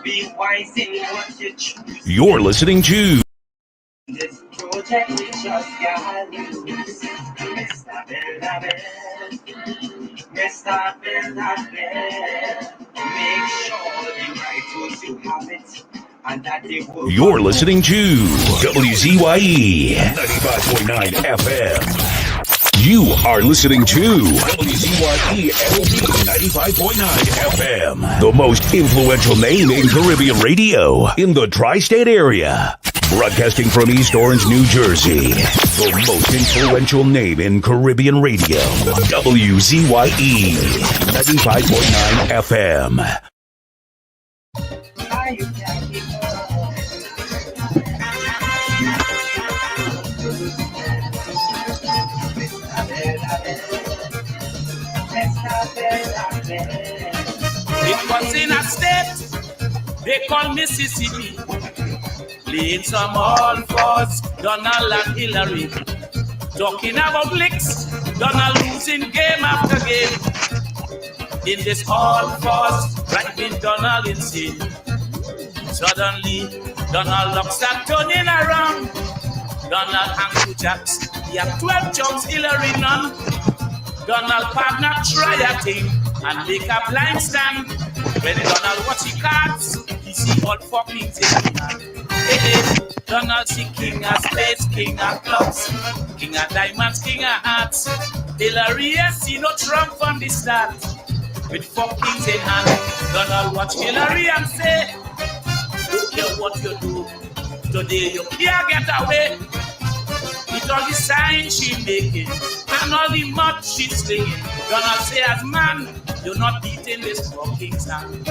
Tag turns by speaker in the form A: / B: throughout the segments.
A: Be wise in what you choose.
B: You're listening to
A: This project we just got loose. Mr. Beloved, Mr. Beloved, make sure the right tools you have it, and that they will.
B: You're listening to WZYE 95.9 FM. You are listening to WZYE 95.9 FM, the most influential name in Caribbean radio in the tri-state area. Broadcasting from East Orange, New Jersey, the most influential name in Caribbean radio, WZYE 95.9 FM.
C: It was in a state they call Mississippi, playing some all fours, Donald and Hillary, talking about licks, Donald losing game after game. In this all fours, driving Donald insane. Suddenly, Donald looks at turning around. Donald hangs to jacks, he had 12 jumps, Hillary none. Donald partner try a thing and make a blind stand. When Donald watch the cards, he see all four kings in his hand. Hey, Donald see king of spades, king of clubs, king of diamonds, king of hearts. Hillary see no Trump from the start. With four kings in hand, Donald watch Hillary and say, don't care what you do, today you can't get away. With all the signs she making and all the mud she's slinging, Donald say, as man, you're not beating this poor king's hand.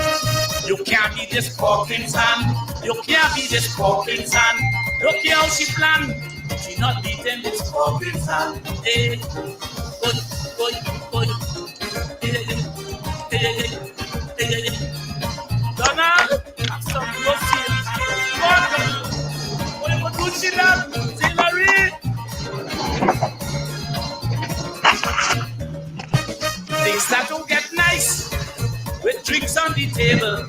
C: You can't beat this poor king's hand. You can't beat this poor king's hand. Look here how she plan. She not beating this poor king's hand. Hey, oi. Hey. Donald, have some mercy. What you do, she love? Hillary. Things that don't get nice with drinks on the table.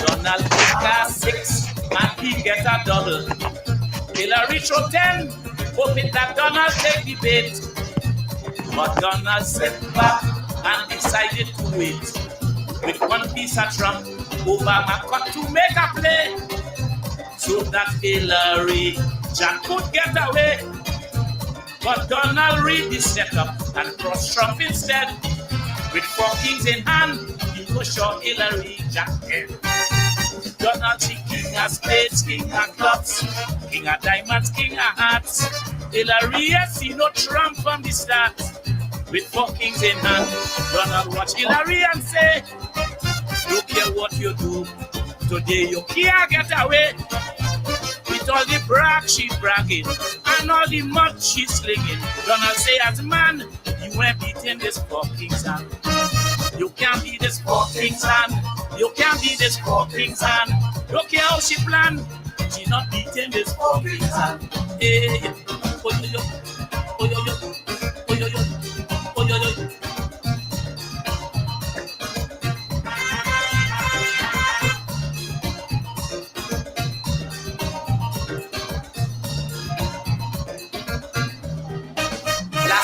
C: Donald take a 6 and he get a double. Hillary throw 10, hoping that Donald take the bait. But Donald sat back and decided to wait. With one piece of trump, Obama got to make a play so that Hillary Jack could get away. But Donald read the setup and cross Trump instead. With four kings in hand, he was sure Hillary Jack head. Donald see king of spades, king of clubs, king of diamonds, king of hearts. Hillary see no Trump from the start. With four kings in hand, Donald watch Hillary and say, don't care what you do, today you can't get away. With all the brag she bragging and all the mud she slinging, Donald say, as man, you ain't beating this poor king's hand. You can't beat this poor king's hand. You can't beat this poor king's hand. Look here how she plan. She not beating this poor king's hand. Hey,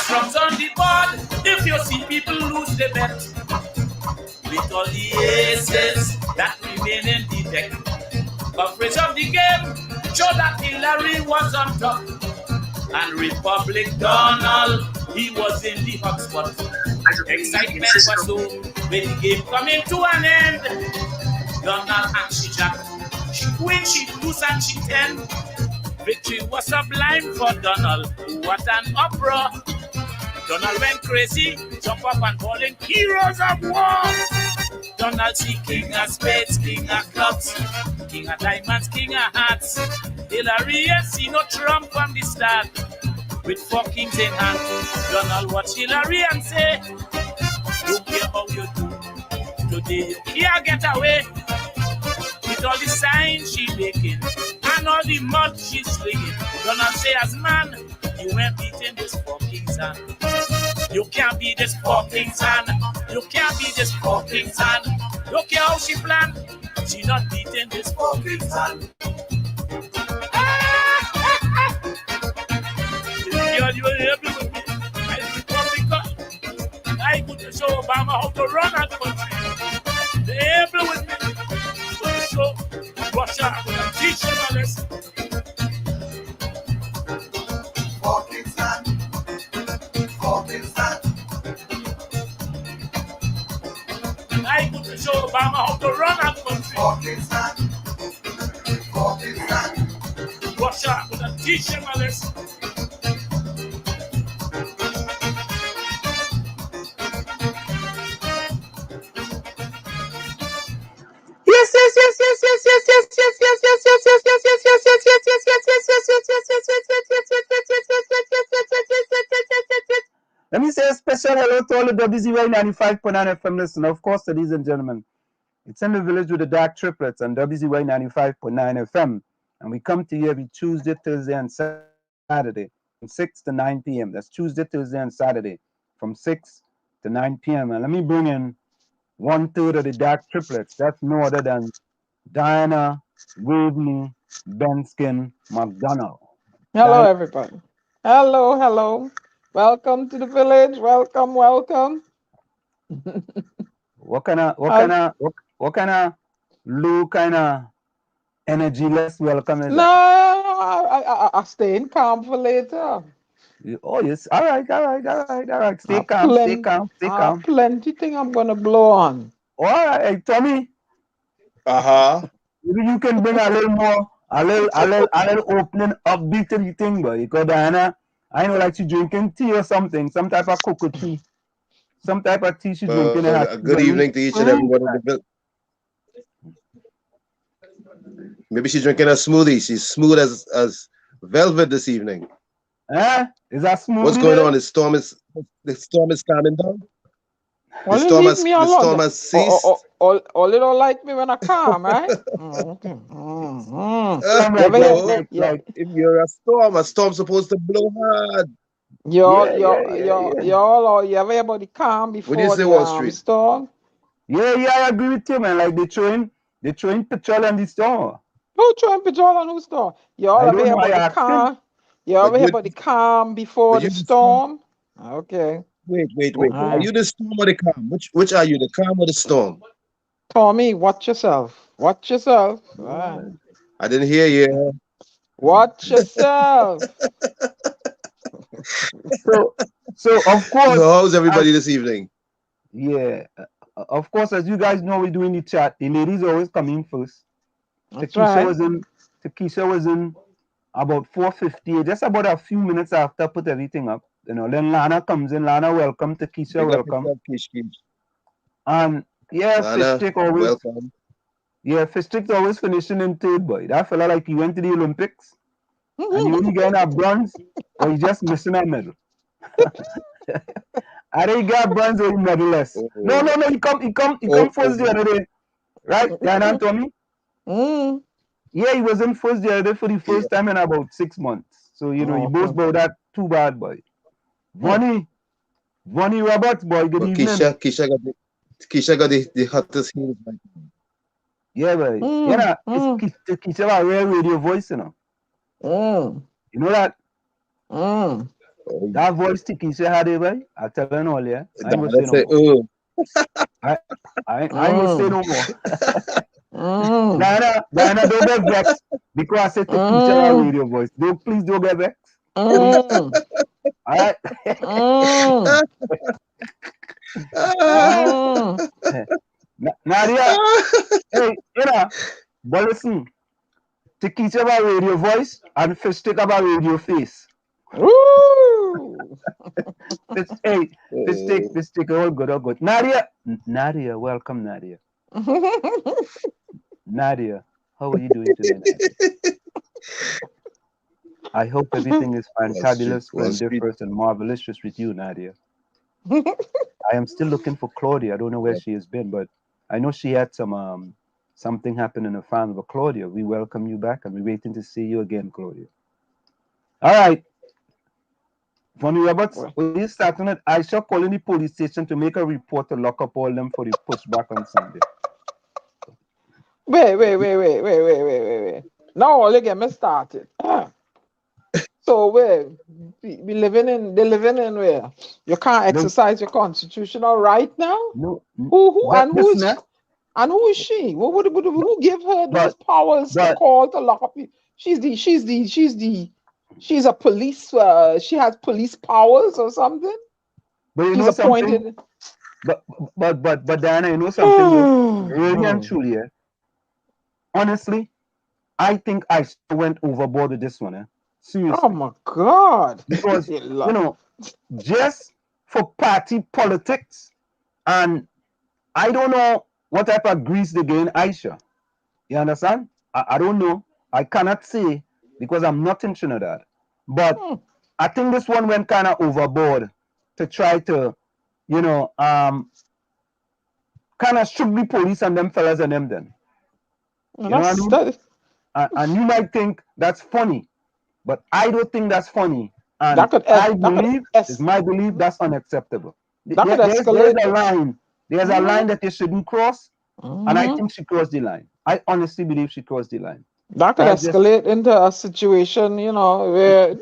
C: Trumps on the board, if you see people lose the bet. With all the aces that remain in the deck. Coverage of the game showed that Hillary was on top. And Republic Donald, he was in the hot spot. Excitement was so when the game coming to an end. Donald and she jack. She win, she lose and she 10. Victory was sublime for Donald. What an uproar. Donald went crazy, jump up and calling heroes of war. Donald see king of spades, king of clubs, king of diamonds, king of hearts. Hillary see no Trump from the start. With four kings in hand, Donald watch Hillary and say, don't care how you do, today you can't get away. With all the signs she making and all the mud she's slinging, Donald say, as man, you ain't beating this four king's hand. You can't be this poor Kingston. You can't be this poor Kingston. Look at how she plan. She not beating this poor Kingston. I could show Obama how to run that country. They're able with me to show Russia. I'm going to teach them a lesson. I could show Obama how to run that country. Russia, I'm going to teach them a lesson.
A: Yes, yes, yes, yes, yes, yes, yes, yes, yes, yes, yes, yes, yes, yes, yes, yes, yes, yes, yes. Let me say a special hello to all the WZYE 95.9 FM listeners. Of course, ladies and gentlemen, it's in the village with the DAG Triplets on WZYE 95.9 FM. And we come to you every Tuesday, Thursday, and Saturday from 6 to 9 p.m. That's Tuesday, Thursday, and Saturday from 6 to 9 p.m. And let me bring in 1/3 of the DAG Triplets. That's no other than Diana, Whitney, Benskin, McDonald.
D: Hello, everybody. Hello, hello. Welcome to the village. Welcome, welcome.
A: What kind of low kind of energy-less welcome is
D: No,
A: that?
D: I stay in calm for later.
A: Oh yes, all right. Stay calm, stay calm.
D: Plenty thing I'm gonna blow on.
A: All right, hey, Tommy. Maybe you can bring a little more, a little opening upbeat to the thing, boy. Because Diana, I know like she drinking tea or something, some type of cocoa tea. Some type of tea she drinking.
E: Good evening to each and everyone in the village. Maybe she's drinking a smoothie. She's smooth as velvet this evening.
A: Is that smoothie?
E: What's going on? The storm is calming down.
D: The storm has ceased. All you don't like me when I calm, right?
E: If you're a storm's supposed to blow hard.
D: Y'all, you ever hear about the calm before the storm?
A: Yeah, I agree with you, man. Like they throwing petrol on the storm.
D: Who throwing petrol on who storm? Y'all ever hear about the calm? You ever hear about the calm before the storm? Okay.
E: Wait. Are you the storm or the calm? Which are you, the calm or the storm?
D: Tommy, watch yourself. Watch yourself.
E: I didn't hear you.
D: Watch yourself.
A: So of course.
E: So how's everybody this evening?
A: Yeah, of course, as you guys know, we're doing the chat. The ladies always come in first. Takesha was in about 4:50, just about a few minutes after I put everything up. Then Lana comes in. Lana, welcome. Takesha, welcome. And Fishstick always welcome. Yeah, Fishstick's always finishing in third, boy. That fella like he went to the Olympics and he only getting a bronze or he just missing a medal. I didn't get bronze or medalist. No, he come first the other day. Right, Diana and Tommy? Yeah, he was in first the other day for the first time in about 6 months. So, you both about that too bad, boy. Vonnie Roberts, boy, good evening.
E: Keisha got the hottest heels right now.
A: Yeah, boy. Keisha got a rare radio voice, You know that? That voice Keisha had it, boy. I'll tell you all, yeah. I ain't gonna say no more. I ain't gonna say no more. Diana, don't get vexed because I said Keisha got a radio voice. Please don't get vexed. All right. Nadia, hey, but listen, Takesha about radio voice and Fishstick about radio face. Fishstick, all good. Nadia, welcome, Nadia. Nadia, how are you doing today, Nadia? I hope everything is fantabulous, splendiferous, and marvelous with you, Nadia. I am still looking for Claudia. I don't know where she has been, but I know she had something happen in the family. But Claudia, we welcome you back, and we're waiting to see you again, Claudia. All right.
F: Funny Roberts, we starting at Aisha calling the police station to make a report to lock up all them for the pushback on Sunday.
D: Wait. Now all you get me started. So where they living in where you can't exercise your constitutional right now?
F: No.
D: Who is she? Who give her those powers to call to lock up people? She's a police. She has police powers or something.
F: But you
D: she's
F: know
D: appointed.
F: Something. But Diana, you know something. Really and truly, honestly, I think I went overboard with this one. Seriously.
D: Oh my God!
F: Because just for party politics, and I don't know what type of grease they gain Aisha. You understand? I don't know. I cannot say because I'm not in Trinidad. But I think this one went kind of overboard to try to, kind of shook the police and them fellas and them then. You know what I mean? And you might think that's funny, but I don't think that's funny. And it's my belief that's unacceptable. There's a line. There's a line that you shouldn't cross. And I think she crossed the line. I honestly believe she crossed the line.
D: That could escalate into a situation, where
F: you're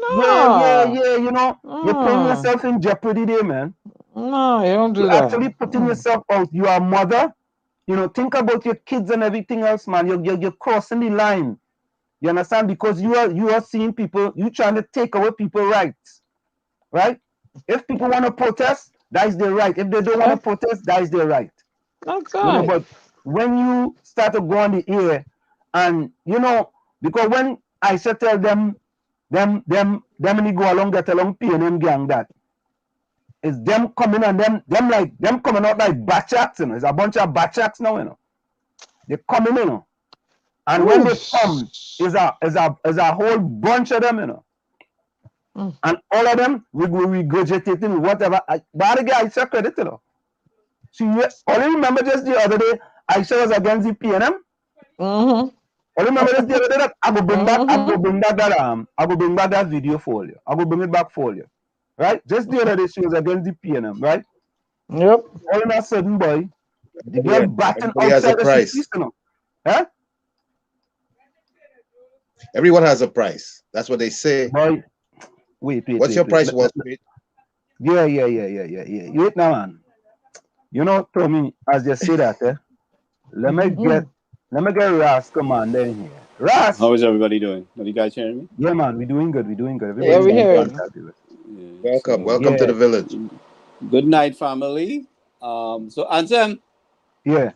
F: putting yourself in jeopardy there, man.
D: No, you don't do
F: you're
D: that.
F: Actually putting yourself out. You are a mother. Think about your kids and everything else, man. You're crossing the line. You understand? Because you are seeing people. You trying to take away people's rights, right? If people want to protest, that is their right. If they don't want to protest, that is their right.
D: That's right.
F: But when you start to go on the air, and because when I said tell them when you go along, get along, PNM gang that. It's them coming and them coming out like batchaks, It's a bunch of batchaks now, They're coming, And when they come, is a whole bunch of them, And all of them regurgitating whatever. But again, I said credit, So you only remember just the other day, Aisha was against the PNM. Only remember just the other day that I will bring back that video for you. I will bring it back for you. Right? Just the other day she was against the PNM, right?
D: Yep.
F: All of a sudden, boy, the girl batting outside the city, Huh?
E: Everyone has a price. That's what they say.
F: Boy, wait.
E: What's your price, Wall Street?
F: Yeah. Wait now, man. To me, as you say that, let me get Ras come on down here. Ras!
G: How is everybody doing? Are you guys hearing me?
F: Yeah, man, we're doing good.
D: Yeah, we hear you.
E: Welcome to the village.
G: Good night, family. So Anselm,
F: yeah,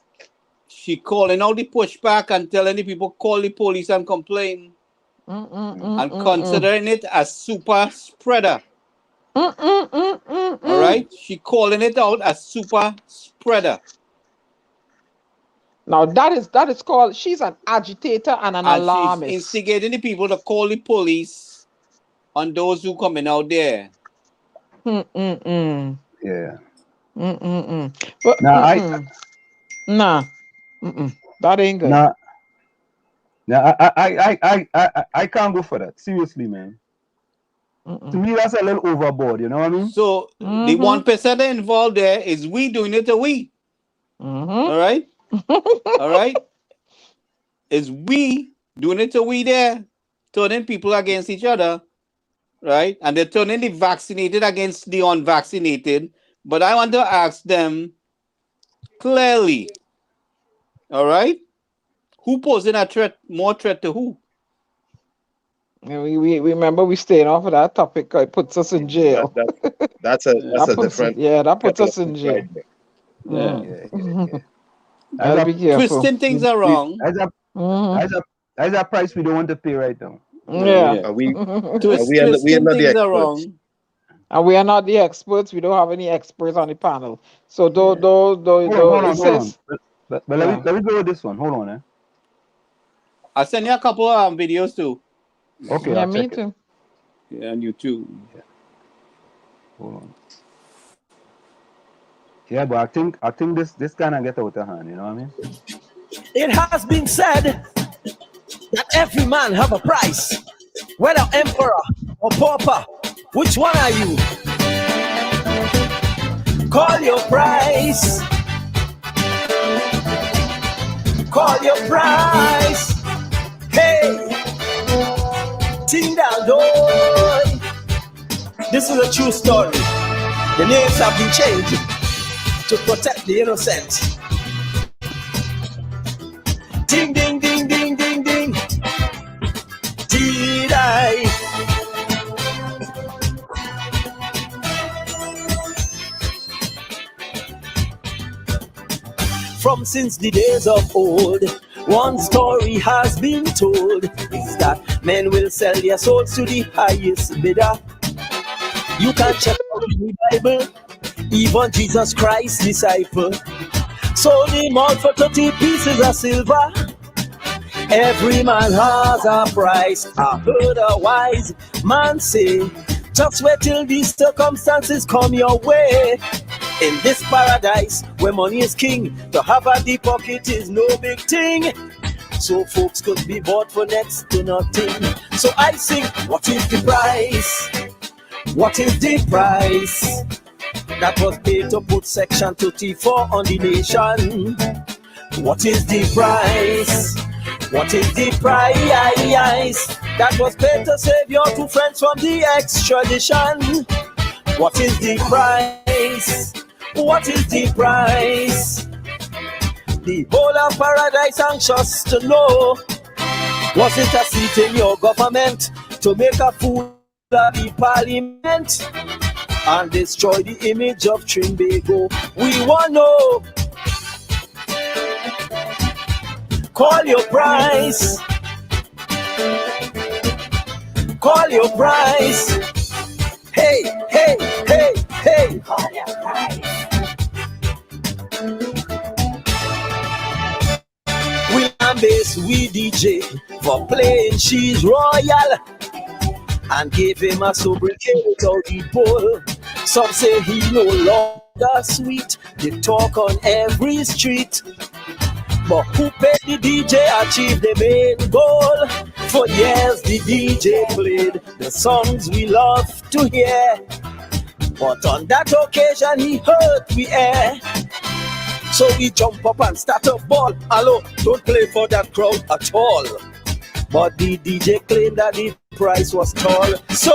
G: she calling out the pushback and telling the people call the police and complain, and considering it as super spreader. All right, she calling it out as super spreader.
D: Now that is called. She's an agitator and an alarmist.
G: She's instigating the people to call the police on those who coming out there.
F: Yeah.
D: But, that ain't good.
F: I can't go for that. Seriously, man. To me, that's a little overboard. You know what I mean?
G: So the 1% involved there is we doing it to we. All right. All right. Is we doing it to we there, turning people against each other. Right? And they're turning the vaccinated against the unvaccinated. But I want to ask them clearly, all right? Who posing a threat, more threat to who?
D: And we remember we stayed off of that topic. It puts us in jail.
E: That's a different.
D: That puts us in jail. Gotta be careful.
G: Twisting things around.
F: That's a price we don't want to pay right now.
D: Yeah.
E: We are not the experts.
D: And we are not the experts. We don't have any experts on the panel. So
F: Hold on. But let me go with this one. Hold on,
G: I'll send you a couple of videos too.
F: Okay.
D: Yeah, me too.
G: Yeah, and you too.
F: Yeah. Hold on. Yeah, but I think this kind of get out of hand. You know what I mean?
H: It has been said that every man have a price, whether emperor or pauper, Which one are you? Call your price. Call your price. Hey, ting down door. This is a true story. The names have been changed to protect the innocent. Ding, ding, ding, ding, ding, ding. Did I? From since the days of old, one story has been told, is that men will sell their souls to the highest bidder. You can check out the Bible, even Jesus Christ's disciple sold him out for 30 pieces of silver. Every man has a price. I heard a wise man say, just wait till these circumstances come your way. In this paradise where money is king, to have a deep pocket is no big thing. So folks could be bought for next to nothing. So I sing, what is the price? What is the price that was paid to put Section 34 on the nation? What is the price? What is the price that was paid to save your two friends from the extradition? What is the price? What is the price? The whole of paradise anxious to know. Was it a seat in your government to make a fool of the parliament and destroy the image of Trinbago? We want to know. Call your price. Call your price. Hey, hey, hey, hey. Call your price. We DJ for playing She's Royal and gave him a sobriquet without the bowl. Some say he no longer sweet. They talk on every street. But who paid the DJ achieve the main goal? For years the DJ played the songs we love to hear. But on that occasion he heard we air. So we jump up and start a ball. Hello, don't play for that crowd at all. But the DJ claimed that the price was tall. So,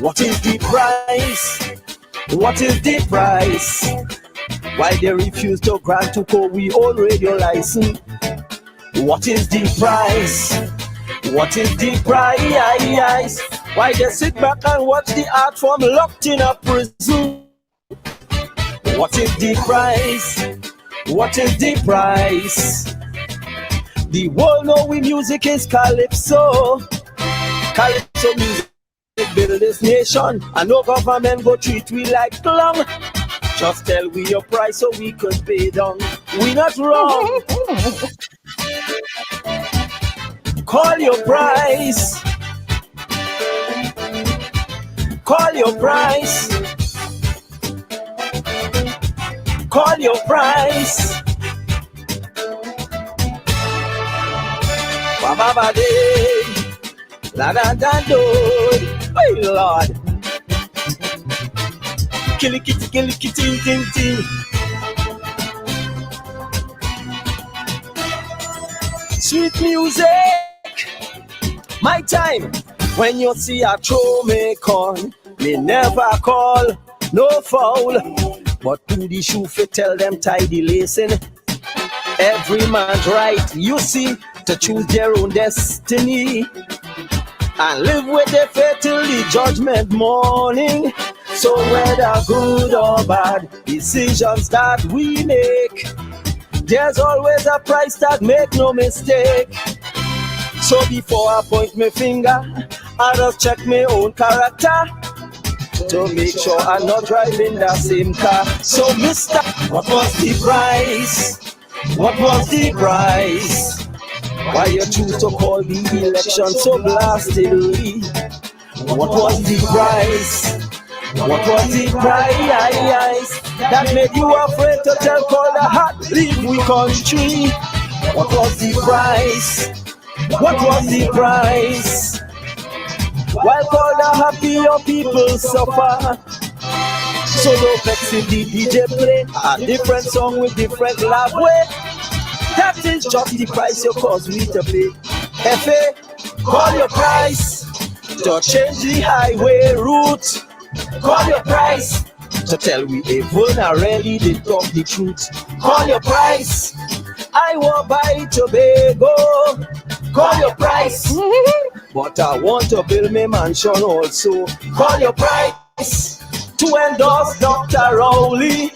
H: what is the price? What is the price? Why they refuse to grant to co we own radio license? What is the price? What is the price? Why they sit back and watch the art form locked in a prison? What is the price? What is the price? The world know we music is calypso. Calypso music build this nation, and no government go treat we like clown. Just tell we your price so we could pay down. We not wrong. Call your price. Call your price. Call your price. Baba day, la da da do. Oh Lord, kill it, ting ting ting. Sweet music, my time. When you see a throw me corn, me never call no foul. But to the shoe fit tell them tie the lacing. Every man's right, you see, to choose their own destiny and live with their fate till the judgment morning. So whether good or bad decisions that we make, there's always a price tag, make no mistake. So before I point my finger, I just check my own character to make sure I'm not driving the same car. So mister, what was the price? What was the price? Why you choose to call the election so blastedly? What was the price? What was the price that made you afraid to tell call the heart leave we country? What was the price? What was the price? While all the happy your people suffer. So don't vex if the DJ play a different song with different love way. That is just the price you cause me to pay. FA, call your price to change the highway route. Call your price to tell we even already they talk the truth. Call your price. I want buy Tobago. Call your price. But I want to build me mansion also. Call your price to endorse Dr. Rowley.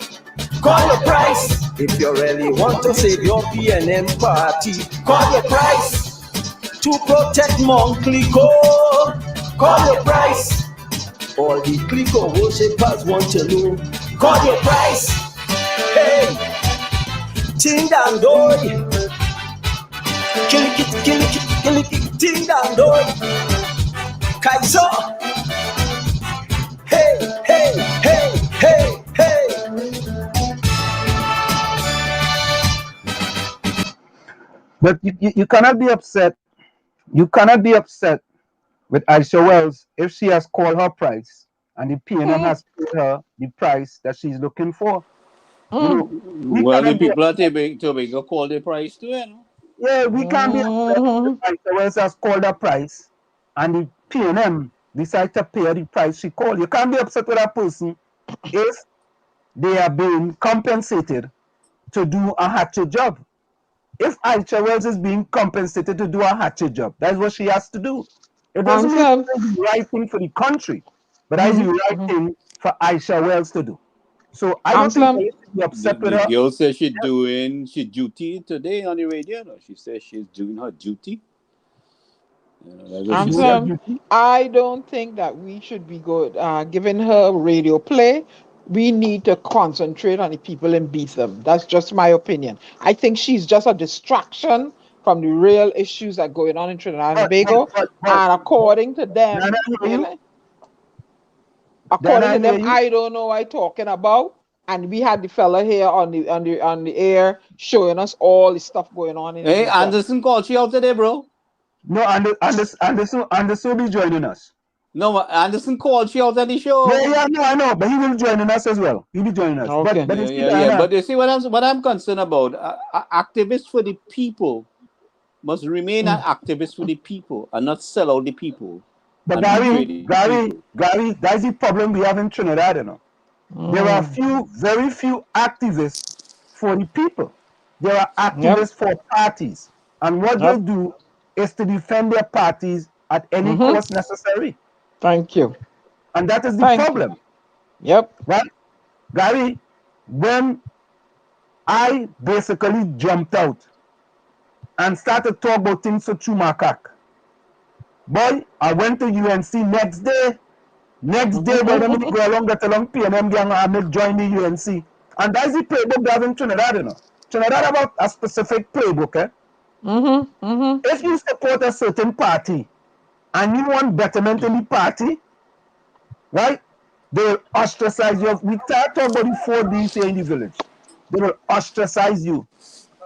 H: Call your price if you really want to save your PNM party. Call your price to protect Monclico. Call your price. All the Clico worshippers want to know. Call your price. Hey, ting dang doy. Kill it, ting dang doy. Kaiso. Hey, hey, hey, hey, hey.
F: But you cannot be upset. You cannot be upset with Aisha Wells if she has called her price and the PNM has paid her the price that she's looking for. You know, we
G: Well, the
F: cannot be
G: people at
F: upset.
G: Tobago call the price too, you know.
F: Yeah, we can't be upset if Aisha Wells has called her price and the PNM decide to pay her the price she called. You can't be upset with that person if they are being compensated to do a hatchet job. If Aisha Wells is being compensated to do a hatchet job, that's what she has to do. It doesn't mean it's the right thing for the country, but that is the right thing for Aisha Wells to do. So I don't think they should be upset with
G: The
F: her.
G: girl says she's doing she duty today on the radio. No? She says she's doing her duty. You know, that's what she said.
D: I don't think that we should be good giving her radio play. We need to concentrate on the people and beat them. That's just my opinion. I think she's just a distraction from the real issues that are going on in Trinidad and Tobago. And according to them, I don't know what I'm talking about. And we had the fella here on the air showing us all the stuff going on in
G: Hey,
D: Jamaica.
G: Anderson called you out today, bro.
F: No, Anderson will be joining us.
G: No, Anderson called you out at the show.
F: Yeah, no, I know, but he will join us as well. He'll be joining us.
D: Okay.
F: But
G: Yeah. But you see what I'm concerned about. Activists for the people must remain an activist for the people and not sell out the people.
F: But Gary, that's the problem we have in Trinidad, you know. There are very few activists for the people. There are activists for parties. And what they do is to defend their parties at any cost necessary.
D: Thank you.
F: And that is the problem.
D: Yep.
F: Right? Gary, when I basically jumped out and started talking about things to Chumakak, boy, I went to UNC next day. Boy, let me go along, get along, PNM gang, I make join the UNC. And that's the playbook they have in Trinidad, you know. Trinidad about a specific playbook, eh? If you support a certain party and you want betterment in the party, right, they will ostracize you. We start talking about the 4Ds here in the village. They will ostracize you,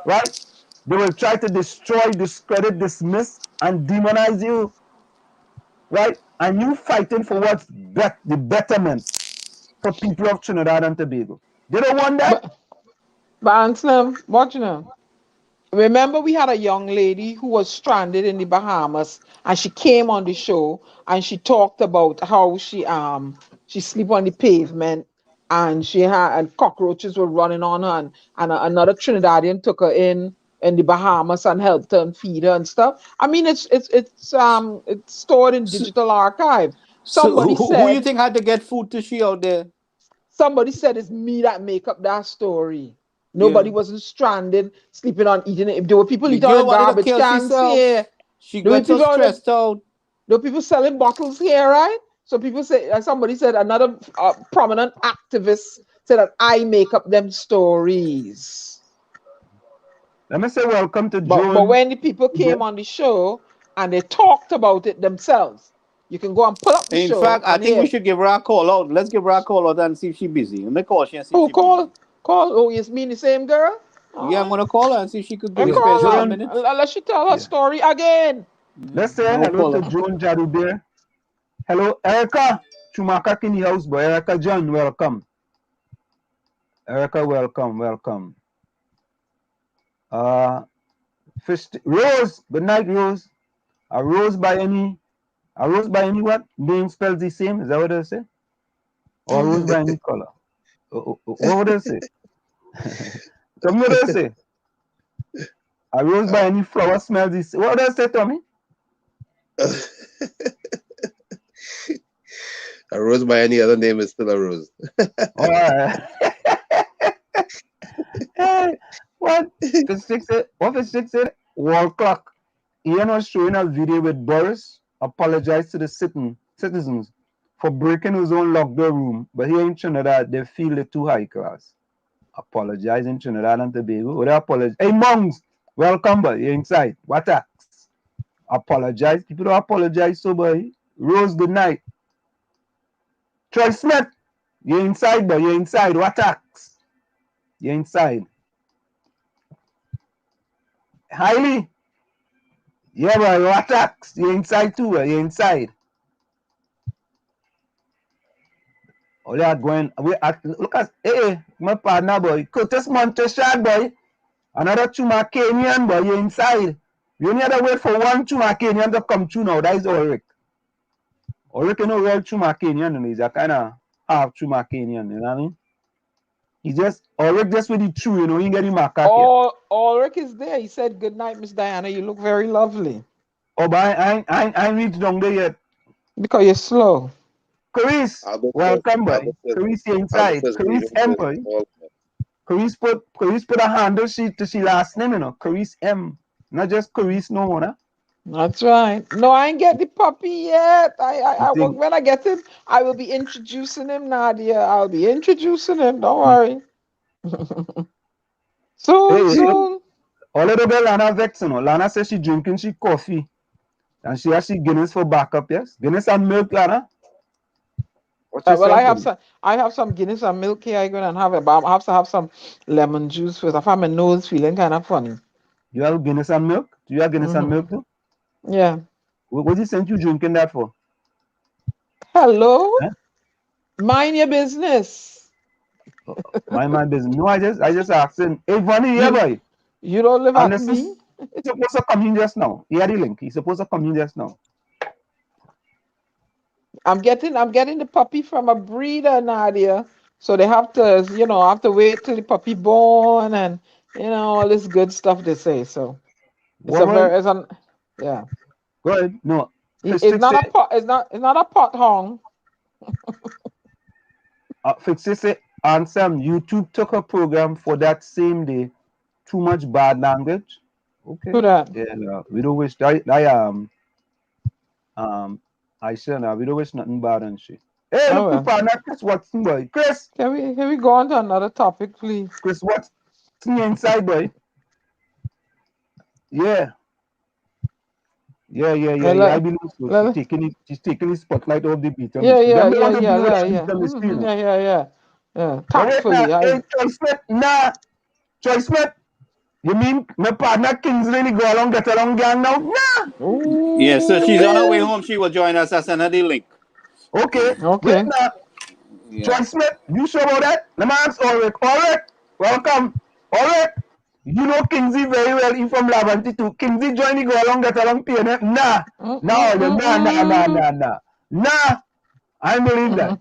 F: right? They will try to destroy, discredit, dismiss, and demonize you, right? And you fighting for what's the betterment for people of Trinidad and Tobago. They don't want that.
D: But Anselm, what you know? Remember, we had a young lady who was stranded in the Bahamas, and she came on the show and she talked about how she sleep on the pavement, and she had and cockroaches were running on her, and another Trinidadian took her in the Bahamas and helped her and feed her and stuff. I mean, it's stored in digital archive. Somebody
G: so
D: said,
G: who you think had to get food to she out there?
D: Somebody said it's me that make up that story. Nobody wasn't stranded, sleeping on eating it. If there were people eating on garbage cans here,
G: she got so stressed out.
D: There were people selling bottles here, right? So people say, somebody said, another prominent activist said that I make up them stories.
F: Let me say welcome to
D: June. But when the people came on the show and they talked about it themselves, you can go and pull up the show.
G: In fact, I think we should give her a call out. Let's give her a call out and see if she's busy. Let me call she and see if she's busy.
D: Call. Oh, you mean the same girl?
G: Yeah, I'm gonna call her and see if she could give
D: us a minute. Let she tell her story again.
F: Let's say hello to June Jarubir. Hello, Erica. Chumaka Kini House Boy. Erica John, welcome. Erica, welcome. Rose, good night, Rose. A rose by any what? Name spells the same? Is that what they say? Or rose by any color? What would they say? Tell me what they say. A rose by any flower smells the same. What would they say, Tommy?
E: A rose by any other name is still a rose.
F: All right. Hey, what? What is 6 World clock. Ian was showing a video with Boris apologized to the citizens for breaking his own lockdown room, but here in Trinidad they feel it too high class. Apologize in Trinidad and Tobago. What apologize? Hey monks, welcome, boy. You're inside. What tax? Apologize. People don't apologize, so boy. Rose, good night. Troy Smith, you're inside, boy. You're inside. What tax? You're inside. Hailey. Yeah, boy, what tax? You're inside too, boy. You're inside. Oh, they are going. Look at, hey, my partner, boy. Curtis Monteshad, boy. Another Chuma Kenyan, boy. You're inside. You only have to wait for one Chuma Kenyan to come through now. That is Ulrich. Ulrich, you know, real Chuma Kenyan. He's a kind of half Chuma Kenyan, you know what I mean? Ulrich just with the true, you know, he get him a cat here.
D: Ulrich is there. He said, good night, Miss Diana. You look very lovely.
F: Oh, but I reached down there yet.
D: Because you're slow.
F: Chris, welcome, boy. Chris, you're inside. Chris M, boy. Chris put a handle sheet to she last name, you know. Chris M. Not just Chris no more, huh?
D: That's right. No, I ain't get the puppy yet. When I get him, I will be introducing him, Nadia. I'll be introducing him. Don't worry. Soon.
F: All of the girl Lana vex, you know. Lana says she drinking she coffee. And she has Guinness for backup, yes? Guinness and milk, Lana.
D: Well, I have some Guinness and milk here. I'm gonna have it, but I have to have some lemon juice first. I find my nose feeling kind of funny.
F: You have Guinness and milk? Do you have Guinness and milk too?
D: Yeah.
F: What is you drinking that for?
D: Hello? Huh? Mind your business.
F: Mind my business. No, I just asking. Hey, Vonnie, yeah, boy.
D: You don't live at me?
F: He's supposed to come in just now. He had the link. He's supposed to come in just now.
D: I'm getting the puppy from a breeder, Nadia. So they have to, wait till the puppy born and all this good stuff they say. So yeah.
F: Go ahead. No.
D: It's not a pot hong.
F: Fixie Ansem, YouTube took a program for that same day. Too much bad language. Okay.
D: Do that.
F: Yeah, we don't wish I said now we don't wish nothing bad on shit. Hey, look, people, not Chris Watson, boy. Chris,
D: can we go on to another topic, please?
F: Chris Watson inside, boy. Yeah. I believe so. She's taking the spotlight off the beat.
D: Yeah. Tactfully.
F: Hey, Choice Smith. You mean my partner Kingsley go along, get along gang now? Nah.
G: Ooh. Yeah, so she's on her way home. She will join us. I send her the link.
F: Okay. Wait now. Yeah. Choice Smith, you sure about that? Let me ask Ulrich. Ulrich, welcome. Ulrich, you know Kingsley very well. He from Lavanti too. Kingsley join the go along, get along, PNF. Nah. Nah. I believe that.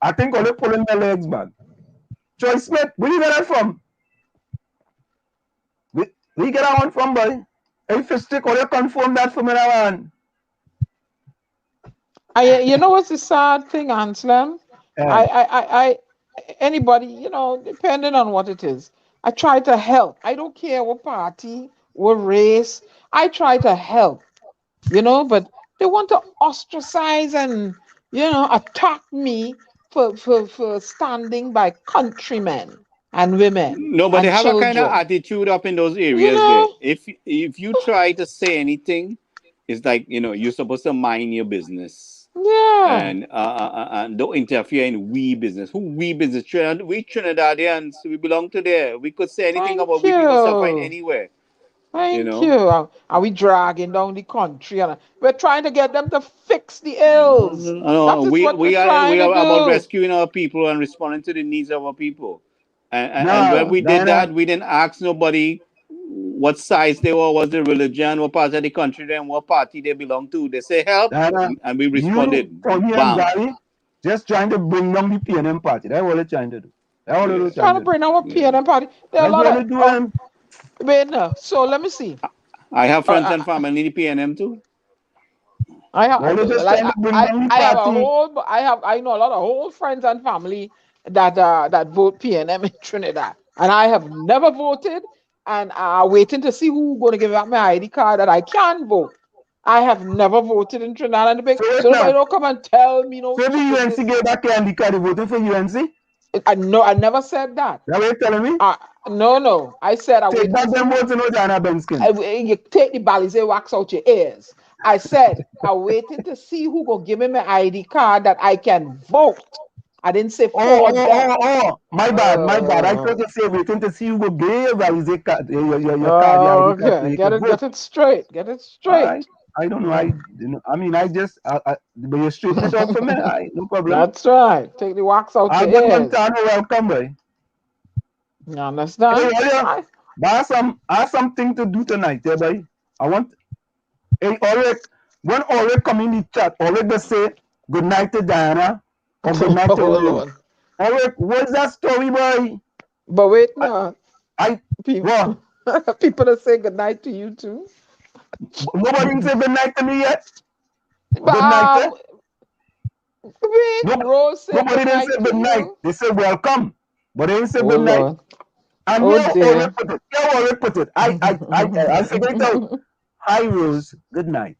F: I think Ulrich pulling my legs, man. Choice Smith, where you get that from? We get that one from, boy. Hey, Fistic, or you confirm that for me now, man?
D: You know what's the sad thing, Anselm? I anybody, depending on what it is, I try to help. I don't care what party, what race. I try to help, but they want to ostracize and, attack me for standing by countrymen and women.
G: No, but they have a kind of attitude up in those areas there. If you try to say anything, it's like, you're supposed to mind your business.
D: Yeah.
G: And don't interfere in we business. Who we business? We Trinidadians, we belong to there. We could say anything about we people suffering anywhere.
D: Thank you. Are we dragging down the country? And we're trying to get them to fix the ills. That is what we're trying to do.
G: About rescuing our people and responding to the needs of our people. And when we did that, we didn't ask nobody what size they were, what's their religion, what part of the country and what party they belong to. They say help, and we responded.
F: Bam. Just trying to bring down the PNM party. That's what they're trying to do.
D: Trying to bring down our PNM party. There are a lot of wait, no. So let me see.
G: I have friends and family in the PNM too.
D: I know a lot of old friends and family that vote PNM in Trinidad, and I have never voted, and I'm waiting to see who's going to give up my ID card that I can vote. I have never voted in Trinidad and Tobago, so nobody don't come and tell me no.
F: So the UNC gave back candy card, you voted for UNC?
D: I never said that.
F: That's what you're telling me?
D: No. I said I
F: take back them votes in Ojana Benskin.
D: You take the Balize wax out your ears. I said I'm waiting to see who will give me my ID card that I can vote. I didn't say for them.
F: My bad. I thought you said waiting to see who will give your Balize card, your card.
D: Okay, get it straight.
F: Right. I don't know. I just, but you straighten it out for me. No problem.
D: That's right. Take the wax out your ears.
F: Welcome, boy.
D: You understand?
F: I have something to do tonight, boy. I want. Hey, when Ulrich come in the chat, Ulrich just say good night to Diana or good night to Ulrich. Ulrich, what's that story, boy?
D: But wait, no.
F: People
D: that say good night to you too.
F: Nobody say good night to me yet. Good night. Nobody didn't say good night. They say welcome, but they didn't say good night. And Ulrich put it. I figured it out. Hi Rose, good night.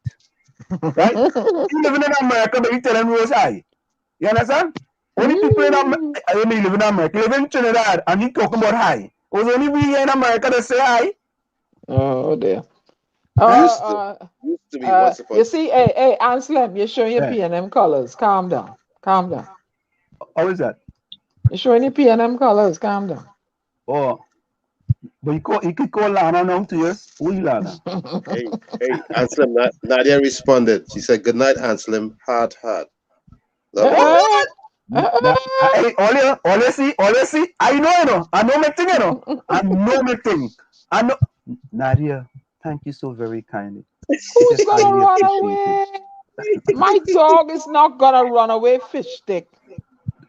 F: Right? You living in America, but you telling Rose hi. You understand? Only people in America, I mean, live in America, live in Trinidad, and you talking about hi. It was only we here in America that say hi.
D: Oh dear.
E: Used to be
D: you see, hey, Anselm, you're showing your PNM colors. Calm down.
F: How is that?
D: You're showing your PNM colors. Calm down.
F: Oh. But you could call Lana now to us. Who is Lana?
E: Hey, Anselm, Nadia responded. She said, good night, Anselm. Heart.
F: All you see, I know my thing. Nadia, thank you so very kindly.
D: Who's gonna run away? My dog is not gonna run away, fish stick.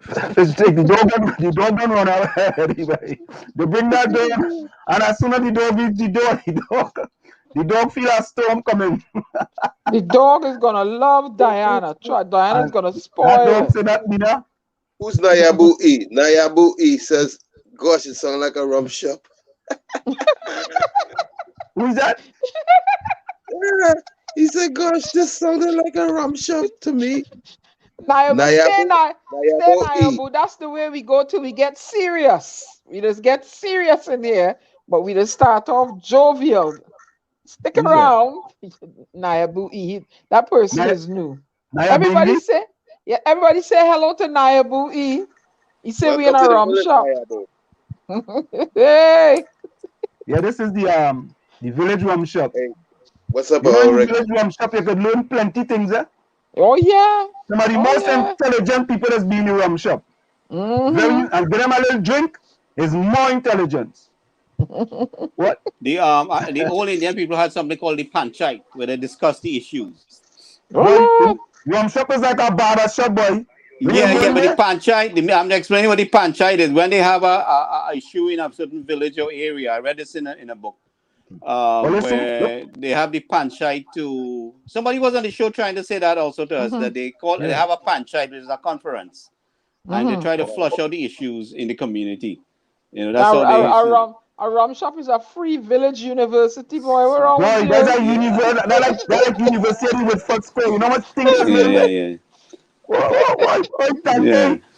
F: The dog don't run away anyway. They bring that dog, and as soon as the dog reaches the dog feel a storm coming.
D: The dog is gonna love Diana. Diana's gonna spoil
F: that dog say that, Mina.
E: Who's Nayabu E? Nayabu E says, gosh, it sounds like a rum shop.
F: Who's that?
E: He said, gosh, this sounded like a rum shop to me.
D: Nayabu, that's the way we go till we get serious. We just get serious in here, but we just start off jovial. Stick around. Nayabu E. That person is new. Everybody say hello to Nayabu E. He said we in a rum shop. Hey.
F: Yeah, this is the village rum shop.
E: Hey, what's up,
F: Ulrich? Village rum shop, you could learn plenty things,
D: Oh yeah.
F: Some of the most intelligent people that's been in the rum shop. And give them a little drink is more intelligence. What?
G: The old Indian people had something called the panchayat where they discuss the issues.
F: Rum shop is like a barber shop, boy.
G: But the panchayat, I'm explaining what the panchayat is. When they have a issue in a certain village or area, I read this in a book. Where they have the panchayat to somebody was on the show trying to say that also to us that they have a panchayat, which is a conference, and they try to flush out the issues in the community. That's how
D: a rum shop is a free village university, boy. We're all
F: that's a university. That's like university with first grade. You know what thing is?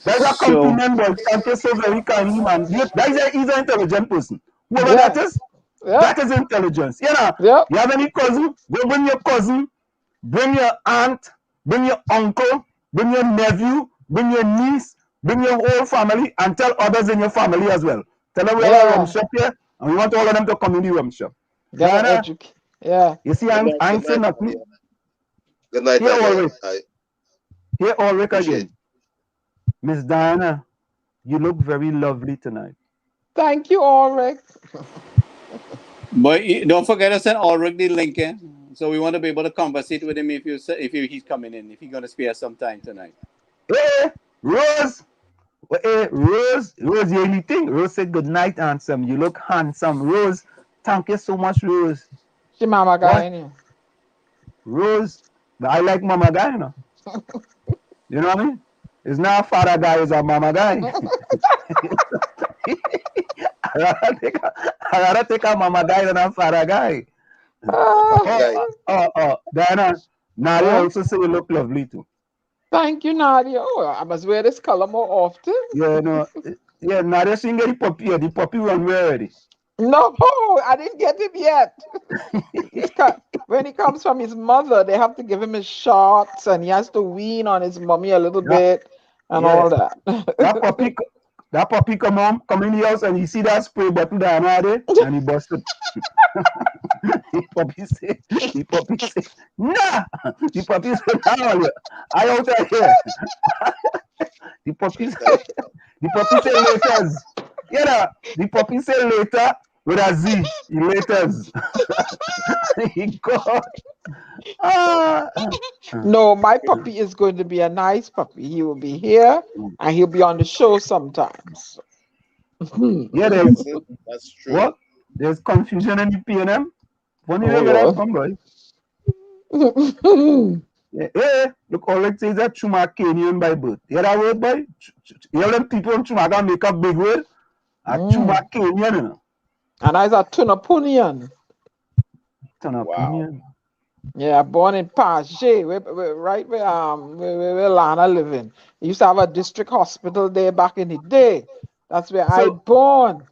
F: That's a compliment, boy. Thank you so very kindly, man. He's an intelligent person. Whoever that is. Yep. That is intelligence. You have any cousin? Go bring your cousin, bring your aunt, bring your uncle, bring your nephew, bring your niece, bring your whole family, and tell others in your family as well. Tell them we have a rum shop here, and we want all of them to come in the rum shop.
D: Get an
F: Diana,
D: education. Yeah.
F: you see,
E: Good
F: I
E: night,
F: ain't saying nothing.
E: yeah. Good night,
F: Here,
E: Daniel.
F: Ulrich.
E: I
F: Here, Ulrich
E: appreciate
F: again. Miss Diana, you look very lovely tonight.
D: Thank you, Ulrich.
G: But don't forget to send Ulrich the link, eh? So we want to be able to conversate with him he's coming in, if he's gonna spare some time tonight.
F: Hey, Rose. Hey, Rose, you anything? Rose said good night, handsome. You look handsome. Rose, thank you so much, Rose.
D: She mama guy
F: What?
D: in here.
F: Rose, I like mama guy, you know. You know what I mean? It's not a father guy, it's a mama guy. I rather take a mama guy than a father guy.
E: guy.
F: Diana, Nadia
D: Yeah.
F: also say you look lovely too.
D: Thank you, Nadia. Oh, I must wear this color more often.
F: Yeah, no, yeah, Nadia she get the puppy. Yeah, the puppy run where already.
D: No, I didn't get him yet. When he comes from his mother, they have to give him his shots, and he has to wean on his mommy a little bit, and
F: Yeah,
D: all that.
F: that puppy come in the house and he see that spray bottle Diana there, and he busted. the puppy say, nah. The puppy say, nah, I out of here. the puppy say laters. Yeah, the puppy say later with a Z. Laters. he got.
D: No, my puppy is going to be a nice puppy. He will be here, and he'll be on the show sometimes.
F: Yeah,
E: That's true.
F: What? There's confusion in the PNM. Funny
D: Oh,
F: where that
D: Lord.
F: from, boy. Yeah, look, Ulrich says that Chumakanian by birth. You hear that word, boy? You hear them people in Chumaga make a big word? A Chumakanian, you know.
D: And I was a Tunapunian.
F: Tunapunian.
D: Yeah, born in Paget, right where Lana living. He used to have a district hospital there back in the day. That's where I born.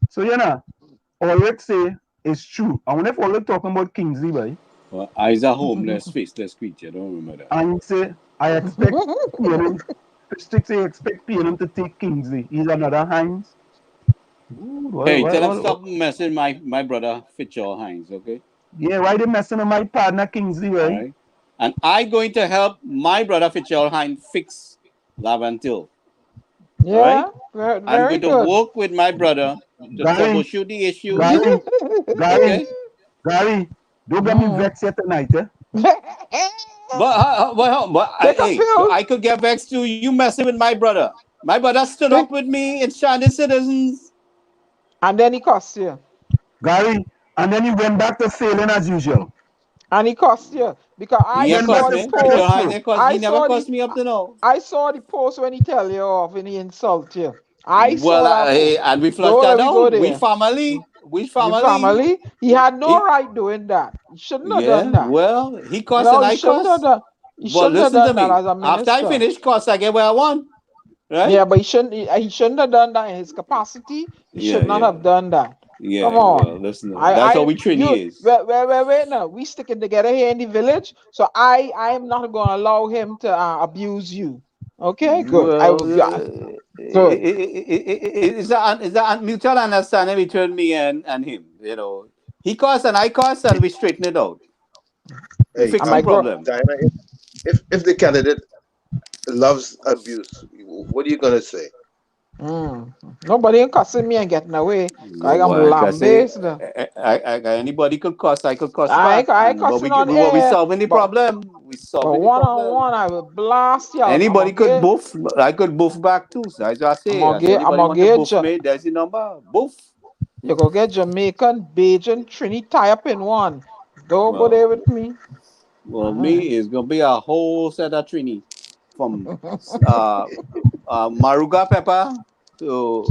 F: So, you know, Ulrich say it's true. I wonder if Ulrich talking about Kingsley, boy.
G: Well, I's a homeless, faceless creature. Don't remember that.
F: And say, I expect PNM, expect PNM to take Kingsley. He's another Heinz.
G: Hey, tell him stop messing my brother Fitzgerald Hines, okay?
F: Yeah, why they messing with my partner Kingsley, right?
G: Right. And I'm going to help my brother Fitzgerald Hines fix Lavantil.
D: Yeah,
G: right?
D: very
G: I'm going
D: good.
G: to work with my brother to troubleshoot the issue.
F: Gary, don't get me vexed here tonight, eh?
G: But hey, so I could get vexed too. You messing with my brother. My brother stood up with me in Stranded Citizens.
D: And then he cost you.
F: Gary, and then he went back to failing as usual.
D: And he cost you. Because I saw the post.
G: He never cost me up to now.
D: I saw the post when he tell you off and he insult you. I saw that post.
G: And we flushed that out. We family.
D: He had no right doing that. He shouldn't have done that.
G: Well, he cost and I cost.
D: He shouldn't have done that as a minister.
G: After I finish cost, I get what I want. Right?
D: Yeah, but he shouldn't have done that in his capacity. He should not have done that.
G: Yeah,
D: come on.
G: Well, listen, that's how we train is.
D: Wait, no. We sticking together here in the village, so I am not going to allow him to abuse you. Okay, good.
G: Good. It's a mutual understanding between me and him. You know, he costs and I cost, and we straighten it out.
E: Hey,
G: fix the problem.
E: Diana, if the candidate loves abuse, what are you gonna say?
D: Nobody ain't cussing me and getting away.
G: Anybody could cuss. I could cuss
D: back.
G: I cussing on air. We solving the problem. We solving the problem.
D: One-on-one, I will blast you.
G: Anybody could boof. I could boof back too. So as I say, anybody want to boof me, there's the number. Boof.
D: You go get Jamaican, Bajan, Trini tie up in one. Don't go there with me.
G: Well, me is gonna be a whole set of Trini, from Maruga pepper to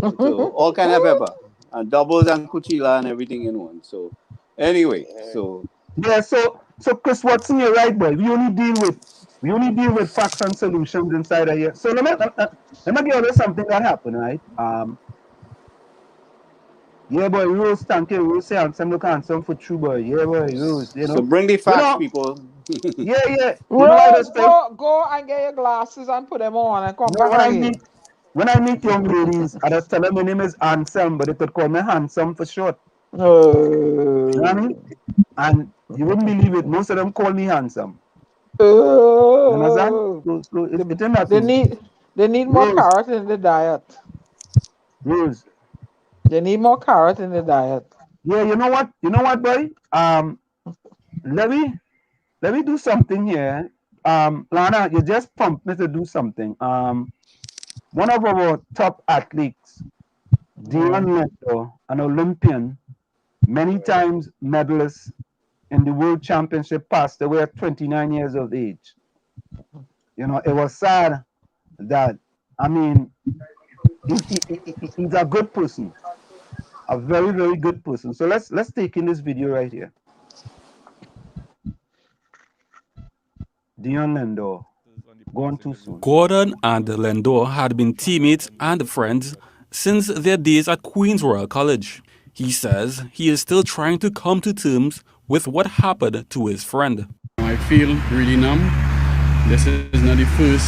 G: all kind of pepper, and doubles and cuchilla and everything in one. So anyway,
F: yeah, so Chris Watson, you're right, boy. We only deal with facts and solutions inside of here. So let me give you something that happened, right? Yeah, boy, Rose, thank you. Rose say handsome, look handsome for true, boy. Yeah, boy, Rose, you know.
G: So bring the facts, people.
F: Yeah.
D: Rose, go and get your glasses and put them on and come back again.
F: When I meet young ladies, I just tell them my name is Handsome, but they could call me Handsome for short. You know what I mean? And you wouldn't believe it. Most of them call me handsome. You understand? So it's not easy.
D: They need more
F: Rose,
D: carrot in the diet.
F: Rose.
D: They need more carrot in the diet.
F: Yeah, you know what? You know what, boy? Let me do something here. Lana, you just pumped me to do something. One of our top athletes, Dion Leto, an Olympian, many times medalist in the World Championship, passed away at 29 years of age. You know, it was sad that, I mean, he's a good person, a very, very good person. So let's take in this video right here. Dion Lendor, gone too soon.
C: Gordon and Lendor had been teammates and friends since their days at Queen's Royal College. He says he is still trying to come to terms with what happened to his friend.
I: I feel really numb. This is not the first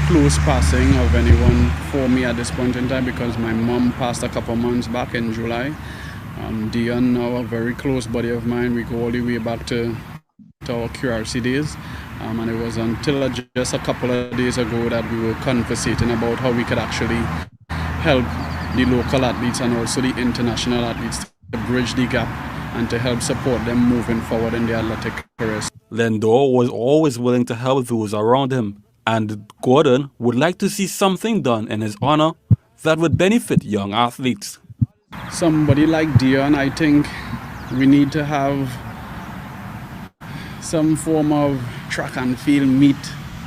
I: close passing of anyone for me at this point in time, because my mom passed a couple months back in July. Dion, now a very close buddy of mine. We go all the way back to our QRC days. And it was until just a couple of days ago that we were conversating about how we could actually help the local athletes and also the international athletes to bridge the gap and to help support them moving forward in their athletic careers.
C: Lendor was always willing to help those around him, and Gordon would like to see something done in his honor that would benefit young athletes.
I: Somebody like Dion, I think we need to have some form of track and field meet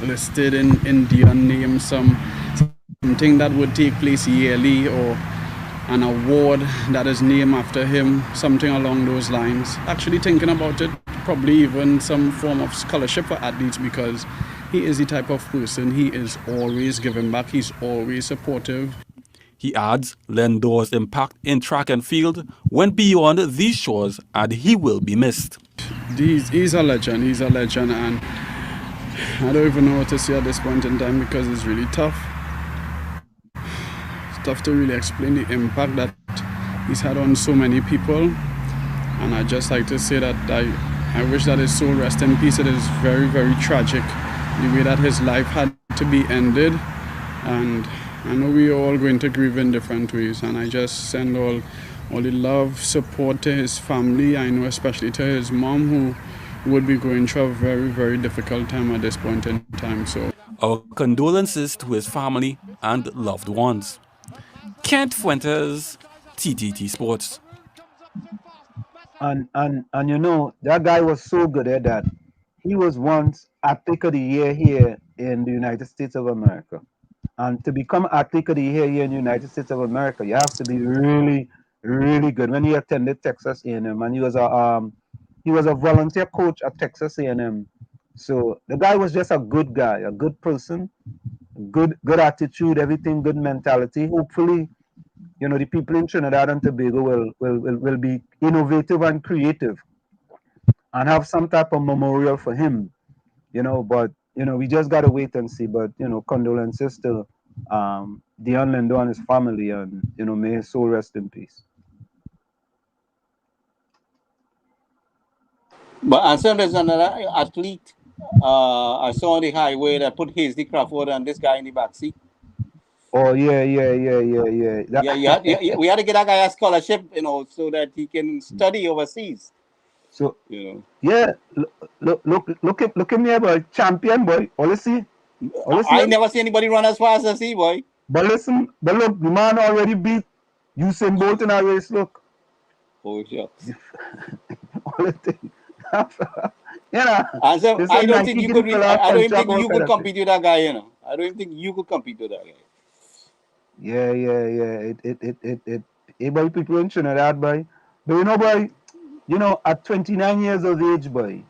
I: listed in Dion name, something that would take place yearly, or an award that is named after him, something along those lines. Actually thinking about it, probably even some form of scholarship for athletes, because he is the type of person, he is always giving back, he's always supportive.
C: He adds Lendor's impact in track and field went beyond these shores, and he will be missed.
I: He's a legend, and I don't even know what to say at this point in time, because it's really tough. It's tough to really explain the impact that he's had on so many people. And I just like to say that I wish that his soul rest in peace. It is very, very tragic the way that his life had to be ended. And I know we are all going to grieve in different ways. And I just send all the love, support to his family. I know especially to his mom, who would be going through a very, very difficult time at this point in time. So
C: our condolences to his family and loved ones. Kent Fuentes, TTT Sports.
F: And you know, that guy was so good at that. He was once Athlete of the Year here in the United States of America. And to become Athlete of the Year here in the United States of America, you have to be really, really good. When he attended Texas A&M, and he was a volunteer coach at Texas A&M. So the guy was just a good guy, a good person, good attitude, everything, good mentality. Hopefully, you know, the people in Trinidad and Tobago will be innovative and creative and have some type of memorial for him, you know. But you know, we just gotta wait and see. But you know, condolences to Dion Lendor and his family, and you know, may his soul rest in peace.
G: But answer, there's another athlete I saw on the highway that put Hasty Crawford and this guy in the back seat.
F: Oh yeah.
G: We had to get that guy a scholarship, you know, so that he can study overseas.
F: So you know, yeah, look at me, boy, champion, boy. Honestly,
G: I never see anybody run as fast as he, boy.
F: But listen, but look, the man already beat Usain Bolt in a race. Look.
G: Oh shucks.
F: You know,
G: I don't think you could. I don't think you could compete with that guy. You know, I don't think you could compete with that guy.
F: Yeah. Boy, people in Trinidad, boy. But you know, boy, you know, at 29 years of age, boy,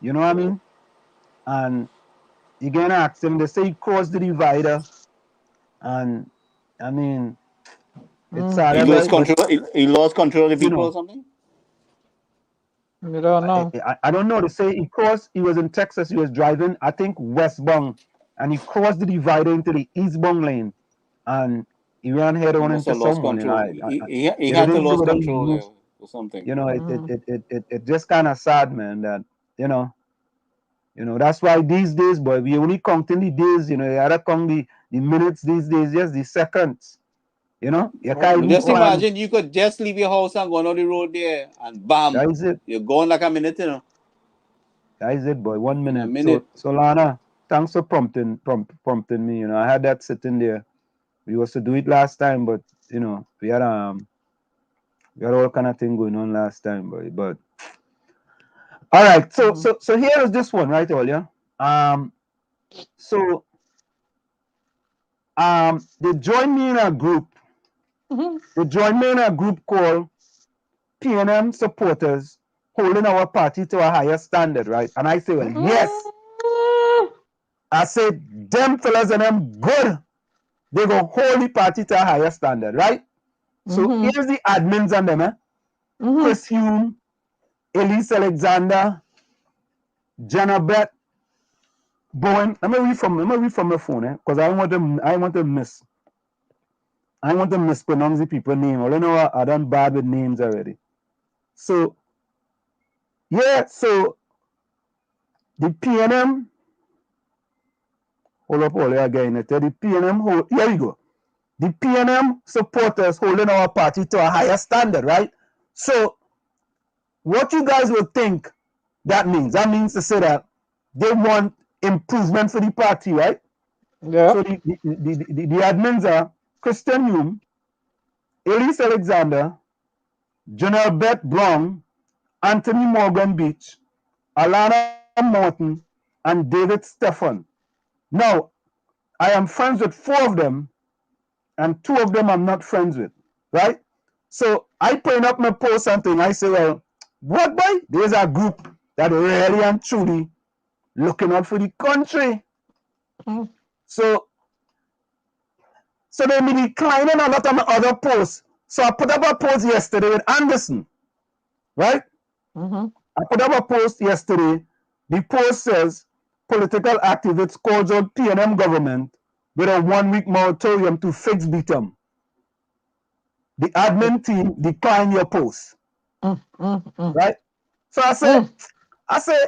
F: you know what I mean? And you gonna ask him, they say he crossed the divider, and I mean, it's sad.
G: He lost control. He lost control of the people, or something.
D: We don't know.
F: I don't know. They say he was in Texas. He was driving, I think, westbound, and he crossed the divider into the eastbound lane, and he ran head on into someone.
G: He had to lose control. or something.
F: You know, it just kind of sad, man, that, you know, that's why these days, boy, we only counting the days, you know, you gotta count the minutes these days, just the seconds. You know, you can't even
G: Just
F: plan.
G: imagine you could just leave your house and go on the road there, and bam,
F: That is it.
G: you're going like a minute, you know.
F: That is it, boy. 1 minute.
G: A minute.
F: So Lana, thanks for prompting me. You know, I had that sitting there. We was to do it last time, but you know, we had all kind of thing going on last time, boy. But all right, so here is this one, right, Olia? So they joined me in a group. They joined me in a group called PNM Supporters Holding Our Party to a Higher Standard, right? And I say, well, yes. I say, them fellas and them good. They go hold the party to a higher standard, right? So here's the admins on them, Chris Hume, Elise Alexander, Jenna Beth, Bowen. Let me read from my phone, because I want to mispronounce the people's name. I know I done bad with names already. So yeah, so the PNM, hold up all again. The PNM, here we go. The PNM supporters holding our party to a higher standard, right? So what you guys would think that means? That means to say that they want improvement for the party, right?
D: Yeah.
F: So the admins are Christian Hume, Elise Alexander, General Beth Brown, Anthony Morgan Beach, Alana Morton, and David Stephan. Now, I am friends with 4 of them, and 2 of them I'm not friends with, right? So I put up my post and thing. I say, well, what boy? There's a group that really and truly looking out for the country. So they be declining a lot of my other posts. So I put up a post yesterday with Anderson, right? I put up a post yesterday. The post says, political activists calls on PNM government with a 1-week moratorium to fix BTM. The admin team declined your post. Right? So I say,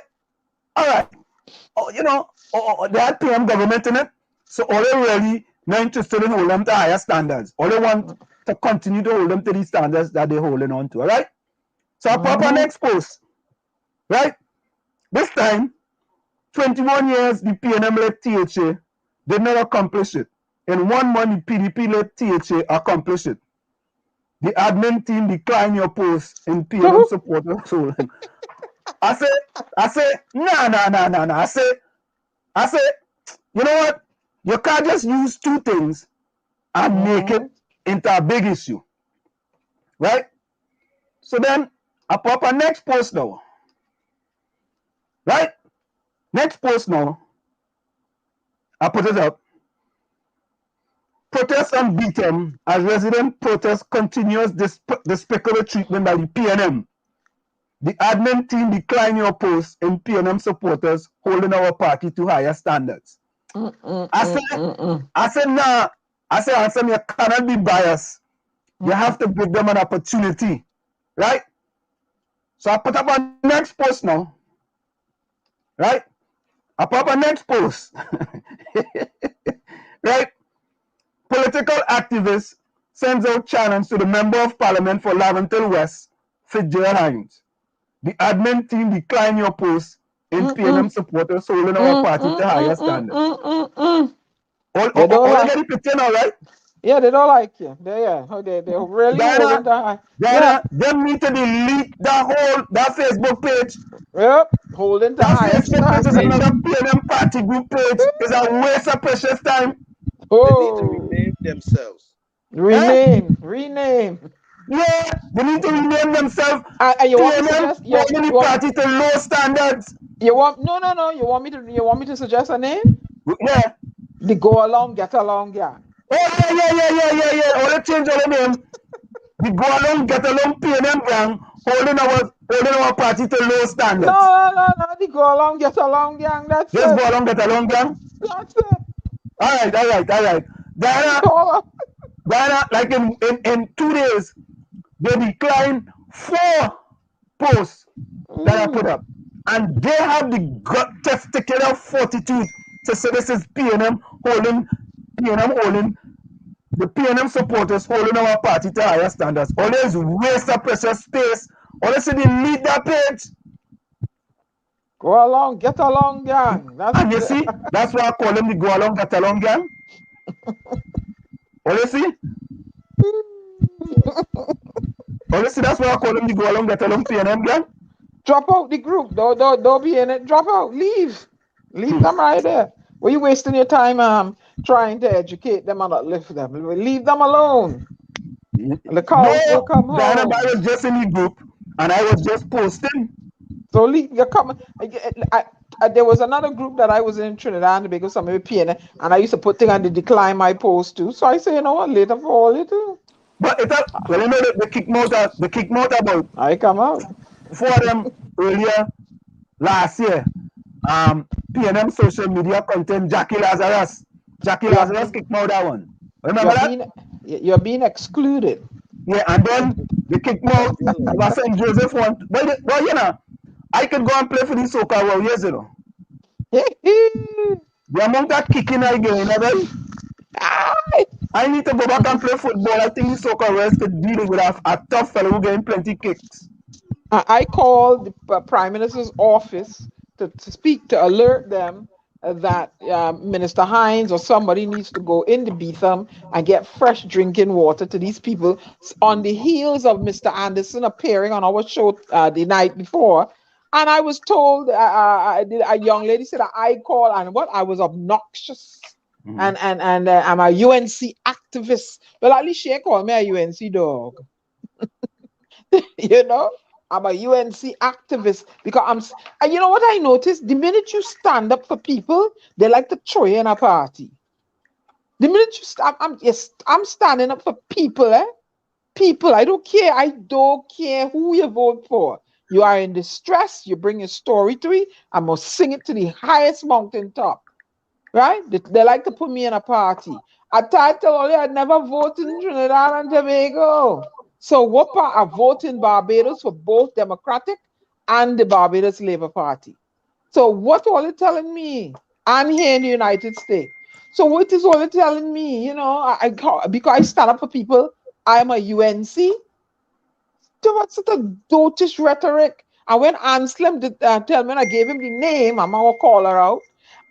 F: all right, you know, they had PNM government in it. So all they really not interested in holding them to higher standards. All they want to continue to hold them to the standards that they're holding on to. All right? So I put up our next post. Right? This time, 21 years the PNM-led THA did not accomplish it. In 1 month, the PDP-led THA accomplished it. The admin team declined your post in PNM supporters. I say, nah. I say, you know what? You can't just use 2 things and make it into a big issue. Right? So then I put up a next post now. Right? Next post now. I put it up. Protests on BTM as resident protest continues despicable treatment by the PNM. The admin team declined your post in PNM supporters holding our party to higher standards. I said, nah. I said, you cannot be biased. You have to give them an opportunity. Right? So I put up a next post now. Right? I put up a next post. Right? Political activist sends out challenge to the Member of Parliament for Laventille West, Fitzgerald Hines. The admin team declined your post in PNM supporters holding our party to higher standards. All get the picture now, right?
D: Yeah, they don't like you. They really holding the high.
F: Diana, them need to delete that Facebook page.
D: Yep, holding the higher
F: standards. This is another PNM party group page. It's a waste of precious time.
E: They need to rename themselves.
D: Rename.
F: Yeah, they need to rename themselves.
D: You want me to suggest?
F: You party to low standards.
D: You want no? You want me to suggest a name?
F: Yeah.
D: The Go Along, Get Along gang.
F: Oh yeah. All the change all the name. The Go Along, Get Along PNM gang holding our party to low standards.
D: No. The Go Along, Get Along gang. That's
F: it. Just Go Along, Get Along gang.
D: That's it.
F: All right. Diana, like in 2 days, they declined 4 posts that I put up. And they have the testicular fortitude to say this is PNM holding the PNM supporters holding our party to higher standards. Always waste of precious space. Always delete that page.
D: Go along, get along, gang.
F: And you see, that's why I call them the go along, get along gang. You see? That's why I call them the go along, get along PNM gang.
D: Drop out the group. Don't be in it. Drop out. Leave. Leave them right there. Were you wasting your time trying to educate them and uplift them? Leave them alone. The cows will come home.
F: Diana, I was just in the group and I was just posting.
D: So leave your comment. There was another group that I was in Trinidad and Tobago, some PNM, and I used to put things and they decline my post too. So I say, you know what, later for all it too.
F: But it's well, you know the kick mouth about.
D: I come out.
F: 4 of them earlier last year. PNM social media content Jackie Lazarus kicked out that one. Remember that?
D: You're being excluded.
F: Yeah, and then they kicked out St. Joseph one. Well, you know, I could go and play for the soccer world years ago. The amount of kicking I get in I need to go back and play football. I think the soccer world could deal with a tough fellow who getting plenty kicks.
D: I called the Prime Minister's office to speak to alert them that Minister Hines or somebody needs to go into Beetham and get fresh drinking water to these people on the heels of Mr. Anderson appearing on our show the night before. And I was told, a young lady said I called and what? I was obnoxious. And I'm a UNC activist. Well, at least she called me a UNC dog. You know? I'm a UNC activist because and you know what I noticed? The minute you stand up for people, they like to throw you in a party. The minute you I'm standing up for people, People, I don't care. I don't care who you vote for. You are in distress, you bring your story to me, I must sing it to the highest mountain top. Right? They like to put me in a party. I tell only I never voted in Trinidad and Tobago. So what part I vote in Barbados for both Democratic and the Barbados Labour Party. So what all it telling me? I'm here in the United States. So what is all it telling me? You know, because I stand up for people, I'm a UNC. So what's such a dotish rhetoric? And when Anselm did tell me, and I gave him the name, I'm gonna call her out,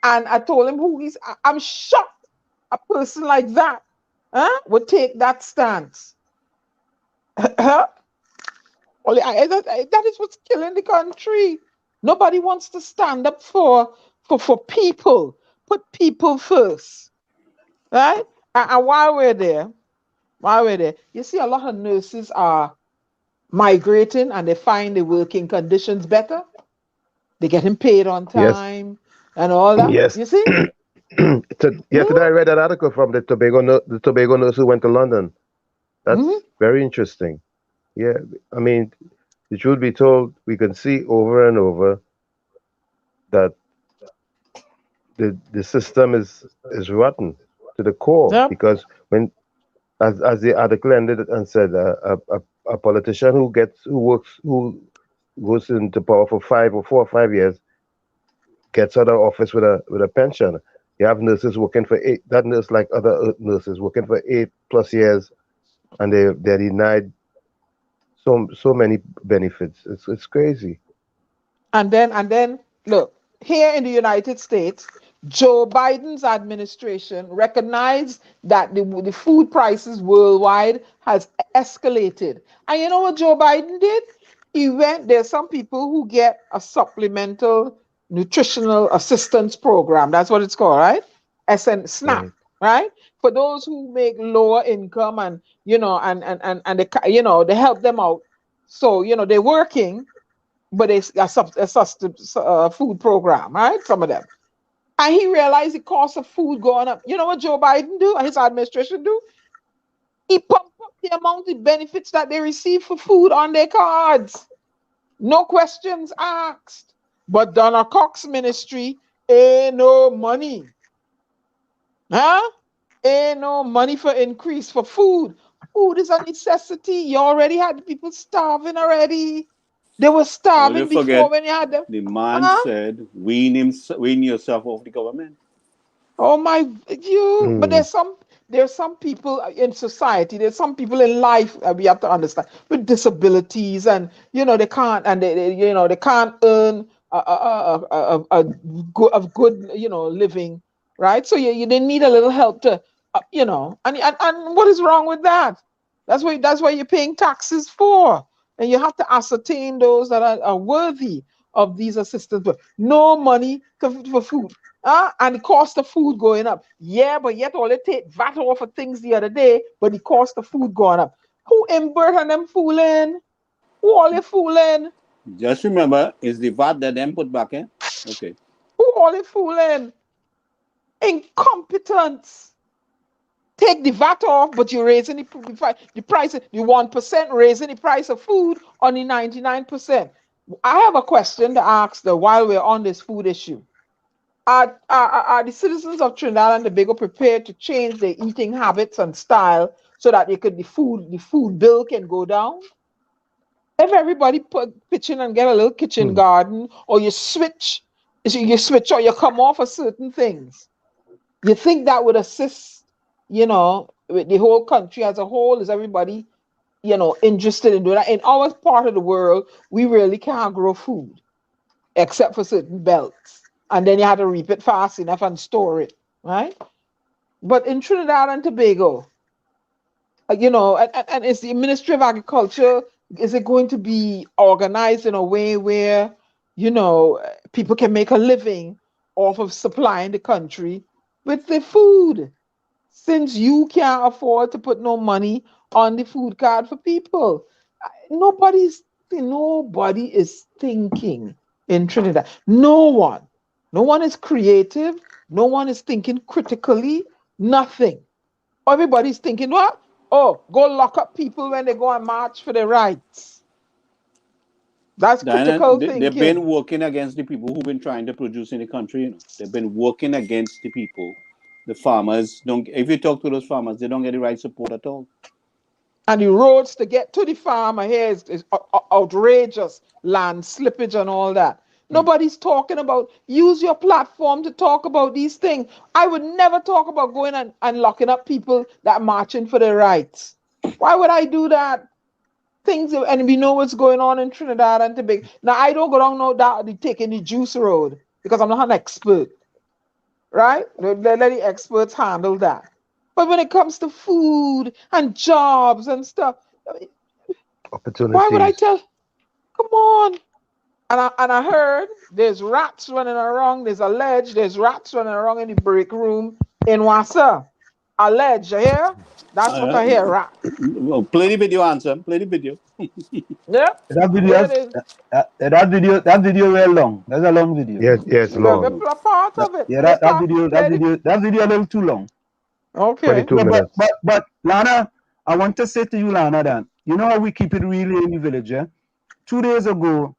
D: and I told him who he's. I'm shocked a person like that would take that stance. That is what's killing the country. Nobody wants to stand up for people. Put people first, right? And while we're there, you see a lot of nurses are migrating and they find the working conditions better. They're getting paid on time and all that.
E: Yes.
D: You see?
E: Yesterday I read an article from the Tobago nurse who went to London. That's very interesting. Yeah, I mean, the truth be told, we can see over and over that the system is rotten to the core, because when, as the article ended and said, a politician who goes into power for 4 or 5 years gets out of office with a pension. You have nurses working for that nurse like other nurses working for 8+ years, and they're denied so many benefits. It's crazy.
D: And then look, here in the United States, Joe Biden's administration recognized that the food prices worldwide has escalated. And you know what Joe Biden did? There's some people who get a supplemental nutritional assistance program. That's what it's called, right? SNAP, right? For those who make lower income and, you know, and they, you know, they help them out. So, you know, they're working, but it's a food program, right? Some of them. And he realized the cost of food going up. You know what Joe Biden do and his administration do? He pump up the amount of benefits that they receive for food on their cards. No questions asked. But Donna Cox ministry ain't no money. Ain't no money for increase for food. food is a necessity. You already had people starving already. They were
G: All you
D: starving before
G: forget,
D: when you had them.
G: the man
D: Huh?
G: said, wean yourself off the government.
D: Oh my, but
E: Mm.
D: there's some people in society, there's some people in life we have to understand with disabilities, and they can't, and they can't earn a good living, right? So they need a little help to and what is wrong with that? That's why you're paying taxes for, and you have to ascertain those that are worthy of these assistance. But no money for food. And the cost of food going up. Yeah, but yet all they take VAT off of things the other day, but the cost of food going up. Who in Burton them fooling? Who all they fooling?
G: Just remember, it's the VAT that them put back in. Okay.
D: Who all they fooling? Incompetence. Take the VAT off, but you're raising the price, the 1% raising the price of food on the 99%. I have a question to ask while we're on this food issue. Are the citizens of Trinidad and Tobago prepared to change their eating habits and style so that the food bill can go down? If everybody pitch in and get a little kitchen
E: Mm.
D: garden, or you switch or you come off of certain things, you think that would assist, with the whole country as a whole? Is everybody, interested in doing that? In our part of the world, we really can't grow food except for certain belts. And then you have to reap it fast enough and store it, right? But in Trinidad and Tobago, and is the Ministry of Agriculture, is it going to be organized in a way where, people can make a living off of supplying the country with the food? Since you can't afford to put no money on the food card for people, nobody is thinking in Trinidad. No one is creative. No one is thinking critically. Nothing. Everybody's thinking what? Oh, go lock up people when they go and march for their rights. That's
G: Diana,
D: critical
G: they've been
D: thinking.
G: working against the people who've been trying to produce in the country. They've been working against the people. The farmers don't. If you talk to those farmers, they don't get the right support at all.
D: And the roads to get to the farmer here is outrageous. Land slippage and all that. Nobody's talking about, use your platform to talk about these things. I would never talk about going and locking up people that are marching for their rights. Why would I do that? And we know what's going on in Trinidad and Tobago. Now, I don't go down no doubt taking the juice road because I'm not an expert, right? Let the experts handle that. But when it comes to food and jobs and stuff, why would I
E: Opportunities.
D: tell? Come on. And I heard there's rats running around. There's rats running around in the break room in Wassa. Alleged, you hear? That's what
G: Uh,
D: I hear. Rat.
G: well, play the video, answer. Play the video.
D: Yeah.
F: That
D: There
F: video,
D: it is.
F: that video very long. That's a long video.
E: Yes, yes,
D: We're
E: long.
D: part of it.
F: Yeah,
D: Let's
F: that
D: talk.
F: video, a little too long.
D: Okay.
E: 22
F: Yeah, but
E: minutes.
F: but but Lana, I want to say to you, Lana, that you know how we keep it really in the village, yeah? 2 days ago,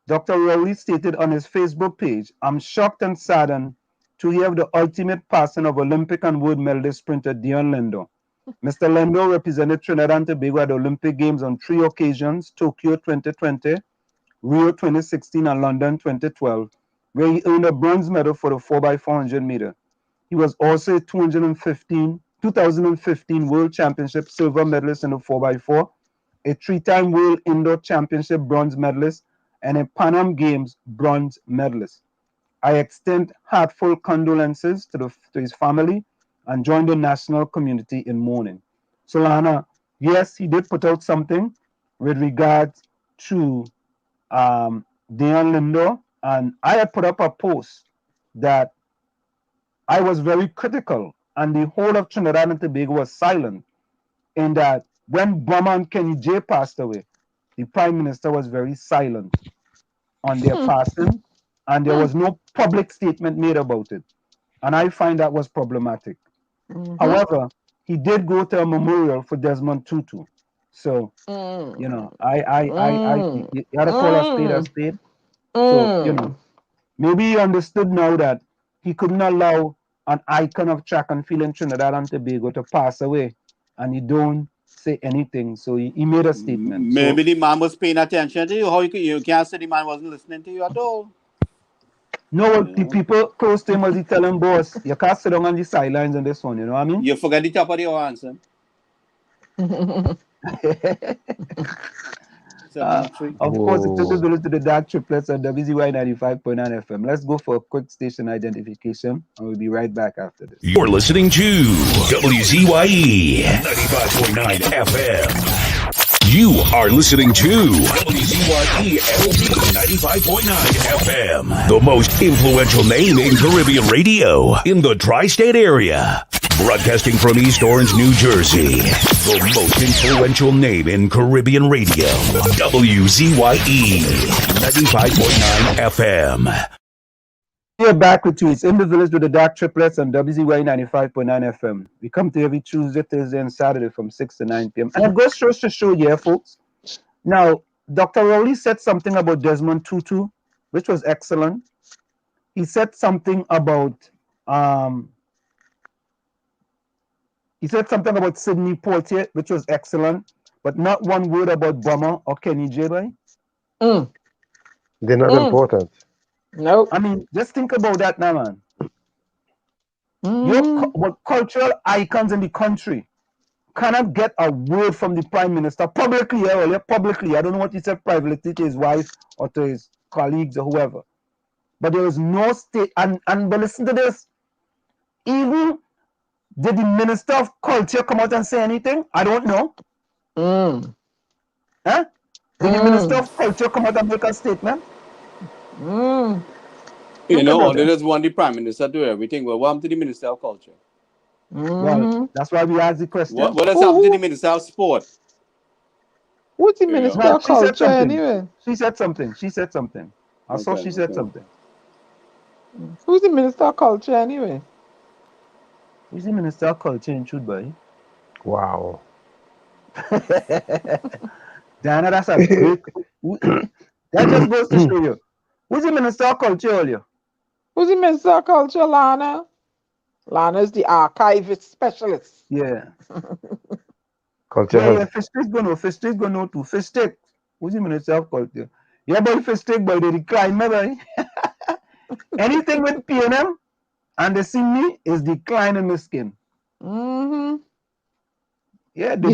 F: Dr. Rowley stated on his Facebook page, I'm shocked and saddened to hear of the ultimate passing of Olympic and world medalist sprinter Dion Lindo. Mr. Lindo represented Trinidad and Tobago at the Olympic Games on 3 occasions, Tokyo 2020, Rio 2016, and London 2012, where he earned a bronze medal for the 4x400 meter. He was also a 2015 World Championship silver medalist in the 4x4, a 3-time World Indoor Championship bronze medalist, and a Pan Am Games bronze medalist. I extend heartfelt condolences to his family and join the national community in mourning. So, Lana, yes, he did put out something with regards to Dion Lindo, and I had put up a post that I was very critical, and the whole of Trinidad and Tobago was silent. In that, when Burma and Kenny J passed away, the Prime Minister was very silent on their
D: Hmm.
F: passing, and there
D: Hmm.
F: was no public statement made about it. And I find that was problematic.
D: Mm-hmm.
F: However, he did go to a memorial for Desmond Tutu. So,
D: Mm.
F: you
D: Mm.
F: gotta call a spade a
D: Mm.
F: spade. So,
D: Mm.
F: maybe he understood now that he couldn't allow an icon of track and field in Trinidad and Tobago to pass away, and he don't say anything. So he made a statement.
G: Maybe
F: So,
G: the man was paying attention to you. How you can't say the man wasn't listening to you at all.
F: no, the people close to him was he telling boss, you can't sit down on the sidelines on this one, you know what I mean?
G: You forget the top of your answer. 703.
F: Of course, it took the village to the DAG Triplets on WZYE 95.9 FM. Let's go for a quick station identification, and we'll be right back after this.
B: You're listening to WZYE 95.9 FM. You are listening to WZYE 95.9 FM, the most influential name in Caribbean radio in the tri-state area. Broadcasting from East Orange, New Jersey, the most influential name in Caribbean radio, WZYE 95.9 FM.
F: We're back with you. It's in the village with the DAG Triplets on WZYE 95.9 FM. We come to every Tuesday, Thursday, and Saturday from 6 to 9 p.m. And it goes to show, yeah, folks. Now, Dr. Rowley said something about Desmond Tutu, which was excellent. He said something about Sidney Poitier, which was excellent, but not one word about Bomber or Kenny J.
E: They're not important.
D: No.
F: I mean, just think about that now, man. What cultural icons in the country cannot get a word from the Prime Minister publicly, earlier, publicly. I don't know what he said privately to his wife or to his colleagues or whoever. But there was no state, and but listen to this. Even did the Minister of Culture come out and say anything? I don't know. Huh? Did the Minister of Culture come out and make a statement?
G: You know, they just want the Prime Minister to do everything. Well, what happened to the Minister of Culture?
F: Well, that's why we asked the question.
G: What has happened to the Minister of Sport?
D: What's the Minister of Culture anyway?
F: She said something. I saw she said something.
D: Who's the Minister of Culture anyway?
F: Who's the Minister of Culture in Chudbury?
E: Wow.
F: Diana, that's a great... That just goes to show you. Who's the Minister of Culture earlier?
D: Who's the Minister of Culture, Lana? Lana is the archivist specialist.
F: Yeah.
E: Culture
F: yeah, Fish going to know too. Fish Stick. Who's the Minister of Culture? Yeah, boy, Fish Stick, boy, they decline, boy. Anything with PNM and they see me is decline in my skin. Yeah,
D: the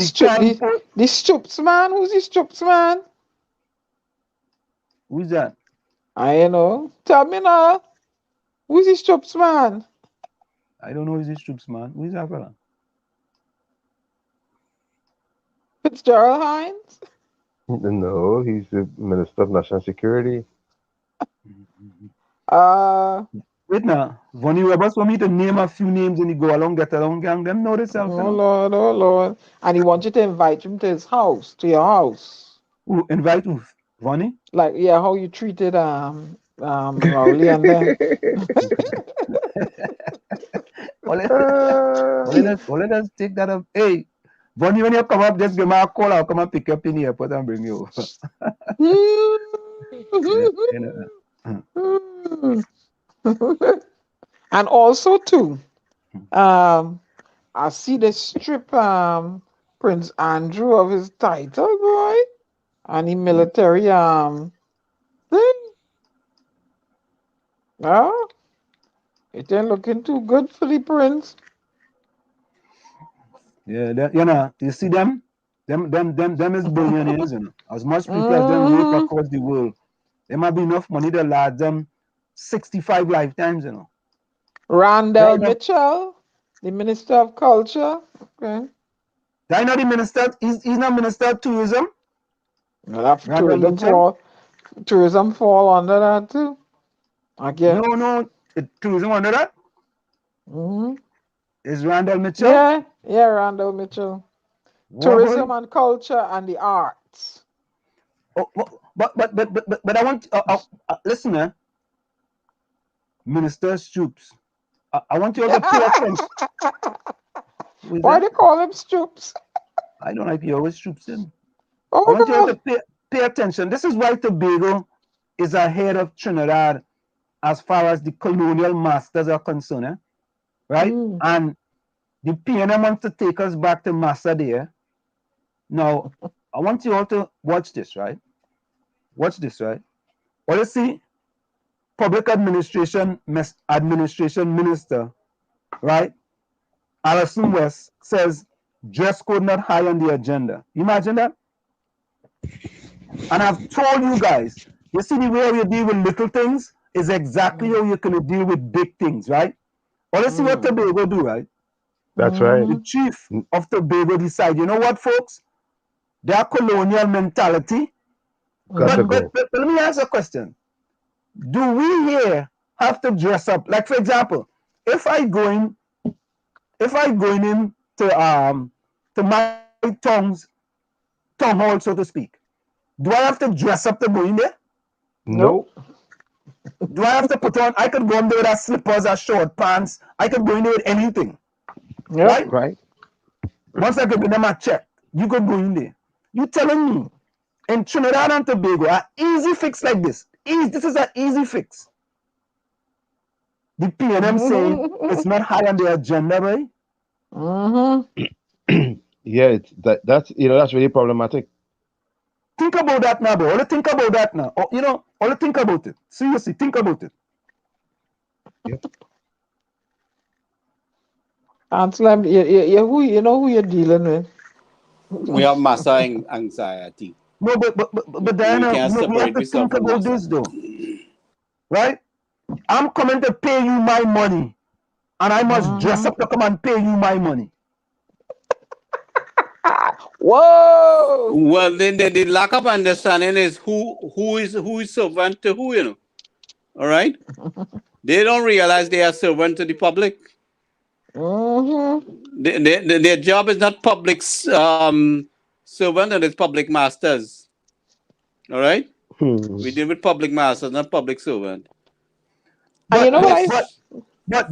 D: Stoops man. Who's the Stoops man?
F: Who's that?
D: I know. Tell me now. Who's the Stoops man?
F: I don't know who's the Stoops man. Who's that fella?
D: Fitzgerald Hines?
E: No, he's the Minister of National Security.
F: Wait now. Vonnie Roberts want me to name a few names and he go along, get along, gang. Them know themselves.
D: Oh Lord. And he wants you to invite him to his house, to your house.
F: Who invite who? Vonnie?
D: Like, yeah, how you treated Rowley and them.
F: Let us take that up. Hey, Vonnie, when you come up, just give me a call. I'll come and pick you up in the airport and bring you over.
D: And also too, I see the strip Prince Andrew of his title, boy, and the military thing. No, it ain't looking too good for the prince.
F: Yeah, you see them is billionaires, you know. As much people as them rape across the world, there might be enough money to last them 65 lifetimes, you know.
D: Randall Mitchell, the Minister of Culture. Okay.
F: I know the minister. He's not Minister of Tourism.
D: Well, tourism fall under that too. I guess.
F: No, tourism under that. Is Randall Mitchell?
D: Yeah, Randall Mitchell. Tourism and culture and the arts.
F: Oh, but I want listen, man. Minister Stoops. I want you all to pay attention.
D: Why they call him Stoops?
F: I don't like you always Stoops in.
D: Oh,
F: I want you all to pay attention. This is why Tobago is ahead of Trinidad as far as the colonial masters are concerned, right? And the PNM wants to take us back to Massa there, Now, I want you all to watch this, right? Watch this, right? Well, you see, public administration minister, right? Alison West says dress code not high on the agenda. Imagine that. And I've told you guys, you see the way you deal with little things is exactly how you're gonna deal with big things, right? Well, let's see what Tobago do, right?
E: That's right.
F: The chief of Tobago decide, you know what, folks? Their colonial mentality.
E: Got to go.
F: But let me ask a question. Do we here have to dress up? Like, for example, if I going in to my town hall, so to speak, do I have to dress up to go in there?
E: Nope.
F: Do I have to put on? I could go in there with slippers or short pants. I could go in there with anything.
D: Yep.
E: Right.
F: Once I give them a check, you could go in there. You telling me in Trinidad and Tobago, an easy fix like this? This is an easy fix. The PNM saying it's not high on the agenda, right?
E: Yeah, it's that's that's really problematic.
F: Think about that now, bro. Only think about that now. Only think about it. Seriously, think about it.
E: Yep.
D: Ansel, you know who you're dealing with.
G: We have massive anxiety.
F: No, but Diana, we have to think about this though, right? I'm coming to pay you my money, and I must dress up to come and pay you my money.
D: Whoa!
G: Well, then the lack of understanding is who is servant to who, All right? They don't realize they are servant to the public. Their job is not public servant, and it's public masters. All right? We deal with public masters, not public servant.
F: But
D: you know what
F: but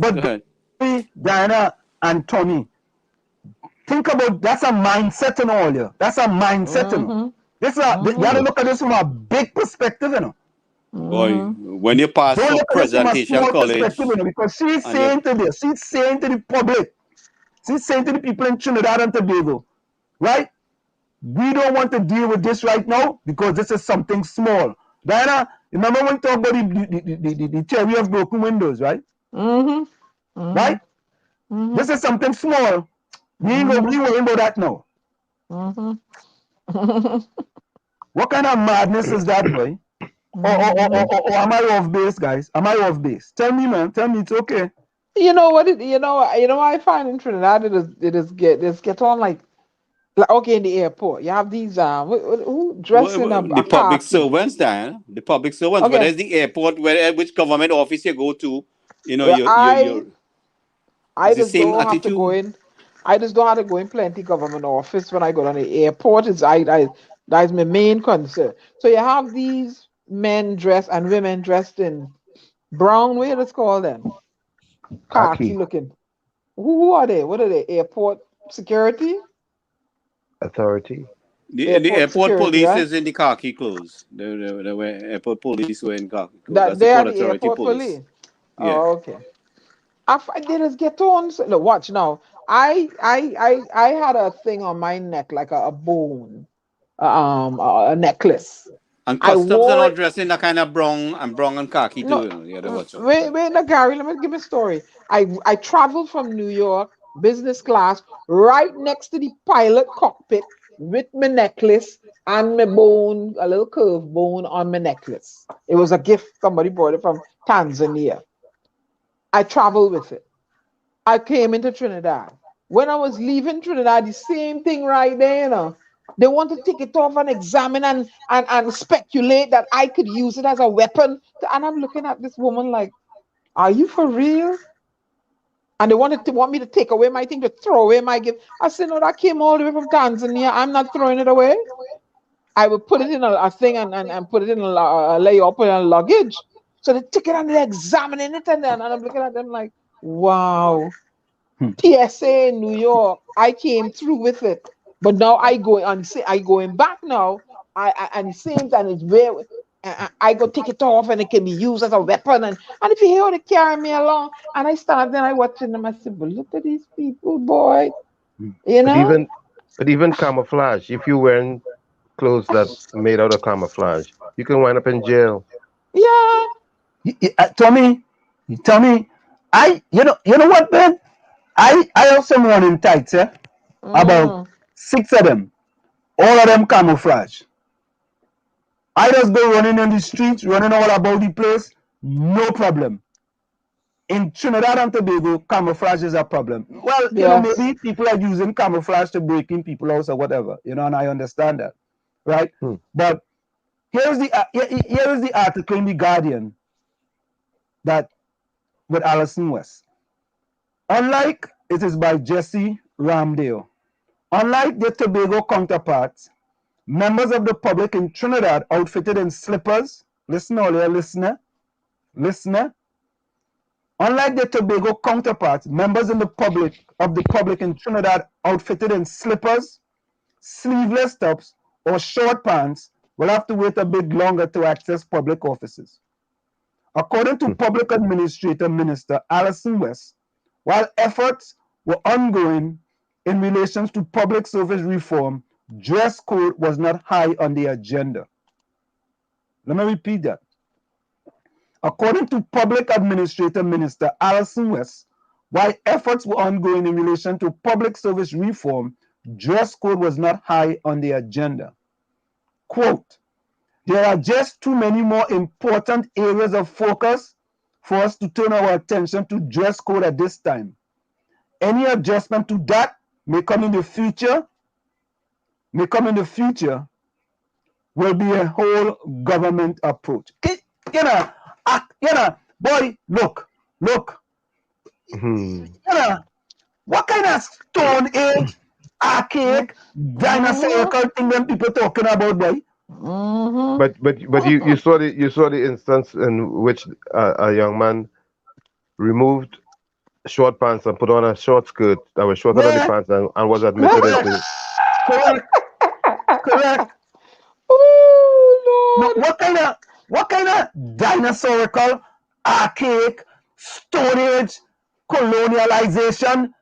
F: Diana and Tony, think about that's a mindset and all you. That's a mindset, This is you gotta look at this from a big perspective,
G: Boy, when you pass for presentation college,
F: because she's saying to the public, she's saying to the people in Trinidad and Tobago, right? We don't want to deal with this right now because this is something small. Diana, remember when we talked about the theory of broken windows, right? Right? This is something small. We ain't gonna be worrying about that now. What kind of madness is that, boy? Or am I off base, guys? Am I off base? Tell me, man. Tell me it's okay.
D: You know what? I find in Trinidad it get on like okay, in the airport you have these who dress in a
G: the public servants, Diana. The public servants.
D: Okay.
G: Whether it's the airport, which government office you go to,
D: I just don't have to go in. I just don't have to go in plenty government office when I go to the airport. That's my main concern. So you have these men dressed and women dressed in brown, what let's call them? Khaki looking. Who are they? What are they? Airport security?
E: Authority.
G: The airport police is in the khaki clothes. The airport police were in khaki clothes.
D: That's the Port Authority police. Yeah. Oh, okay. They just get on. Look, watch now. I had a thing on my neck like a bone, a necklace.
G: And customs are not dressing that kind of brown and khaki too.
D: Wait, Gary, let me give a story. I traveled from New York, business class, right next to the pilot cockpit with my necklace and my bone, a little curved bone on my necklace. It was a gift. Somebody brought it from Tanzania. I traveled with it. I came into Trinidad. When I was leaving Trinidad, the same thing right there, They want to take it off and examine and speculate that I could use it as a weapon. And I'm looking at this woman like, are you for real? And they want me to take away my thing, to throw away my gift. I said, no, that came all the way from Tanzania. I'm not throwing it away. I would put it in a thing and put it in lay up in a luggage. So they took it and they're examining it, and I'm looking at them like, wow. PSA in New York, I came through with it. But now I going back now. And it seems and it's very I go take it off and it can be used as a weapon. And if you hear they carry me along, and I stand there, I watching them, I said, but look at these people, boy.
E: But even camouflage, if you're wearing clothes that made out of camouflage, you can wind up in jail.
D: Yeah.
F: Tommy, you know what, man? I have some running tights, about 6 of them, all of them camouflage. I just go running in the streets, running all about the place, no problem. In Trinidad and Tobago, camouflage is a problem. Well,
D: Yes.
F: maybe people are using camouflage to break in people's house or whatever, and I understand that, right? But here is the article in the Guardian that with Alison West. Unlike it is by Jesse Ramdale. Unlike their Tobago counterparts, members of the public in Trinidad outfitted in slippers. Listen, all your listener. Unlike their Tobago counterparts, members in the public in Trinidad outfitted in slippers, sleeveless tops, or short pants will have to wait a bit longer to access public offices. According to Public Administrator Minister Alison West, while efforts were ongoing in relation to public service reform, dress code was not high on the agenda. Let me repeat that. According to Public Administrator Minister Alison West, while efforts were ongoing in relation to public service reform, dress code was not high on the agenda. Quote, there are just too many more important areas of focus for us to turn our attention to dress code at this time. Any adjustment to that may come in the future, will be a whole government approach. Boy, look. What kind of Stone Age, archaic, dinosaurical thing them people talking about, boy?
E: But you saw the instance in which a young man removed short pants and put on a short skirt that was shorter than the pants and was admitted into.
F: Correct.
D: Oh Lord.
F: What kind of dinosaurical, archaic, Stone Age, colonialization,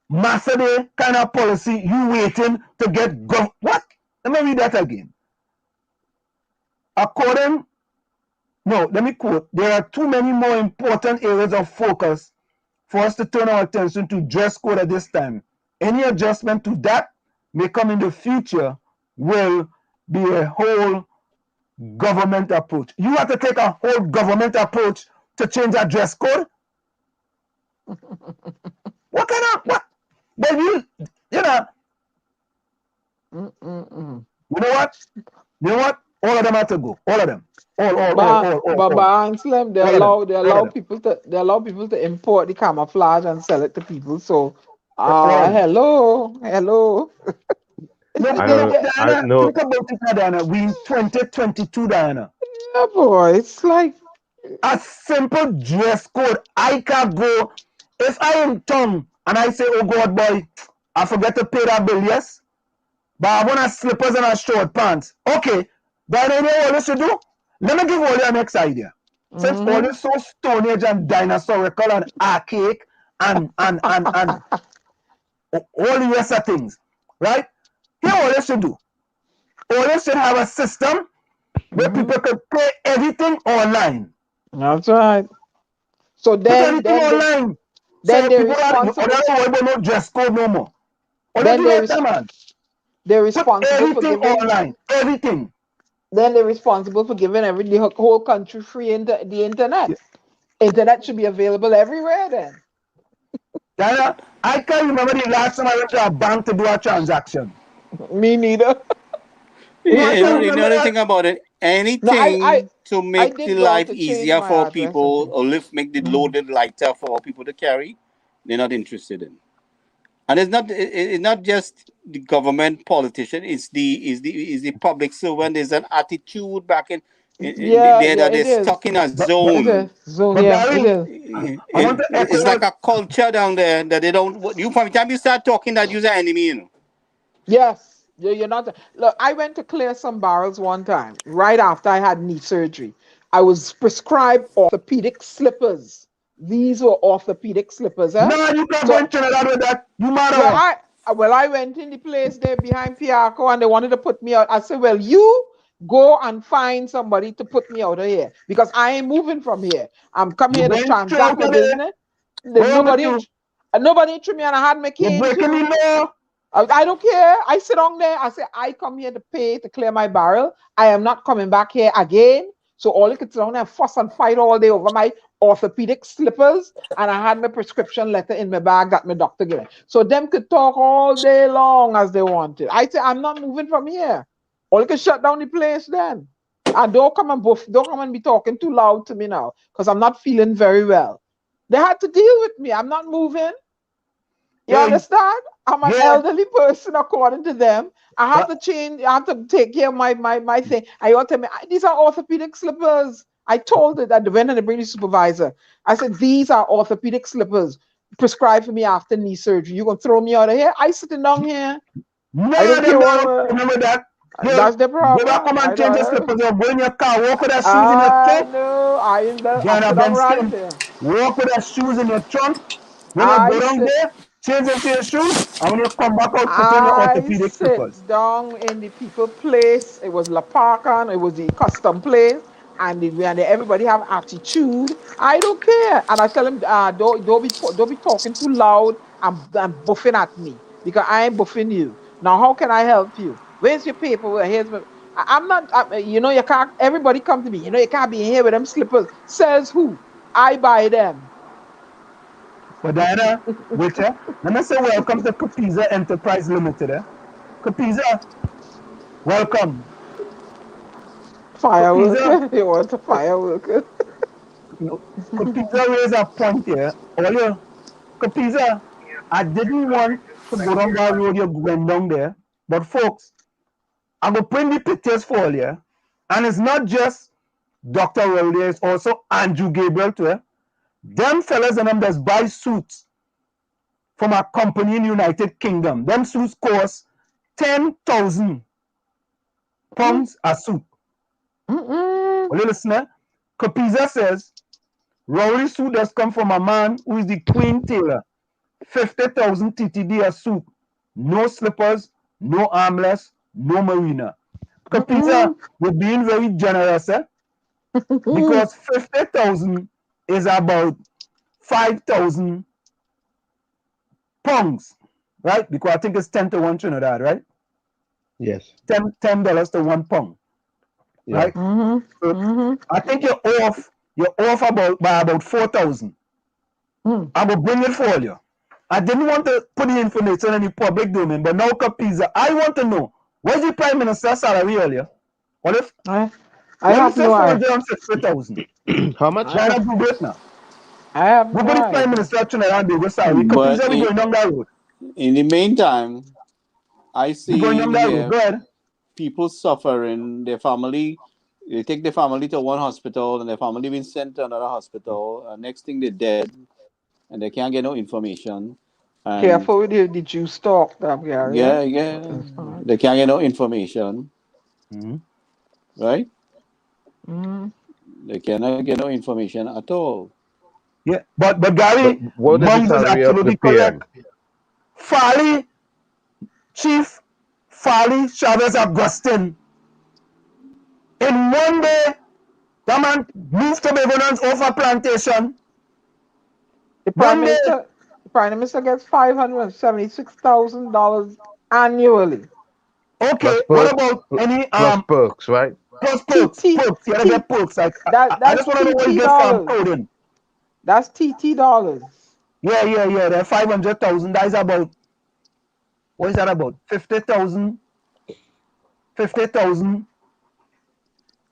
F: master day kind of policy you waiting to get what? Let me read that again. Let me quote, there are too many more important areas of focus for us to turn our attention to dress code at this time. Any adjustment to that may come in the future will be a whole government approach. You have to take a whole government approach to change that dress code? What kind of, what? But you know what? All of them have to go. All of them.
D: But Slim, they allow people to import the camouflage and sell it to people. So, hello.
F: No, Diana, think about it, Diana. We in 2022, Diana.
D: Yeah, boy, it's like
F: a simple dress code. I can go if I am tongue and I say, "Oh God, boy, I forget to pay that bill." Yes, but I want slippers and a short pants. Okay, then you know what you should do? Let me give all you an next idea. Since all is so Stone Age and dinosaurical and archaic and all the rest of things, right? Here what you should do. All you should have a system where people could pay everything online.
D: That's right. So then
F: online.
D: Then
F: they're responsible. No dress code no more.
D: Then they're responsible for giving
F: online. Everything.
D: Then they're responsible for giving the whole country free the internet. Yeah. Internet should be available everywhere then.
F: Diana, I can't remember the last time I went to a bank to do a transaction.
D: Me neither.
G: You know the thing about it. Anything to make the life easier for people or make the loaded lighter for people to carry, they're not interested in. And it's not just the government politician, it's the public servant. There's an attitude back in they're stuck in a zone. It's like a culture down there that they don't. You from the time you start talking that you're an enemy, you know.
D: Yes. You're not. Look, I went to clear some barrels one time, right after I had knee surgery. I was prescribed orthopedic slippers. These were orthopedic slippers.
F: No, you can't go in Trinidad with that. You matter.
D: well, I went in the place there behind Piarco and they wanted to put me out. I said, well, you go and find somebody to put me out of here because I ain't moving from here. I'm coming here to transact my business. Nobody threw me and I had my cane too. I don't care. I sit on there. I say, I come here to pay to clear my barrel. I am not coming back here again. So all you could sit down there and fuss and fight all day over my orthopedic slippers. And I had my prescription letter in my bag that my doctor gave me. So them could talk all day long as they wanted. I say, I'm not moving from here. Or you can shut down the place then. And don't come and be talking too loud to me now. Because I'm not feeling very well. They had to deal with me. I'm not moving. You understand? I'm an elderly person according to them. I have to change. I have to take care of my thing. I ought to. These are orthopedic slippers. I told it that when I bring the supervisor, I said these are orthopedic slippers prescribed for me after knee surgery. You gonna throw me out of here? I sitting down here.
F: No,
D: I don't care what.
F: Remember that.
D: That's the problem.
F: Go back home and change your slippers. Or go in your car. Walk with the shoes in your trunk.
D: No, I
F: sit
D: down right there.
F: Walk with the shoes in your trunk. When you go down there, change into your shoes, and when you come back out, put on your orthopedic slippers.
D: Sit down in the people place. It was La Parkan, it was the custom place, and everybody have attitude. I don't care, and I tell them, don't be talking too loud and buffing at me because I ain't buffing you. Now, how can I help you? Where's your paper? Here's my. I'm not. You can't. Everybody come to me. You can't be here with them slippers. Says who? I buy them.
F: But Diana, wait, let me say welcome to Capiza Enterprise Limited. Capiza, welcome.
D: Fireworker? You want a fireworker?
F: Capiza raised a point here. Capiza, I didn't want to go down that road you went down there, but folks, I'm going to bring the pictures for you. And it's not just Dr. Rowley, it's also Andrew Gabriel too. Them fellas and them just buy suits from a company in the United Kingdom. Them suits cost 10,000 pounds a suit. Well, listen, Capiza says Rowley suit does come from a man who is the Queen Tailor. 50,000 TTD a suit. No slippers, no armless, no marina. Capiza, you're being very generous, because 50,000 is about 5,000 pounds, right? Because I think it's 10 to 1 Trinidad, right?
E: Yes.
F: $10 to 1 pound, right? So I think you're off by about 4,000. I will bring it for you. I didn't want to put the information in the public domain, but now Capiza, I want to know, what's the Prime Minister's salary earlier? What if?
D: I have no idea.
F: 460,000.
E: How much?
F: I have no idea now.
D: I have no idea.
F: Prime Minister Trinidad and salary. Capiza, we going down that road.
G: In the meantime, I see
F: here
G: people suffering. Their family, they take their family to one hospital, and their family being sent to another hospital. Next thing, they're dead, and they can't get no information. And
D: careful with the juice talk, Gary.
G: Yeah. They can't get no information. Right? They cannot get no information at all.
F: Yeah, but Gary, Mums is absolutely correct. Chief Farley Chavez Augustine, in one day, that man moved to Begonance off a plantation.
D: The Prime Minister gets $576,000 annually.
F: Okay, what about any
E: plus perks, right?
F: Plus perks. Perks. You get perks. I just want to know what you get from coding.
D: That's TT dollars.
F: Yeah. That 500,000. That is about, what is that about? 50,000. 50,000.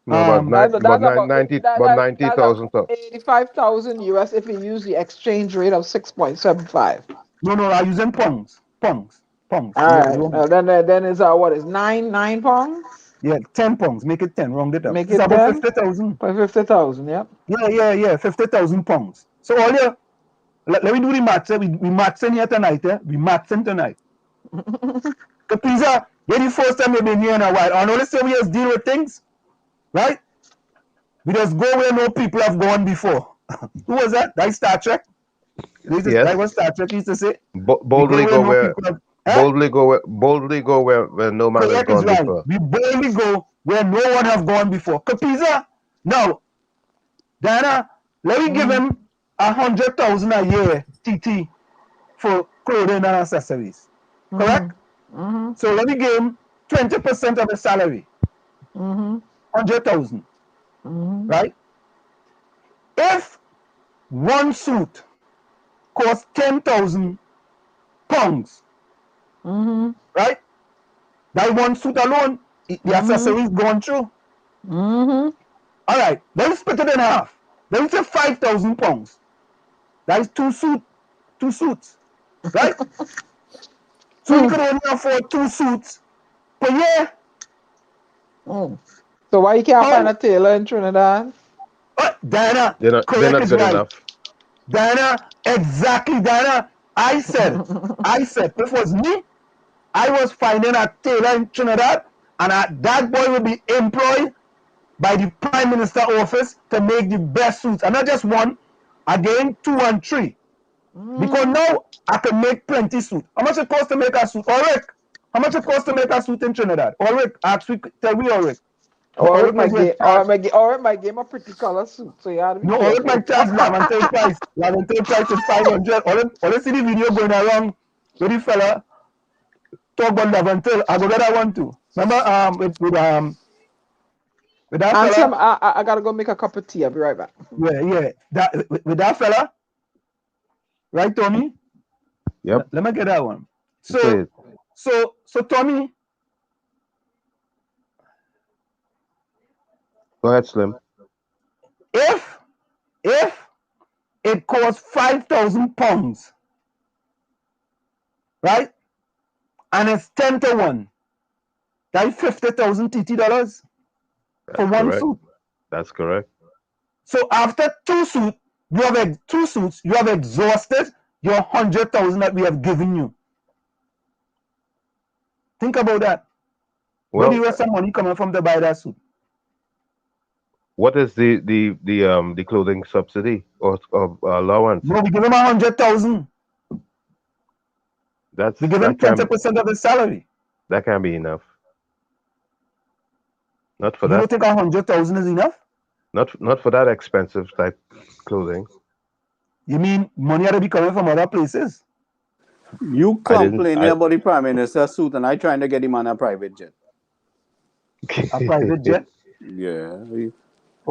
E: No, about 90,000.
D: 85,000 US if you use the exchange rate of 6.75.
F: No, I'm using pounds.
D: All right. Then it's what is 9 pounds?
F: Yeah, 10 pounds. Make it 10. Round it up.
D: Make
F: it's
D: it
F: about 50,000.
D: 50,000. Yeah.
F: Yeah. 50,000 pounds. So all you, let me do the maths. We mathsing here tonight. We mathsing tonight. Capiza, you're the first time you've been here in a while. I know let's say we just deal with things, right? We just go where no people have gone before. Who was that? That's Star Trek. That was Star Trek used to say.
E: Boldly go where Boldly go where no man has
F: Correct is
E: gone
F: right.
E: before.
F: We boldly go where no one have gone before. Capiza? Now, Diana, let me give him 100,000 a year, TT, for clothing and accessories. Correct? So let me give him 20% of his salary. 100,000. Right? If one suit costs 10,000 pounds, right? That one suit alone, the accessories gone through. All right, let's split it in half. Let me say 5,000 pounds. That is two suits, right? So you could only afford 2 suits per year.
D: So why you can't find a tailor in Trinidad?
F: Diana,
E: They're
F: correct
E: not
F: is
E: good
F: right.
E: enough.
F: Diana, exactly, Diana. I said, if it was me, I was finding a tailor in Trinidad, and that boy will be employed by the Prime Minister office to make the best suits. And not just one, again, 2 and 3. Because now I can make plenty suit. How much it costs to make a suit? Ulrich, how much it costs to make a suit in Trinidad? Ulrich, tell me, Ulrich.
D: Ulrich might give a pretty color suit, so you have to be
F: No, Ulrich
D: careful.
F: might charge Lavantel price. Lavantel price is 500. All see the video going around with the fella talk about Lavantel. I go get that one too. Remember with that
D: Ansem,
F: fella?
D: I gotta go make a cup of tea. I'll be right back.
F: Yeah. With that fella, right, Tommy?
E: Yep.
F: Let me get that one.
E: Say
F: So Tommy,
E: go ahead, Slim.
F: if it costs 5,000 pounds, right, and it's 10 to 1, that's 50,000 TT dollars for one
E: Correct.
F: suit.
E: That's correct.
F: So after 2 suits, you have exhausted your 100,000 that we have given you. Think about that. Where do you have some money coming from to buy that suit?
E: What is the clothing subsidy or allowance?
F: No, we give him 100,000. We give him 20% of his salary.
E: That can't be enough. Not for
F: You
E: that.
F: don't think 100,000 is enough?
E: Not for that expensive type clothing.
F: You mean money ought to be coming from other places?
G: You complaining about the Prime Minister's suit, and I trying to get him on a private jet.
F: A private jet?
G: Yeah.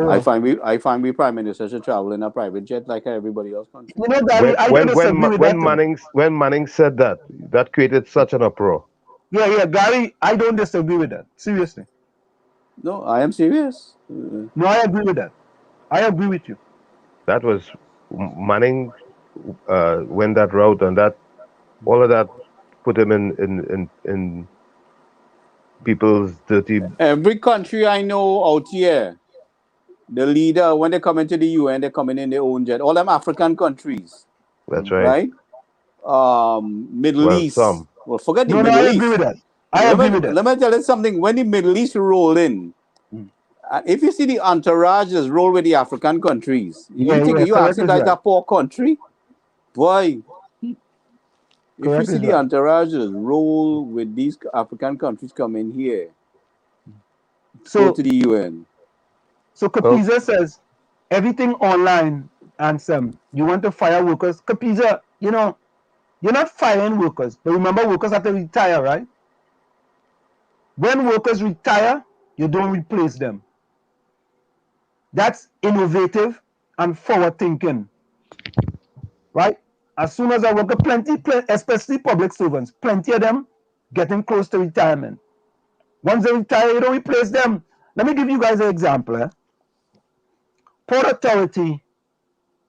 G: I find we Prime Minister should travel in a private jet like everybody else country.
F: You know, Gary, I don't disagree with that.
E: When Manning said that created such an uproar.
F: Yeah, Gary, I don't disagree with that. Seriously.
G: No, I am serious.
F: No, I agree with that. I agree with you.
E: That was Manning went that route, and that all of that put him in people's dirty.
G: Every country I know out here, the leader, when they come into the UN, they're coming in their own jet. All them African countries.
E: That's right.
G: Middle East.
E: Some.
G: Well, forget the
F: No,
G: Middle
F: I
G: East.
F: agree with that. I agree with that.
G: Let me tell you something. When the Middle East roll in, if you see the entourages roll with the African countries, you think you actually like a poor country? Boy, if you see the entourages roll with these African countries coming here, go to the UN.
F: So Capiza says, everything online, and you want to fire workers. Capiza, you're not firing workers, but remember, workers have to retire, right? When workers retire, you don't replace them. That's innovative and forward thinking, right? As soon as a worker, plenty, especially public servants, plenty of them getting close to retirement. Once they retire, you don't replace them. Let me give you guys an example. Port Authority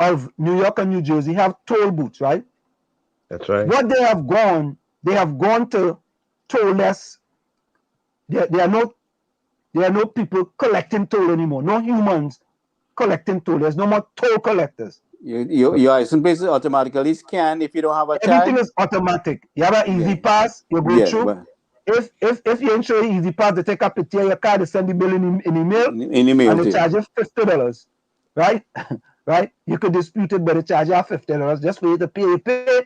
F: of New York and New Jersey have toll booths, right?
E: That's right.
F: What they have gone to tollless. There are no people collecting toll anymore. No humans collecting toll. There's no more toll collectors.
G: Your license is automatically scan if you don't have a charge.
F: Everything is automatic. You have an easy pass, you go through.
G: Well,
F: if you ain't sure easy pass, they take a picture of your card, they send the bill in email,
G: and
F: they charge you $50, right? Right? You could dispute it, but they charge you $50 just for you to pay.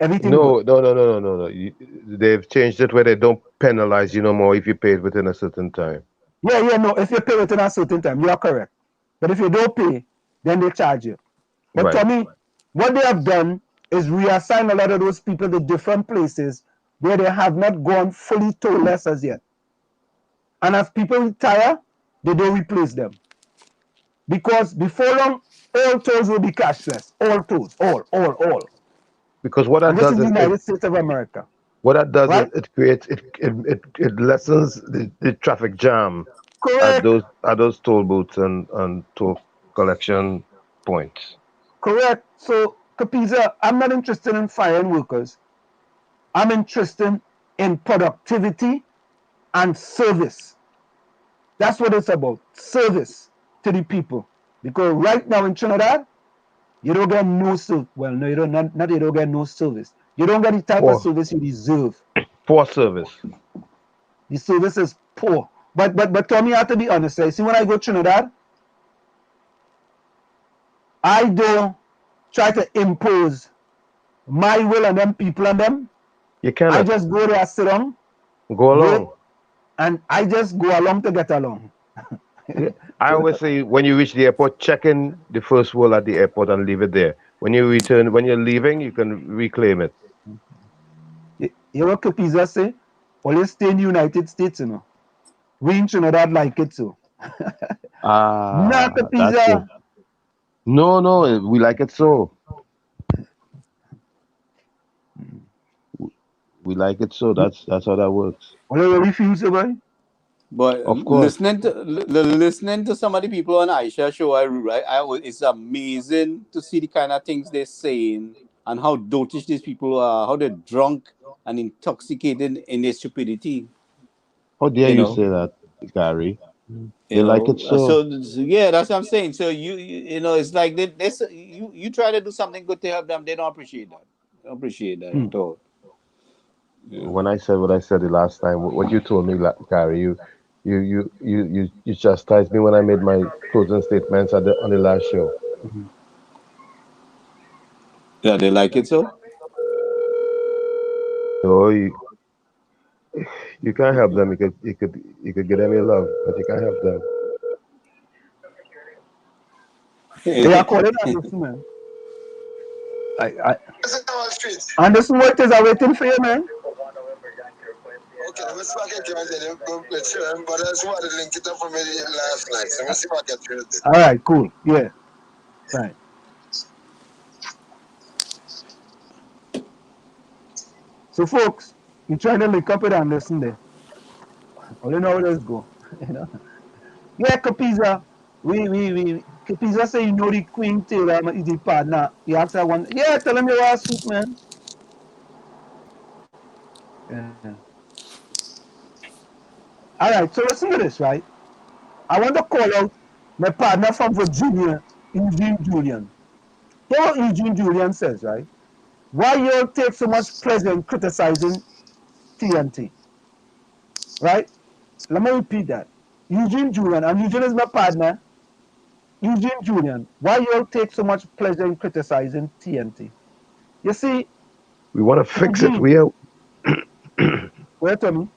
F: everything good.
E: No. They've changed it where they don't penalize you no more if you pay it within a certain time.
F: Yeah, no. If you pay within a certain time, you are correct. But if you don't pay, then they charge you. But
E: Right.
F: Tommy, what they have done is reassign a lot of those people to different places where they have not gone fully tollless as yet. And as people retire, they don't replace them. Because before long, all tolls will be cashless. All tolls. All.
E: Because what
F: And
E: that
F: this is
E: does
F: the
E: is
F: United States of America.
E: what that does is
F: Right?
E: it creates it lessens the traffic jam at
F: Correct.
E: those toll booths and toll collection points.
F: Correct. So, Capiza, I'm not interested in firing workers. I'm interested in productivity and service. That's what it's about. Service to the people. Because right now in Trinidad, you don't get no service. Well, no, you don't not you don't get no service. You don't get the type of
E: Poor
F: service you deserve.
E: poor service.
F: The service is poor. But Tommy, I have to be honest. See, when I go to Trinidad, I don't try to impose my will on them people and them.
E: You
F: I
E: cannot
F: just go there, sit down,
E: go
F: wait,
E: along.
F: and I just go along to get along.
E: Yeah. I always say when you reach the airport, check in the first wall at the airport and leave it there. When you're leaving, you can reclaim it.
F: You know what Capiza say? Always stay in the United States, you know. We in Trinidad like it so. Nah,
E: That's it.
F: Capiza.
E: No, we like it so. We like it so. That's how that works.
F: What do you really feel so, boy?
G: But
E: Of course.
G: listening to some of the people on Aisha show, it's amazing to see the kind of things they're saying and how dotish these people are, how they're drunk and intoxicated in their stupidity.
E: How dare
G: You
E: you
G: know,
E: say that, Gary? They
G: you
E: like it
G: know.
E: so.
G: So yeah, that's what I'm saying. So you know, it's like you try to do something good to help them, they don't appreciate that. They don't appreciate that at all. Yeah.
E: When I said what I said the last time, what you told me, Gary, you chastised me when I made my closing statements on the last show.
G: Yeah, they like it so.
E: So you can't help them. You could give them your love, but you can't help them.
F: They are calling Anderson, man. Anderson workers are waiting for you, man.
J: Okay, let me see if I can get you, but that's why they linked it up for me last night. So let me see if I get you.
F: All right, cool. Yeah. Right. So, folks, you try to link up with Anderson there. Only know how this go. You know? Yeah, Capiza. Capiza say you know the Queen Taylor is the partner. He asked her one. Yeah, tell him you are a suit, man. Yeah. All right, so listen to this, right? I want to call out my partner from Virginia, Eugene Julian. Hear what Eugene Julian says, right? Why you take so much pleasure in criticizing TNT? Right? Let me repeat that. Eugene Julian, and Eugene is my partner. Eugene Julian, why you take so much pleasure in criticizing TNT? You see,
E: We want to fix it.
F: Eugene, wait a minute.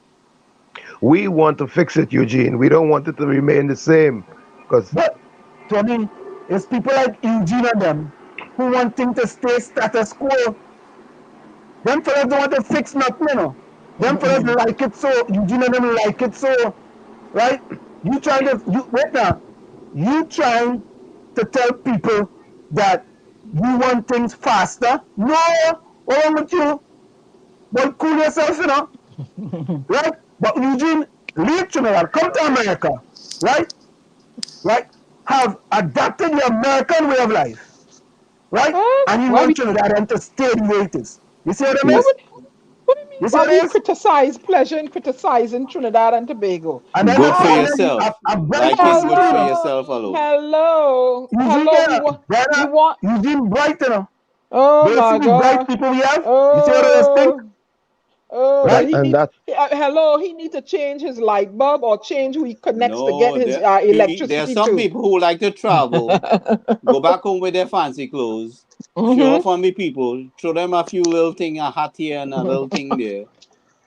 E: We want to fix it, Eugene. We don't want it to remain the same.
F: But to me, it's people like Eugene and them who want things to stay status quo. Them fellas don't want to fix nothing, you know. Them fellas like it so. Eugene and them like it so. Right? Wait now. You trying to tell people that you want things faster? No. What wrong with you? But cool yourself, you know. Right? But Eugene, leave Trinidad, come to America. Right? Right? Have adapted the American way of life. Right? And you want Trinidad to stay the way it is. You see what I mean?
D: What do you mean? Why we criticize pleasure and criticizing Trinidad and Tobago?
F: And then
G: Good for yourself. Like it's good for yourself alone.
D: Hello.
F: Eugene Bright, you know.
D: Oh
F: they
D: my
F: see the
D: God.
F: bright people we have. You see what I think?
D: Oh,
E: That,
D: well,
E: and that
D: hello, he need to change his light bulb or change who he connects to get
G: No,
D: his
G: there are
D: electricity
G: some
D: to.
G: people who like to travel, go back home with their fancy clothes, show
D: Mm-hmm.
G: off on the people, show them a few little thing, a hat here and a little thing there,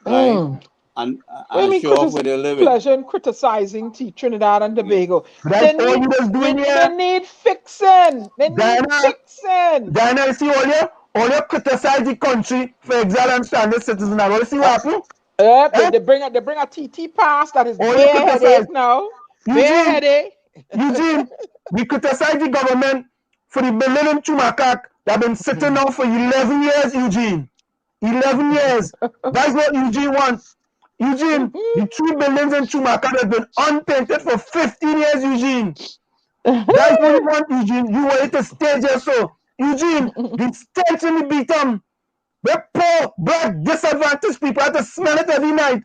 G: right?
D: Mm.
G: And
D: What do you
G: and
D: mean
G: show off with their living.
D: pleasure in criticizing Trinidad and Tobago?
F: That's
D: They
F: all
D: need
F: you was doing
D: they
F: here.
D: need fixing. They need
F: Diana,
D: fixing.
F: Diana, you see all you criticize the country for exile and stranded citizens. Now, you see what happened?
D: They,
F: Eh?
D: they bring a TT pass that is
F: All you
D: bare
F: criticize.
D: headache now. Bare
F: Eugene,
D: headache.
F: Eugene, we criticize the government for the building in Chumakak that been sitting now for 11 years, Eugene. 11 years. That's what Eugene wants. Eugene, the 3 buildings in Chumakak have been unpainted for 15 years, Eugene. That's what you want, Eugene. You want it to stay there, so. Eugene, the stench in the beatum. The poor, black, disadvantaged people have to smell it every night.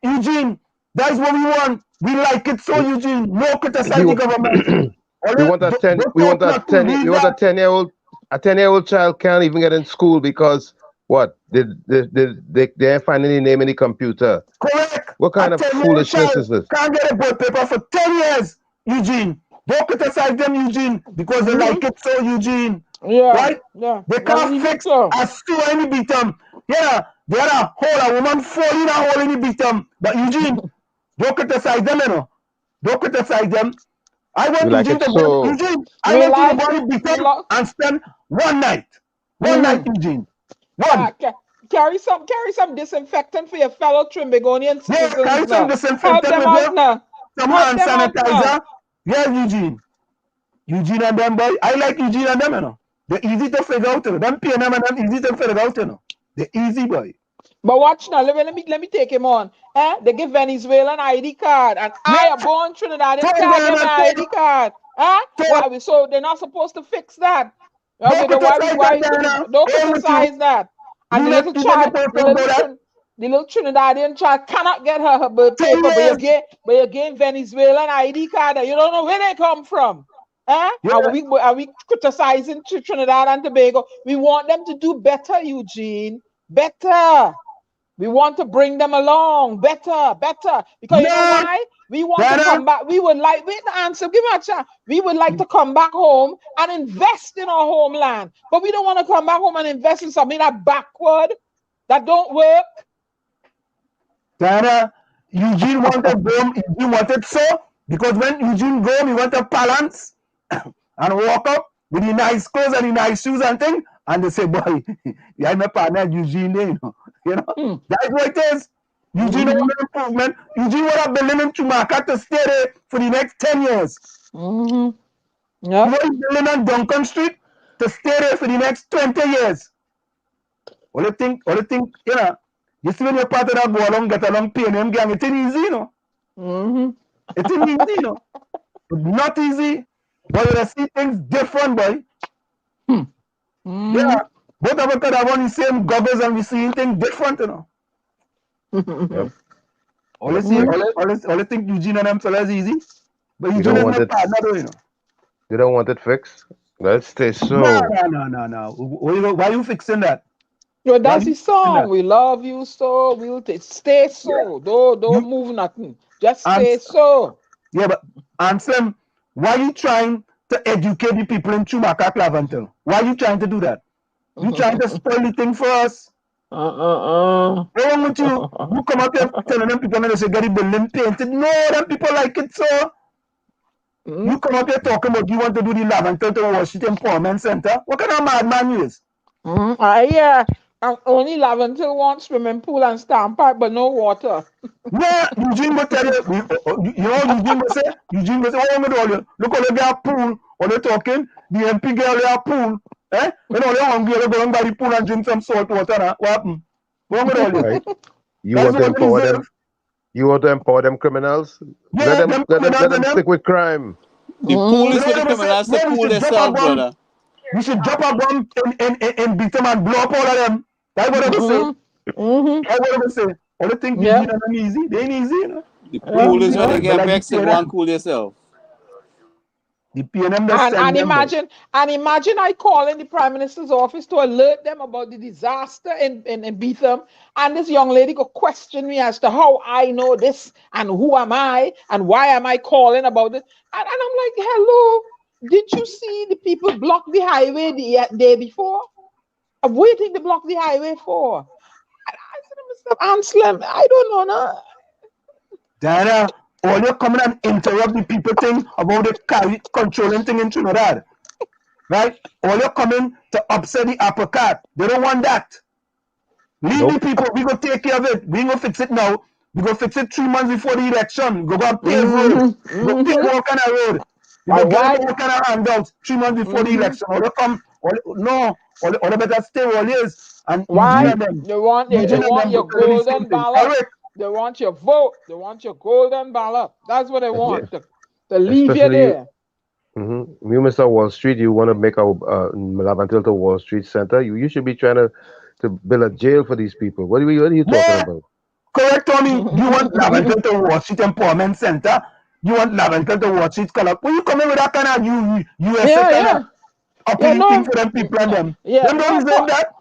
F: Eugene, that's what we want. We like it so, Eugene. No criticize the government.
E: we want a we want a 10-year-old a 10-year-old child can't even get in school because what? They ain't finding any name in the computer.
F: Correct.
E: What kind
F: A
E: of
F: 10-year-old
E: foolishness
F: child
E: is this?
F: can't get a board paper for 10 years, Eugene. Don't criticize them, Eugene, because they like it so, Eugene.
D: Yeah.
F: Right?
D: Yeah.
F: They can't fix a stew any beat them. Yeah, they had a hole, a woman falling a hole in the beat them. But Eugene, don't criticize them, you know. Don't criticize them. I want
E: We like
F: Eugene
E: it
F: to go.
E: so.
F: Eugene, I want you to go and beat them
D: love.
F: and spend one night. One night, Eugene. One.
D: Carry some disinfectant for your fellow Trimbagonian
F: Yeah,
D: citizens.
F: carry some
D: Help
F: disinfectant
D: them
F: with
D: out
F: you.
D: now.
F: Some
D: Help
F: hand
D: them out now.
F: sanitizer. Yes, Eugene. Eugene and them, boy. I like Eugene and them, you know. They're easy to figure out, you know. Them PNM and them easy to figure out, you know. They're easy, boy.
D: But watch now, let me take him on. They give Venezuelan ID card, and I, a born Trinidadian, can't get my ID card. So they're not supposed to fix that.
F: Don't
D: criticize that. And the little child, the little Trinidadian child cannot get her birth paper, but you gain Venezuelan ID card, and you don't know where they come from. Are we criticizing Trinidad and Tobago? We want them to do better, Eugene. Better. We want to bring them along. Better. Because you know why? We want to come back. We would like, wait the answer, give me a chance. We would like to come back home and invest in our homeland. But we don't want to come back home and invest in something that backward, that don't work.
F: Diana, Eugene wanted home. Eugene wanted so, because when Eugene go, he want a balance and walk up with the nice clothes and the nice shoes and thing. And they say, boy, I'm a partner, Eugene, you know. That's what it is. Eugene want improvement. Eugene want a building in Chumaka to stay there for the next 10 years.
D: Yeah.
F: You want a building on Duncan Street to stay there for the next 20 years. All you think, you know, you see when you're part of that go along, get along, pay them gang, it ain't easy, you know. It ain't easy, you know. It's not easy, but you see things different, boy. Yeah. Both of us could have on the same goggles and we see things different, you know.
E: Yep.
F: All you think Eugene and them fellas easy. But Eugene is my partner, though, you know.
E: They don't want it fixed. Let's stay so.
F: No. Why are you fixing that?
D: Yo, that's the song. We love you so. We'll stay so. Yeah. Don't move nothing. Just stay so.
F: Yeah, but Anselm, why are you trying to educate the people in Chumaka Clavantel? Why are you trying to do that? You trying to spoil the thing for us? What's wrong with you? You come up here telling them people they say get the building painted. No, them people like it so. You come up here talking about you want to do the Lavantel to Washington Empowerment Center. What kind of madman you is?
D: Yeah. Only Lavantel wants swimming pool and stamp park, but no water.
F: Yeah, Eugene will tell you. You know, Eugene will say, what am I doing? Look, all they got pool. All they talking. The MP girl they have pool. When all they hungry, they go by the pool and drink some salt water. Nah? What happened? What am I doing?
E: Right. You want to empower them? You want to empower them criminals?
F: Yeah,
E: let them stick with crime.
G: The pool is for the criminals to cool themselves, brother.
F: We should drop a bomb and beat them and blow up all of them. That's what I would say. That's what I would say. All the things Eugene and them easy. They ain't easy, you know.
G: The pool is where they get vexed and want to cool yourself.
F: The PNM just send
D: And
F: them.
D: imagine I call in the Prime Minister's office to alert them about the disaster in Beetham, and this young lady go question me as to how I know this and who am I and why am I calling about it. And I'm like, hello, did you see the people block the highway the day before? What do you think they blocked the highway for? And I said, Mr. Anselm, I don't know now.
F: Diana, all you coming and interrupt the people thing about the controlling thing in Trinidad. Right? All you coming to upset the apple cart. They don't want that. Leave the people. We go take care of it. We ain't gonna fix it now. We go fix it 3 months before the election. Go and pave road. Go pave all kind of road. We go get all kind of handouts 3 months before the election. All you come. All better stay all years. And
D: why?
F: them.
D: They want your golden ballot. They want your vote. They want your golden ballot. That's what they want. To leave you there.
E: You, Mr. Wall Street, you want to make a Lavantil to Wall Street Center. You should be trying to build a jail for these people. What are you talking about?
F: Correct, Tony. You want Lavantil to Wall Street Empowerment Center? You want Lavantil to Wall Street Color? When you come in with that kind of USA kind of appealing thing for them people and them. Them don't deserve that.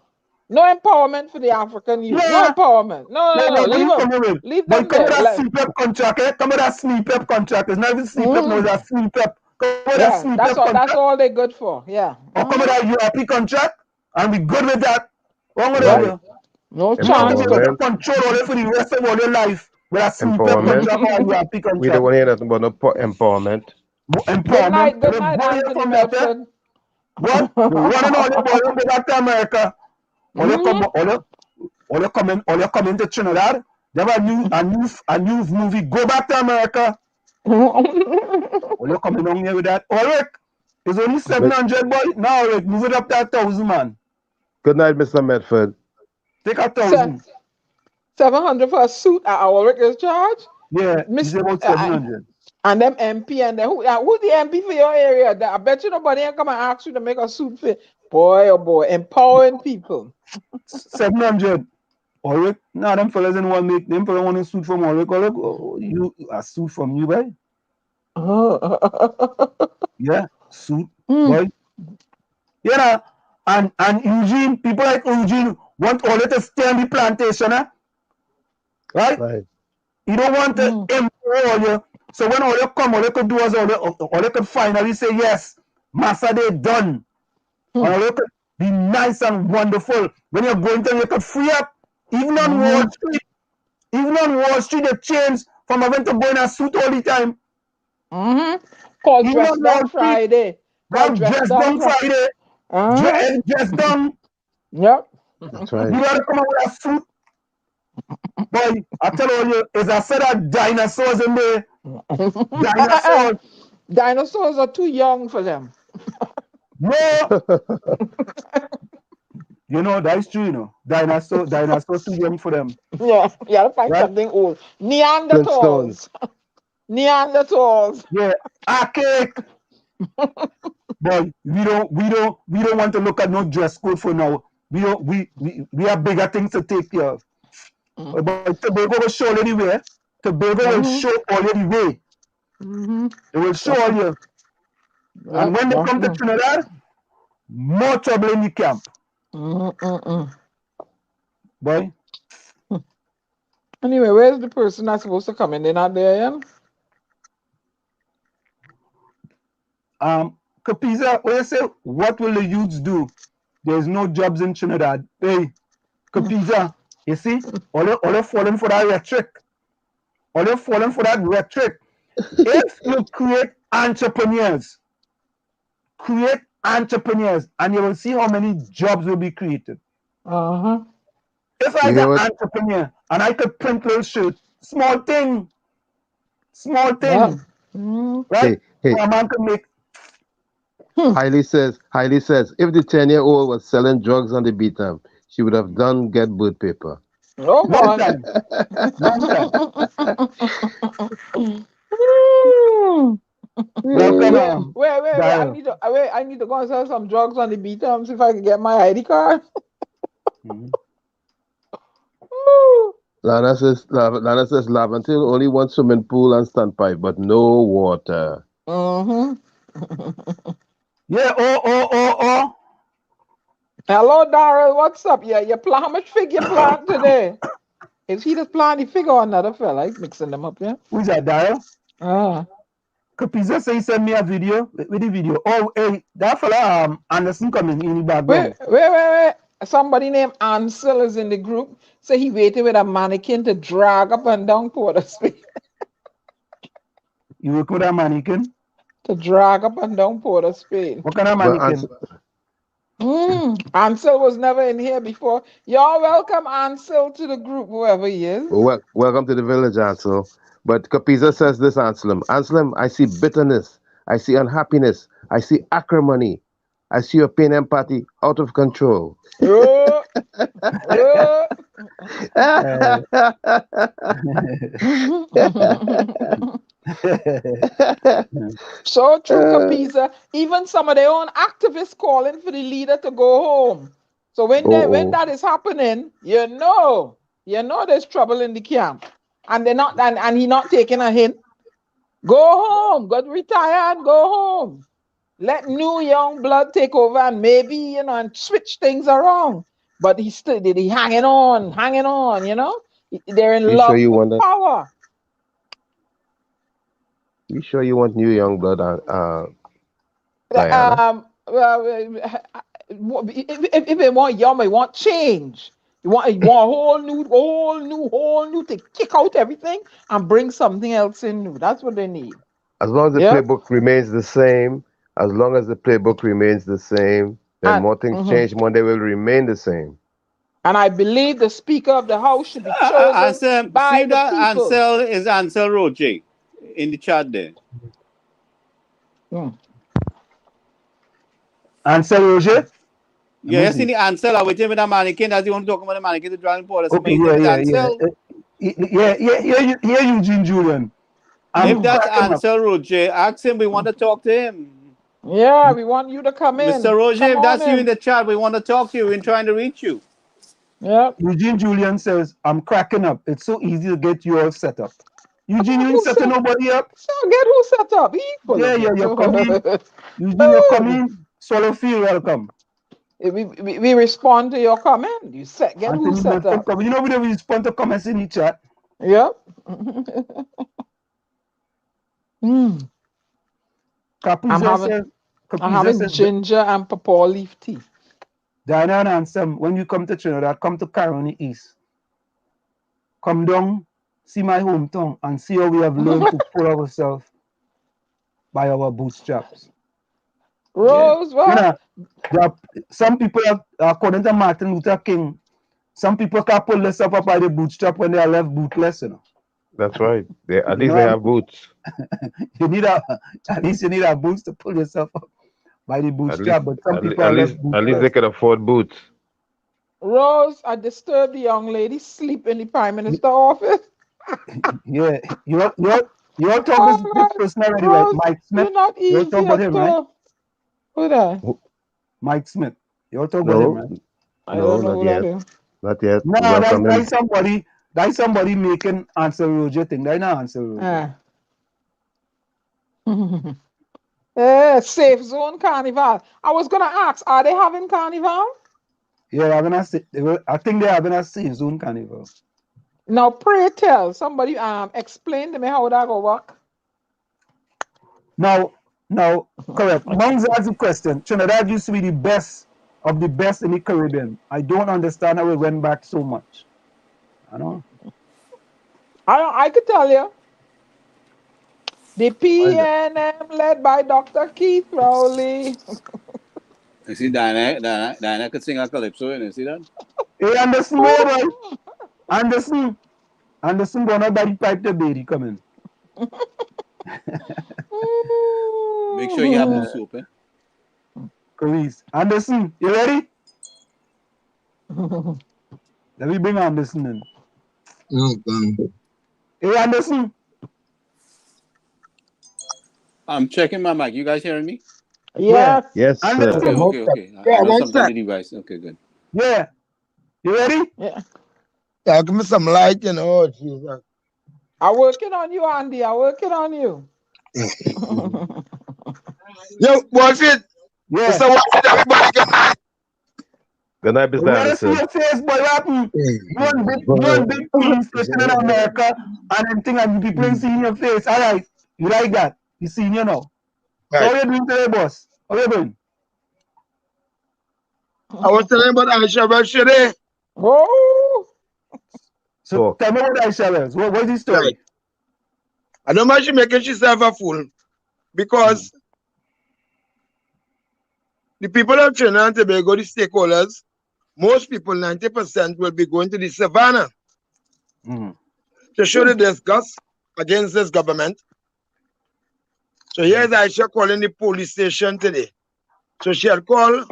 D: No empowerment for the African youth. No empowerment. No. Leave them
F: come
D: there.
F: With that CPEP contract, Come with that CPEP contract. It's not even CPEP, no, it's a CPEP.
D: That's all they're good for. Yeah.
F: Or come with that URP contract, and we good with that. Wrong with that.
D: No chance.
F: You got to control all it for the rest of all your life. With that CPEP contract or URP contract.
E: We don't want to hear nothing about no empowerment.
F: Empowerment.
D: Good night, Anthony Medford.
F: What? You want to know all your boy go back to America? All you coming to Trinidad? They have a new movie. Go back to America. All you coming on here with that? Ulrich, it's only 700, boy. Now, Ulrich, move it up to 1,000, man.
E: Good night, Mr. Medford.
F: Take 1,000.
D: 700 for a suit at Ulrich is charged?
F: Yeah, it's about 700.
D: And them MP and then who the MP for your area? I bet you nobody ain't come and ask you to make a suit fit. Boy, oh boy, empowering people.
F: 700. Ulrich, nah, them fellas didn't want to make them fellas want a suit from Ulrich. You a suit from you, boy? Yeah, suit, boy. Yeah, and Eugene, people like Eugene want Ulrich to stay on the plantation, right? You don't want to empower you. So when Ulrich come, Ulrich could do as Ulrich could finally say, yes, Master, they done. And Ulrich could be nice and wonderful. When you're going to, you could free up. Even on Wall Street, they changed from having to go in a suit all the time.
D: Called Dress Down Friday.
F: Dress Down Friday. Dress Down.
D: Yep.
E: That's right.
F: You gotta come out with a suit. Boy, I tell you, as I said, that dinosaurs in there.
D: Dinosaurs are too young for them.
F: No. You know, that's true, you know. Dinosaurs too young for them.
D: Yeah, you gotta find something old. Neanderthals.
F: Yeah, archaic. Boy, we don't want to look at no dress code for now. We have bigger things to take care of. But Tobago will show anywhere. Tobago will show all the way. They will show all you. And when they come to Trinidad, more trouble in the camp. Boy.
D: Anyway, where's the person that's supposed to come in? They're not there yet?
F: Capiza, when you say, what will the youths do? There's no jobs in Trinidad. Hey, Capiza, you see? All you falling for that rhetoric. If you create entrepreneurs, and you will see how many jobs will be created. If I was an entrepreneur and I could print little shirts, small thing, right?
E: Hey.
F: A man could make.
E: Hailey says, if the 10-year-old was selling drugs on the beat time, she would have done get bird paper.
D: Oh,
F: Long time.
D: Wait, I need to go and sell some drugs on the beat time, see if I can get my ID card.
E: Lana says Lavantil only wants swimming pool and standpipe, but no water.
F: Yeah, oh.
D: Hello, Daryl. What's up? Yeah, how much fig you plant today? Is he the plant the fig or another fella? He's mixing them up, yeah?
F: Who's that, Daryl? Kapisa say he sent me a video with the video. Oh, hey, that fella Anderson coming in the background.
D: Wait. Somebody named Ansel is in the group. So he waited with a mannequin to drag up and down Porter Street.
F: You work with a mannequin?
D: To drag up and down Porter Street.
F: What kind of mannequin?
D: Ansel was never in here before. Y'all welcome Ansel to the group, whoever he is.
E: Welcome to the village, Ansel. But Capiza says this, Anselm. Anselm, I see bitterness. I see unhappiness. I see acrimony. I see your pain and party out of control.
D: So true, Capiza. Even some of their own activists calling for the leader to go home. So when that is happening, you know there's trouble in the camp. And they're not and he not taking a hint. Go home, go retire and go home. Let new young blood take over and maybe, and switch things around. But he hanging on, They're in love with power.
E: You sure you want new young blood,
D: Diana? If they want young, they want change. You want whole new to kick out everything and bring something else in new. That's what they need.
E: As long as the playbook remains the same, then more things change, more they will remain the same.
D: And I believe the Speaker of the House should be chosen by the people.
G: Ansel is Ansel Roche in the chat there.
F: Ansel Roche?
G: Yeah, you see the Ansel. I waiting with a mannequin. That's you want to talk about the mannequin to draw in Paul.
F: Okay, yeah, Eugene Julian.
G: If that's Ansel Roche, ask him. We want to talk to him.
D: Yeah, we want you to come in.
G: Mr. Roche, if that's you in the chat, we want to talk to you. We're trying to reach you.
D: Yeah.
F: Eugene Julian says, I'm cracking up. It's so easy to get you all set up. Eugene, you ain't setting nobody up.
D: So get who set up?
F: You're coming. Eugene, you're coming. Solo feel welcome.
D: We respond to your comment. You get who set up.
F: You know we respond to comments in the chat.
D: Yep. I'm having ginger and pawpaw leaf tea.
F: Diana and Ansem, when you come to Trinidad, come to Caroni East. Come down, see my hometown, and see how we have learned to pull ourselves by our bootstraps.
D: Rose, what?
F: Some people, according to Martin Luther King, some people can pull themselves up by the bootstrap when they are left bootless,
E: That's right. At least they have boots.
F: At least you need a boots to pull yourself up by the bootstrap. But some people
E: at least they can afford boots.
D: Rose, I disturbed the young lady sleep in the Prime Minister's office.
F: Yeah, you all talk this person already, right? Mike Smith.
D: You're not easy.
F: You all talk about him, right?
D: Who that?
F: Mike Smith. You all talk about him, right?
D: I don't know who that is.
E: Not yet.
F: No, that's somebody making Ansel Roger thing. That's not Ansel
D: Roger. Safe Zone Carnival. I was gonna ask, are they having carnival?
F: Yeah, I think they're having a Safe Zone Carnival.
D: Now pray tell somebody explain to me how that go work.
F: Now, correct. Mongs has a question. Trinidad used to be the best of the best in the Caribbean. I don't understand how it went back so much. I know.
D: I could tell you. The PNM led by Dr. Keith Rowley.
G: You see Diana could sing a calypso, you see that?
F: Hey, Anderson, boy. Anderson gonna body pipe the baby coming.
G: Make sure you have no soup,
F: Chris. Anderson, you ready? Let me bring Anderson in. Hey, Anderson.
G: I'm checking my mic. You guys hearing me?
D: Yes.
E: Yes, sir.
G: Okay. I know something the device. Okay, good.
F: Yeah. You ready?
D: Yeah.
J: Yeah, give me some light, Jesus.
D: I'm working on you, Andy. I'm working on you.
J: Yo, Bullfit.
F: Yeah.
J: Mr. Watson, everybody good night.
E: Good night, Mr.
F: We want to see
E: Anderson.
F: your face, boy. What happened? One big police station in America, and then thing and people ain't seeing your face. All right, you like that? You seeing you now. So
J: Right.
F: how you doing today, boss? How you doing?
J: I was telling about Aisha Rashidi.
D: Oh,
F: So tell me what Aisha is. What is the story?
J: Right. I don't mind she making herself a fool because the people of Trinidad and Tobago, the stakeholders, most people, 90%, will be going to the savannah to show the disgust against this government. So here's Aisha calling the police station today. So she had called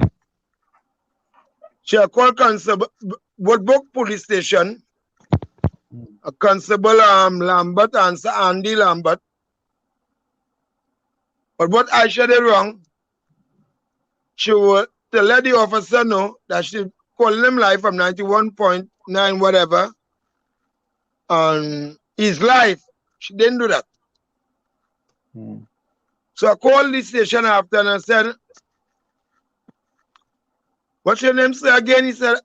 J: Constable Woodbrook Police Station, Constable Lambert and Sir Andy Lambert. But what Aisha did wrong, she would to let the officer know that she calling him live from 91.9 whatever on his life. She didn't do that. So I called the station after and I said, what's your name, sir? Again, he said,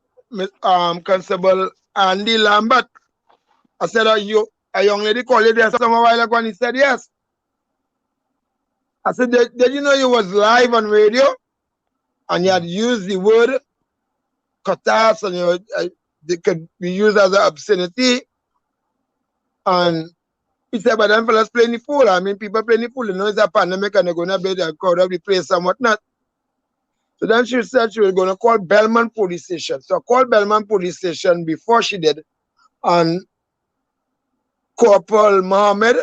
J: Constable Andy Lambert. I said, are you a young lady called you there some while ago? And he said, yes. I said, did you know you was live on radio? And you had used the word katas and they could be used as an obscenity. And he said, but them fellas playing the fool. I mean, people playing the fool. You know, it's a pandemic and they're going to be there, crowd up the place and whatnot. So then she said she was going to call Belmont Police Station. So I called Belmont Police Station before she did. And Corporal Mohammed,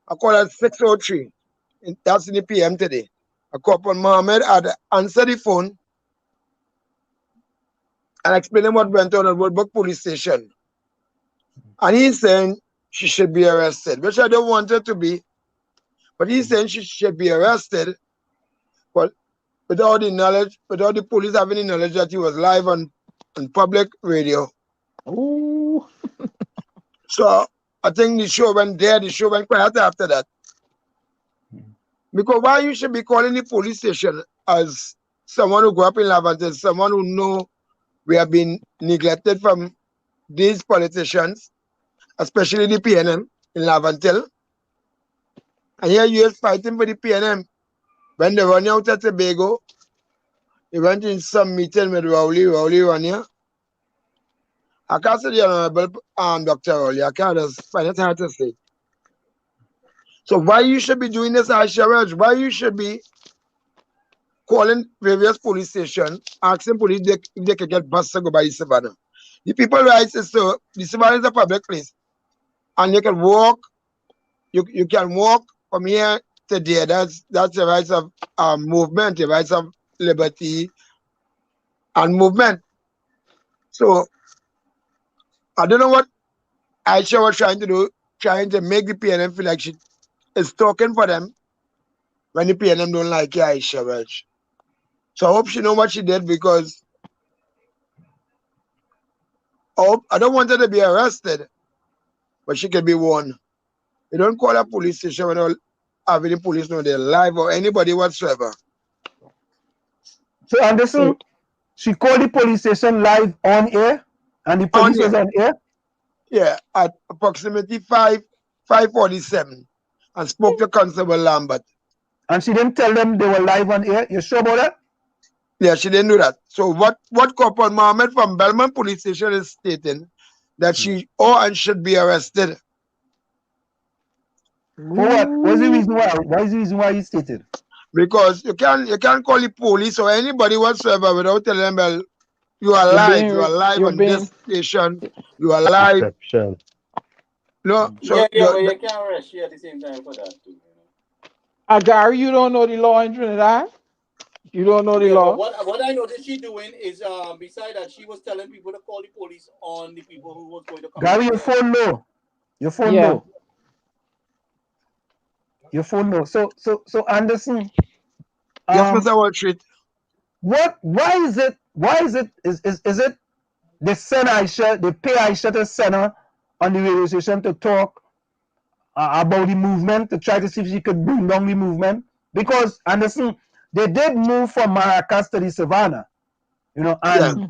J: I called at 6:03. That's in the PM today. Corporal Mohammed had answered the phone and explained what went on at Woodbrook Police Station. And he's saying she should be arrested, which I don't want her to be. But he's saying she should be arrested, but without the knowledge, without the police having the knowledge that he was live on public radio.
D: Ooh.
J: So I think the show went there, the show went quiet after that. Because why you should be calling the police station as someone who grew up in Laventille, someone who know we have been neglected from these politicians, especially the PNM in Laventille. And here you are fighting for the PNM. When they run out of Tobago, he went in some meeting with Rowley run here. I can't say the Honorable Dr. Rowley. I can't just find it hard to say. So why you should be doing this, Aisha Raj? Why you should be calling various police stations, asking police if they can get bus to go by the savannah? The people rights is so the savannah is a public place. And you can walk, you can walk from here to there. That's the rights of movement, the rights of liberty and movement. So I don't know what Aisha was trying to do, trying to make the PNM feel like she is talking for them when the PNM don't like you, Aisha Raj. So I hope she know what she did, because I don't want her to be arrested, but she can be warned. You don't call a police station without having the police know they're live or anybody whatsoever.
F: So Anderson, she called the police station live on air, and the police was on air?
J: Yeah, at approximately 5:47, and spoke to Constable Lambert.
F: And she didn't tell them they were live on air? You sure about that?
J: Yeah, she didn't do that. So what Corporal Mohammed from Belmont Police Station is stating that she should be arrested.
F: For what? What's the reason why? What is the reason why you stated?
J: Because you can't call the police or anybody whatsoever without telling them, well, you are live on this station, you are live.
E: Exception.
J: No, so
G: but you can't arrest you at the same time for that too.
D: Gary, you don't know the law in Trinidad? You don't know the law?
G: What I noticed she doing is, besides that, she was telling people to call the police on the people who was going to come.
F: Gary, your phone low. Your phone low. Your phone low. So Anderson.
J: Yes, Mr. Waltreat.
F: Why is it they send Aisha, they pay Aisha to send her on the radio station to talk about the movement, to try to see if she could bring down the movement? Because, Anderson, they did move from Maracas to the Savannah, you know, and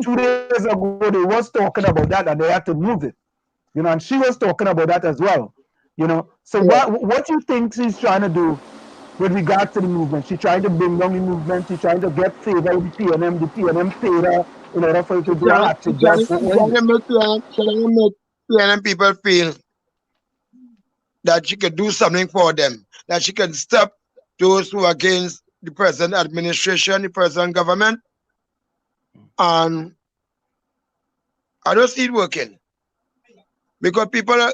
F: 2 days ago they was talking about that and they had to move it, you know, and she was talking about that as well, you know. So what you think she's trying to do with regard to the movement? She's trying to bring down the movement. She's trying to get favor with the PNM. The PNM paid her in order for her to do a hat trick job.
J: She trying to make PNM people feel that she can do something for them, that she can stop those who are against the present administration, the present government. And I don't see it working. Because people are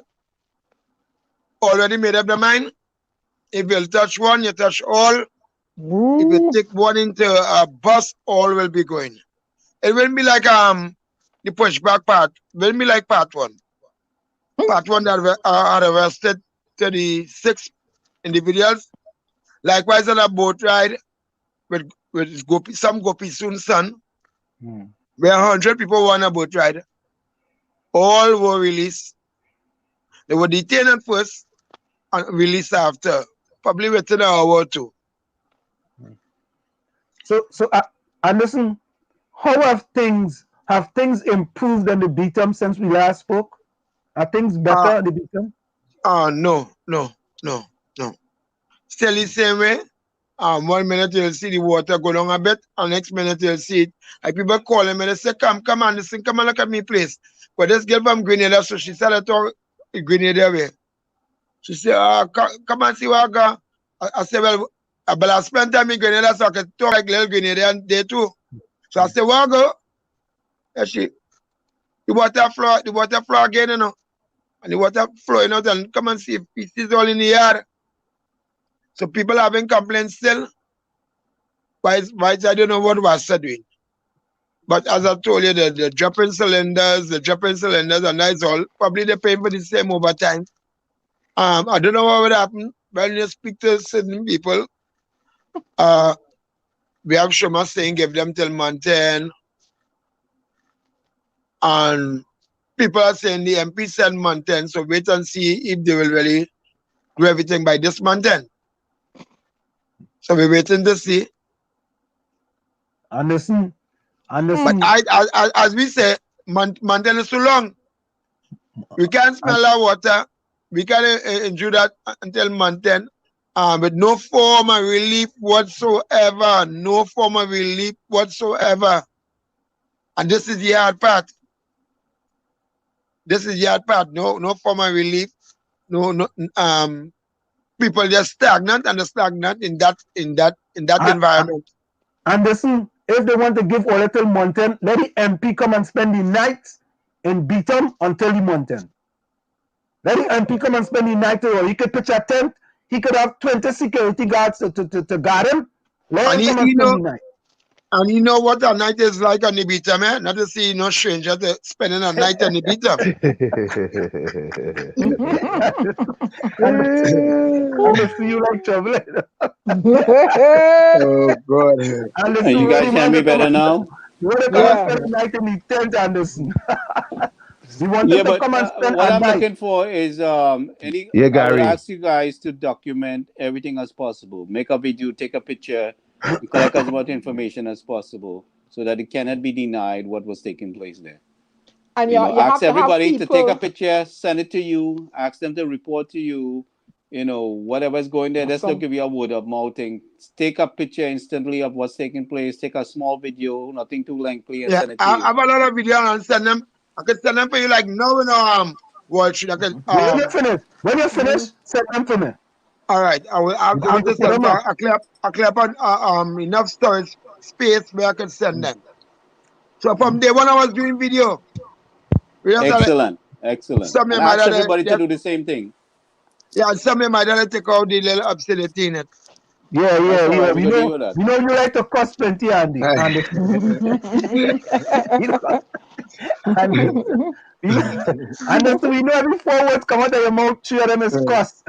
J: already made up their mind. If you touch one, you touch all. If you take one into a bus, all will be going. It will be like the pushback part. It will be like part one. Part one that are arrested 36 individuals. Likewise on a boat ride with some Gopi Soon's son, where 100 people were on a boat ride. All were released. They were detained at first and released after, probably within an hour or two.
F: So Anderson, how have things improved on the beat-em since we last spoke? Are things better on the beat-em?
J: No. Still the same way. 1 minute you'll see the water go down a bit, and next minute you'll see it. And people call him and they say, come Anderson, come and look at me place. But this girl from Grenada, so she started to Grenada way. She said, come and see what I got. I said, well, but I spent time in Grenada, so I can talk like little Grenadian there too. So I said, where I go? And the water flow again, you know. And the water flowing out, and come and see if pieces all in the yard. So people having complaints still. Why I don't know what was doing. But as I told you, the dropping cylinders, and that's all. Probably they're paying for the same overtime. I don't know what would happen when you speak to certain people. We have Shoma saying give them till month 10. And people are saying the MP said month 10, so wait and see if they will really do everything by this month 10. So we're waiting to see.
F: Anderson.
J: But as we say, month 10 is too long. We can't smell our water. We can enjoy that until month 10. With no form of relief whatsoever. No form of relief whatsoever. And this is the hard part. This is the hard part. No form of relief. No. People just stagnant and stagnant in that environment.
F: Anderson, if they want to give all till mountain, let the MP come and spend the night in Beaton until the mountain. Let the MP come and spend the night there. He could pitch a tent. He could have 20 security guards to guard him. Let him come and spend the night.
J: And you know what a night is like on the Beaton, man? Not to see no stranger spending a night on the Beaton.
F: I'm gonna see you like trouble.
J: Oh God!
G: And you guys hear me better now?
F: You want to come and spend the night in the tent, Anderson? You want to come and spend
G: what I'm
F: night.
G: looking for is I would ask you guys to document everything as possible. Make a video, take a picture, and collect as much information as possible so that it cannot be denied what was taking place there. And you ask everybody to take a picture, send it to you, ask them to report to you, whatever's going there. Let's not give you a word of mouth thing. Take a picture instantly of what's taking place. Take a small video, nothing too lengthy, and send it to you.
J: I have a lot of video and send them. I can send them for you like no, watch. I can.
F: When you finish, send them to me.
J: All right, I'll just send them. I clear up enough storage space where I can send them. So from day one, I was doing video.
G: Excellent. And ask everybody to do the same thing.
J: Yeah, some of my dad take out the little obscenity in it.
F: Yeah. We know you like to cuss plenty, Andy. And so we know every 4 words come out of your mouth, 3 of them is cuss.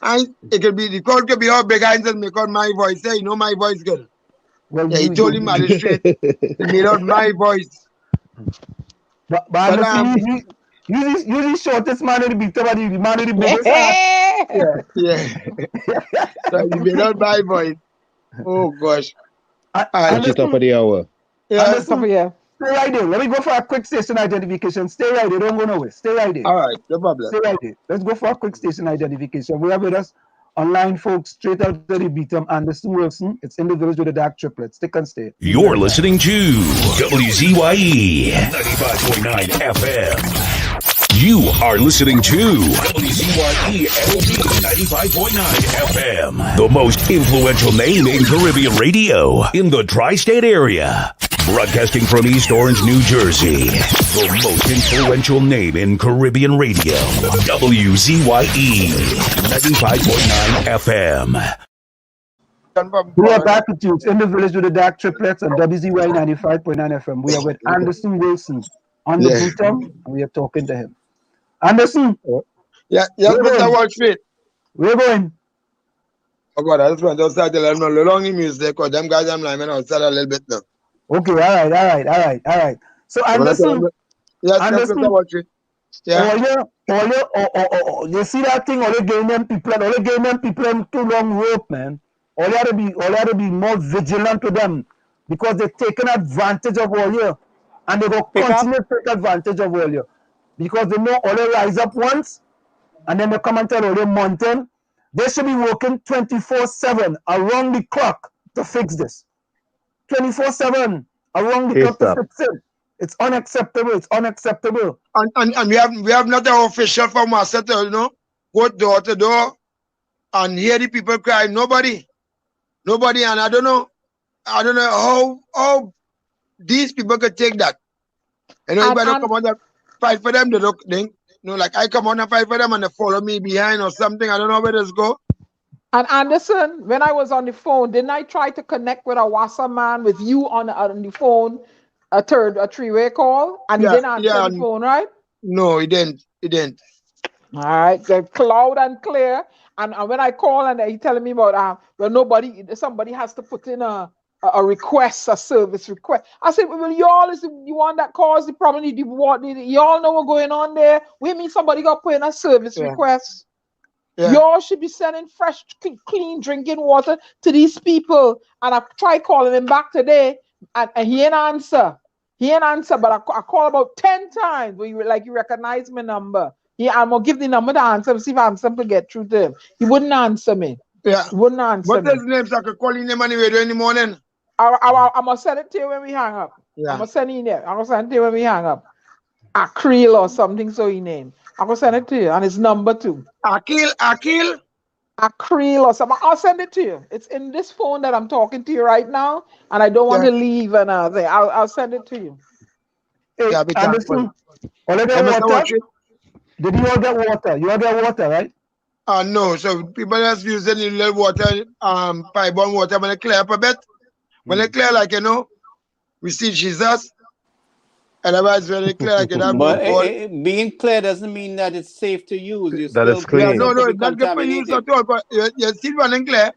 J: And it could be, the call could be all big eyes and make out my voice. Hey, my voice good. Well, he told him magistrate, he made out my voice.
F: But Usually shortest man in the beat, but the man in the biggest ass.
J: Yeah. So you may not buy boys. Oh gosh.
E: Which is top of the hour.
J: Yeah.
F: Stay right there. Let me go for a quick station identification. Stay right there. Don't go nowhere. Stay right there.
J: All right. No problem.
F: Stay right there. Let's go for a quick station identification. We have with us online folks straight out of the Beatum, Anderson Wilson. It's in the village with the DAG Triplets. Stick and stay.
B: You're listening to WZYE 95.9 FM. You are listening to WZYE 95.9 FM, the most influential name in Caribbean radio in the tri-state area. Broadcasting from East Orange, New Jersey, the most influential name in Caribbean radio. WZYE 95.9 FM.
F: We are back with you. It's in the village with the DAG Triplets on WZYE 95.9 FM. We are with Anderson Wilson on the Beatum, and we are talking to him. Anderson.
J: Yeah, Mr. Wall Street.
F: We're going.
J: Oh God, I just want to start a little long music because them guys I'm like, outside a little bit now.
F: Okay, all right. So Anderson,
J: Mr. Wall Street. Yeah.
F: You see that thing? All you giving them people too long rope, man. All you have to be more vigilant to them because they're taking advantage of all you, and they will continue to take advantage of all you because they know all you rise up once, and then they come and tell all you mountain. They should be working 24/7 around the clock to fix this. 24/7 around the clock to fix it. It's unacceptable.
J: And we have not an official from us, you know, go door to door and hear the people cry. Nobody, and I don't know how these people could take that. You know, everybody come on and fight for them. Like I come on and fight for them and they follow me behind or something. I don't know where this go.
D: And Anderson, when I was on the phone, didn't I try to connect with a Wassa man with you on the phone, a three-way call, and he didn't answer the phone, right?
J: No, he didn't.
D: All right, loud and clear. And when I call and he telling me about somebody has to put in a request, a service request. I said, well, y'all is the one that caused the problem. Y'all know what's going on there. We mean somebody got put in a service request. Yeah. Y'all should be sending fresh, clean drinking water to these people. And I tried calling him back today, and he ain't answer. But I called about 10 times. Where you recognize my number. I'm gonna give the number to answer. See if Answer to get through to him. He wouldn't answer me.
J: Yeah,
D: he wouldn't answer.
J: What's his name? So I could call him on the radio in the morning.
D: I'm gonna send it to you when we hang up. Yeah. I'm gonna send it there. I'm gonna send it to you when we hang up. Akril or something, so he name. I'm gonna send it to you and his number too.
J: Akril
D: or something. I'll send it to you. It's in this phone that I'm talking to you right now, and I don't want to leave another. I'll send it to you.
F: Hey, Anderson, did you all get water? You all get water, right?
J: No. So people just using the little water, pipe-borne water when they clear up a bit. When they clear, like, you know, we see Jesus. Otherwise, when they clear, like,
G: but being clear doesn't mean that it's safe to use.
E: That is clean.
J: No, it's not good for use at all. But you see running clear,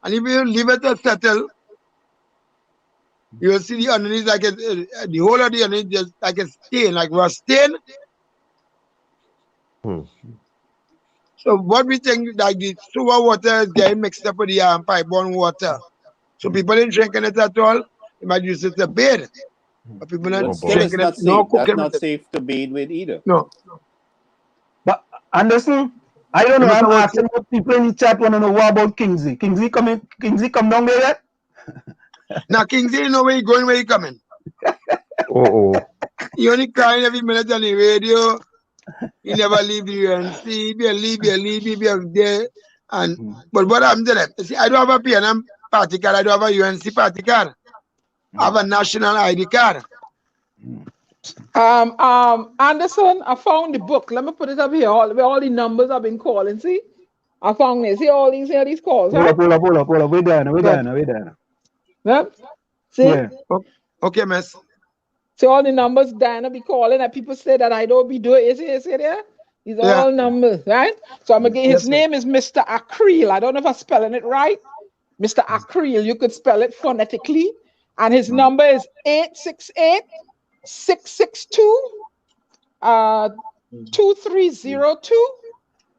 J: and if you leave it to settle, you'll see the underneath, like the whole of the underneath, just like a stain, like rust stain. So what we think, like the sewer water is getting mixed up with the pipe-borne water. So people ain't drinking it at all. They might use it to bathe. But people not drinking it. No cooking.
G: That's not safe to bathe with either.
J: No.
F: But Anderson, I don't know. I'm asking what people in the chat want to know what about Kingsley. Kingsley come down there yet?
J: Now Kingsley, you know where he going, where he coming. He only crying every minute on the radio. He never leave the UNC. He be there. But what happened to them? See, I don't have a PNM party card. I don't have a UNC party card. I have a national ID card.
D: Anderson, I found the book. Let me put it up here. All the numbers I've been calling. See, I found it. See all these calls.
F: Pull up. We're done.
D: Yep. See.
F: Yeah.
J: Okay, miss.
D: See all the numbers Diana be calling that people say that I don't be doing. You see there? These are all numbers, right? So I'm gonna get his name is Mr. Akril. I don't know if I'm spelling it right. Mr. Akril, you could spell it phonetically. And his number is 868-662 2302.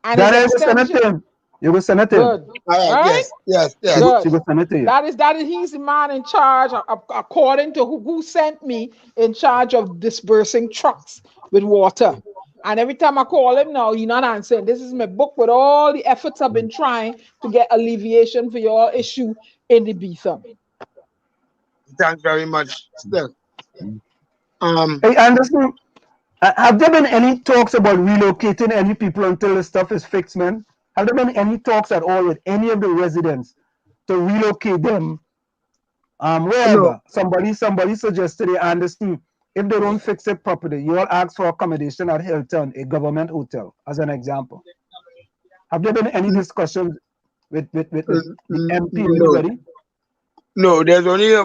D: And
F: That
D: his
F: is send it
D: extension.
F: to him. You will send it to him.
D: Good.
J: All right,
D: Right?
J: yes.
D: Good.
F: She will send it to you.
D: That is he's the man in charge, according to who sent me, in charge of dispersing trucks with water. And every time I call him now, he's not answering. This is my book with all the efforts I've been trying to get alleviation for your issue in the Betham.
J: Thanks very much, still.
F: Hey, Anderson, have there been any talks about relocating any people until the stuff is fixed, man? Have there been any talks at all with any of the residents to relocate them wherever?
J: No.
F: Somebody suggested it, Anderson, if they don't fix it properly, you all ask for accommodation at Hilton, a government hotel, as an example. Have there been any discussions with the MP or anybody?
J: No, there's only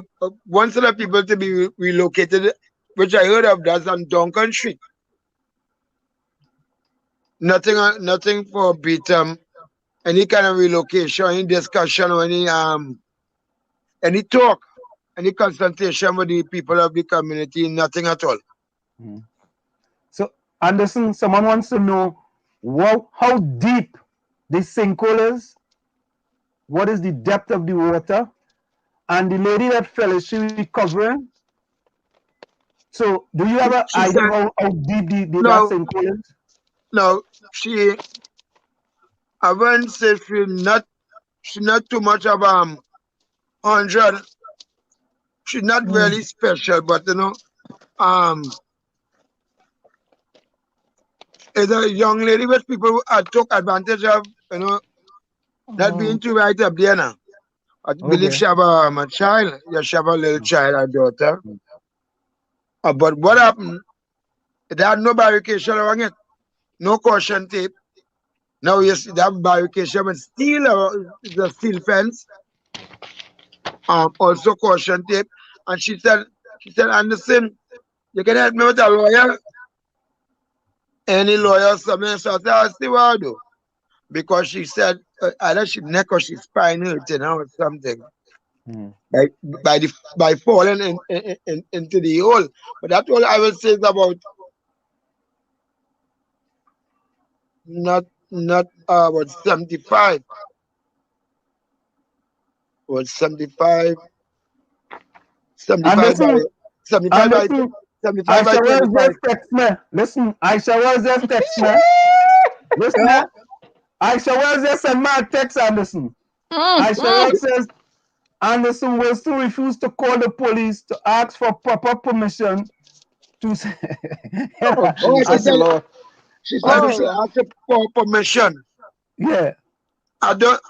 J: one set of people to be relocated, which I heard of. That's on Duncan Street. Nothing for Betham. Any kind of relocation, any discussion, or any talk, any consultation with the people of the community. Nothing at all.
F: So, Anderson, someone wants to know how deep this sinkhole is. What is the depth of the water? And the lady that fell, is she recovering? So, do you have an idea how deep that sinkhole is?
J: No, I wouldn't say she's not too much of 100. She's not really special, but is a young lady which people took advantage of, not being too right up there now. I believe she have a child. Yeah, she have a little child, a daughter. But what happened? It had no barricade around it, no caution tape. Now you see that barricade with the steel fence. Also caution tape. And she said, Anderson, you can help me with a lawyer? Any lawyer, something. So I said, I'll see what I do. Because she said, either she neck or she spine hurting or something. By falling into the hole. But that's all I will say is about not what 75. What 75? 75 by 75 by 75 by 25.
F: Text me. Listen, Aisha was just text me. Listen, Aisha was just send me a text, Anderson. Aisha says Anderson will still refuse to call the police to ask for proper permission to say.
J: She said she asked for permission.
F: Yeah.
J: I don't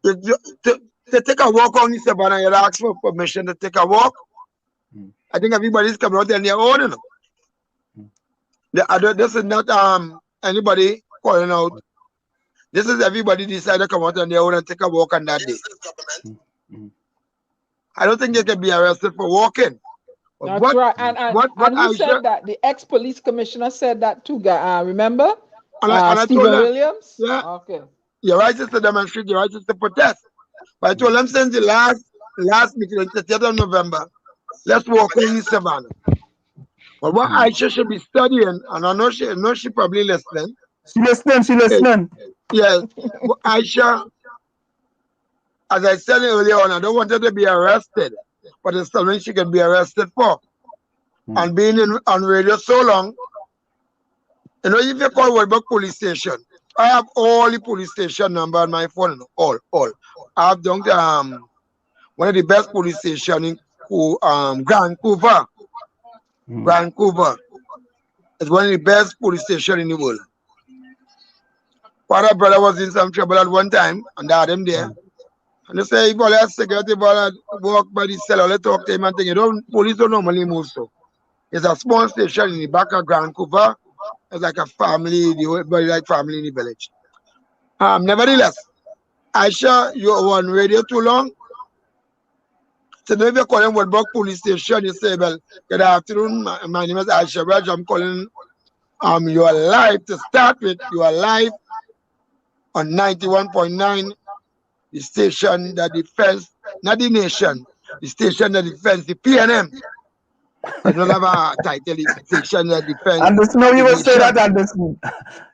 J: to take a walk on the Savannah, you ask for permission to take a walk. I think everybody's coming out there on their own, This is not anybody calling out. This is everybody decided to come out on their own and take a walk on that day. I don't think they can be arrested for walking.
D: That's right. And who said that? The ex-police commissioner said that too, remember? Stephen Williams?
J: Yeah.
D: Okay.
J: Your right is to demonstrate, your right is to protest. But I told them since the last meeting, the 30th of November, let's walk in Savannah. But what Aisha should be studying, and I know she probably listening.
F: She listening.
J: Yes. Aisha, as I said earlier on, I don't want her to be arrested, but it's something she can be arrested for. And being on radio so long, if you call Woodbury Police Station, I have all the police station number on my phone, all. I have done one of the best police station in Grand Couva. Grand Couva. It's one of the best police station in the world. Father brother was in some trouble at one time, and they had him there. And they say, if all that security walk by the cell, let's talk to him and think, police don't normally move so. It's a small station in the back of Grand Couva. It's like a family, like family in the village. Nevertheless, Aisha, you were on radio too long. So now if you're calling Woodbury Police Station, you say, well, good afternoon, my name is Aisha Raj. I'm calling you are live to start with. You are live on 91.9, the station that defends, not the nation, the station that defends the PNM. I don't have a title station defense.
F: Anderson, no, you will say that, Anderson.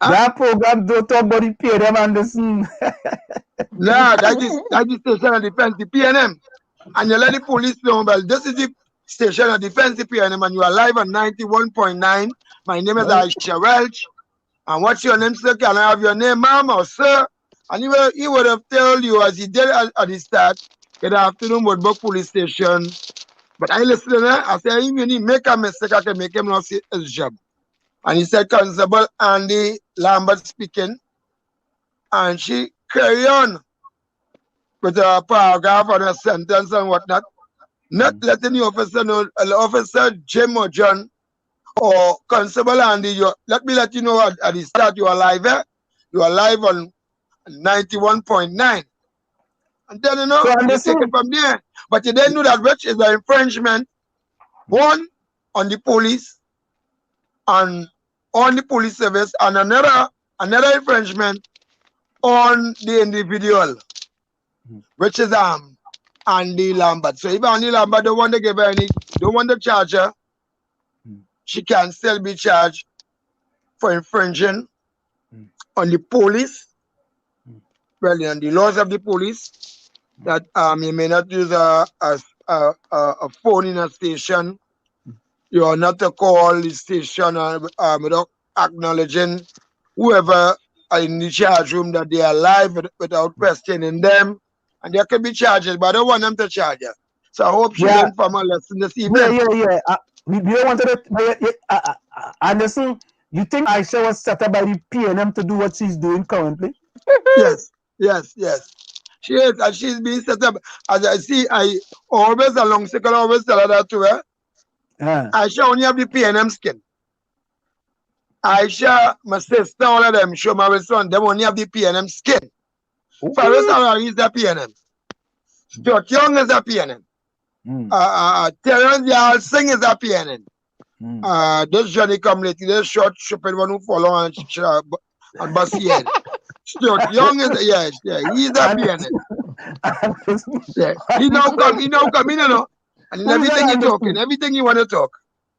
F: That program don't talk about the PNM, Anderson.
J: No, that is station of defense, the PNM. And you let the police know, well, this is the station of defense, the PNM, and you are live on 91.9. My name is Aisha Welch. And what's your name, sir? Can I have your name, ma'am or sir? And he would have told you, as he did at the start, good afternoon, Woodbury Police Station. But I listened, I said, even he make a mistake, I can make him not see his job. And he said, Constable Andy Lambert speaking. And she carry on with a paragraph and a sentence and whatnot, not letting the officer know, Officer Jim or John or Constable Andy, let me let you know at the start you are live, you are live on 91.9. And then, you know, you take it from there. But you didn't know that which is an infringement, one, on the police, and on the police service, and another infringement on the individual, which is Andy Lambert. So if Andy Lambert don't want to give her don't want to charge her, she can still be charged for infringing on the police, well, on the laws of the police, that you may not use a phone in a station. You are not to call the station without acknowledging whoever in the charge room that they are live without questioning them. And there can be charges, but I don't want them to charge you. So I hope she learned from her lesson this evening.
F: We don't want to. Anderson, you think Aisha was set up by the PNM to do what she's doing currently?
J: Yes. She is, and she's being set up. As I see, I always along cycle, always tell her that to her. Aisha only have the PNM skin. Aisha, my sister, all of them, show my son, them only have the PNM skin. Faris Harari is the PNM. Stuart Young is the PNM. Terrence Yal Singh is the PNM. This Johnny come lately, this short, stupid one who follow and Bussy head. Stuart Young is, he's the PNM. He now come, you know. And everything you're talking, everything you want to talk.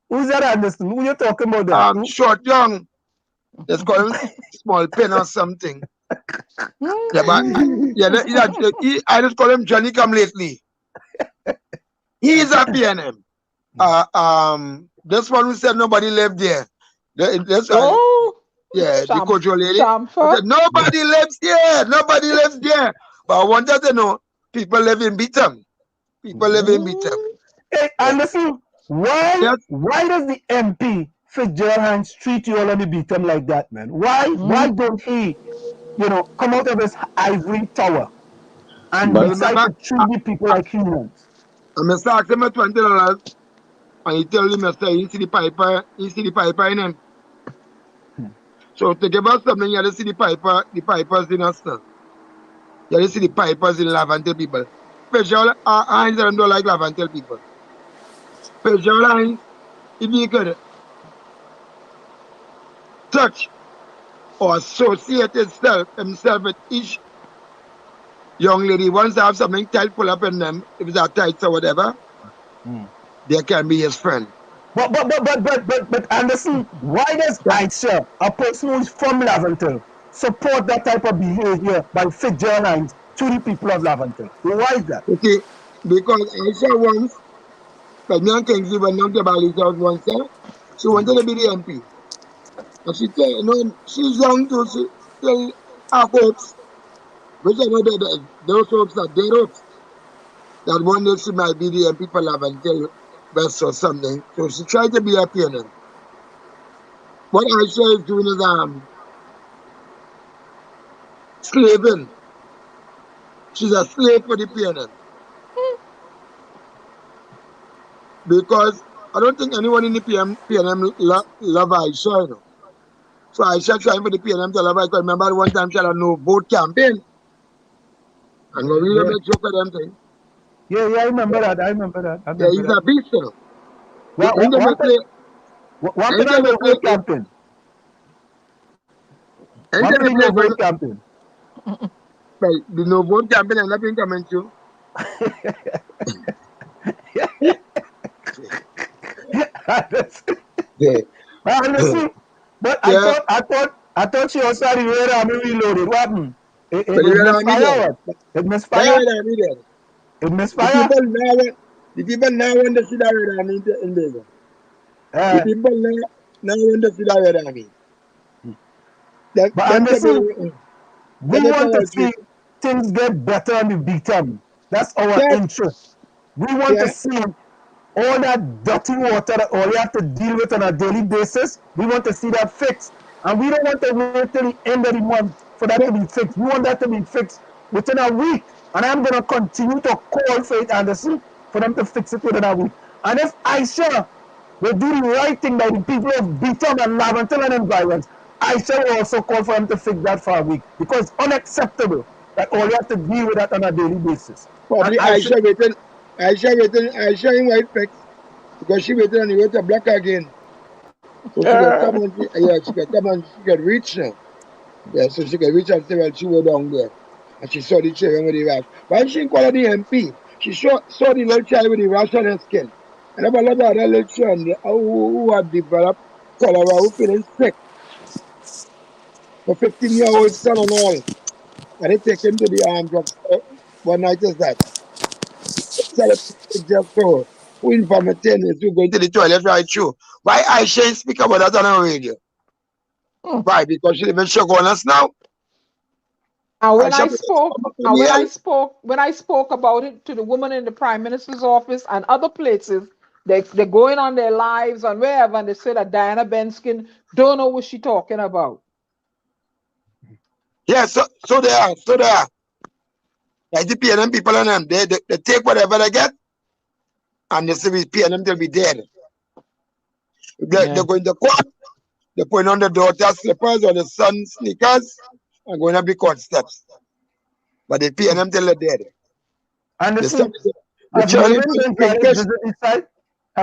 F: Who's that, Anderson? Who you talking about that?
J: Short Young. Let's call him Small Pen or something. I just call him Johnny come lately. He's a PNM. This one who said nobody lived there. The Kojo lady. Said, nobody lives here. Nobody lives there. But I wanted to know, people live in Beetham.
F: Hey, Anderson, why does the MP Fitzgerald Hines treat you all on the Beetham like that, man? Why don't he, come out of his ivory tower and decide to treat the people like humans?
J: I'm going to ask him $20, and he tell him, you see the piper in him. So to give us something, you have to see the pipers in us now. You have to see the pipers in Laventille people. Fitzgerald Hines don't like Laventille people. Fitzgerald Hines, if he could touch or associate himself with each young lady, once they have something tight pull up in them, if it's a tight or whatever, they can be his friend.
F: But Anderson, why does Aisha, a person who is from Laventille, support that type of behavior by Fitzgerald Hines to the people of Laventille? Why is that?
J: You see, because Aisha once, like me and Kingsley went down to Bali's house once, she wanted to be the MP. And she said, she's young too, she still have hopes. Which I know that those hopes are dead hopes. That one day she might be the MP for Laventille West or something. So she tried to be a PNM. What Aisha is doing is slaving. She's a slave for the PNM. Because I don't think anyone in the PNM love Aisha, So Aisha trying for the PNM to love her. Because remember one time she had a no vote campaign. And we really make joke of them thing.
F: Yeah, I remember that.
J: Yeah, he's a beast,
F: What can I do with campaign? What can I do with campaign?
J: Well, the no vote campaign and nothing coming to. Yeah.
F: I listen, but
J: Yeah.
F: I thought she also had the Red Army reloaded. What happened?
J: But
F: It
J: the Red Army
F: misfire
J: there.
F: or what? It
J: That
F: misfire?
J: Red Army there.
F: It
J: The
F: misfire?
J: people now want to see that Red Army in Vegas. The
F: Uh,
J: people now want to see that Red Army.
F: but
J: Them say
F: Anderson, we
J: them
F: want to
J: power trip.
F: see things get better on the bottom. That's our
J: Yes,
F: interest. We want to
J: yeah.
F: see all that dirty water that all you have to deal with on a daily basis. We want to see that fixed. And we don't want to wait till the end of the month for that to be fixed. We want that to be fixed within a week. And I'm going to continue to call for it, Anderson, for them to fix it within a week. And if Aisha will do the right thing by the people of Beaton and Laventon and environs, Aisha will also call for them to fix that for a week. Because it's unacceptable that all you have to deal with that on a daily basis. And
J: Probably Aisha in white fix because she waited on the way to black again. So she could come and she could come and she could reach now. Yeah, so she could reach and say, well, she was down there. And she saw the children with the rash. Why she didn't call her the MP? She saw the little child with the rash on her skin. And about a lot of other little children who had developed cholera, who feeling sick. For 15-year-old son and all. And they take him to the arms of one night is that. Tell him just so. Who informed is who going to the toilet right through. Why Aisha ain't speak about that on the radio? Why? Because she live in Shogunus now.
D: And when
J: Aisha
D: I spoke, when I spoke about it to the woman in the Prime Minister's office and other places, they're going on their lives and wherever, and they say that Diana Benskin don't know what she's talking about.
J: Yeah, so they are. Like the PNM people and them, they take whatever they get, and they say we PNM they'll be dead. They're going to court, they're putting on the daughter's slippers or the son's sneakers, and going up the court steps. But the PNM till they're dead.
F: Anderson,
J: The Charlie
F: has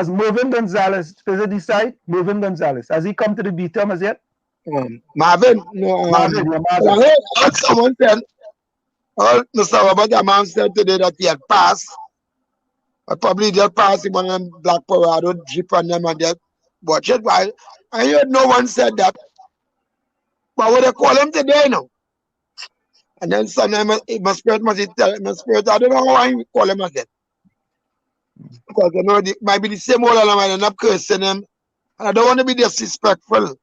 F: Mervyn Gonzalez visit the site? Mervyn Gonzalez. Has he come to the B-term as yet?
J: Marvin, no.
F: Marvin.
J: I heard someone said, Mr. Robert Amam said today that he had passed. Or probably they'll pass him on them Black Parado, Jeep on them, and they'll watch it. But I heard no one said that. But what they call him today now? And then sometimes my spirit must tell my spirit, I don't know how I call him again. Because you know, it might be the same old and I might end up cursing him. And I don't want to be disrespectful,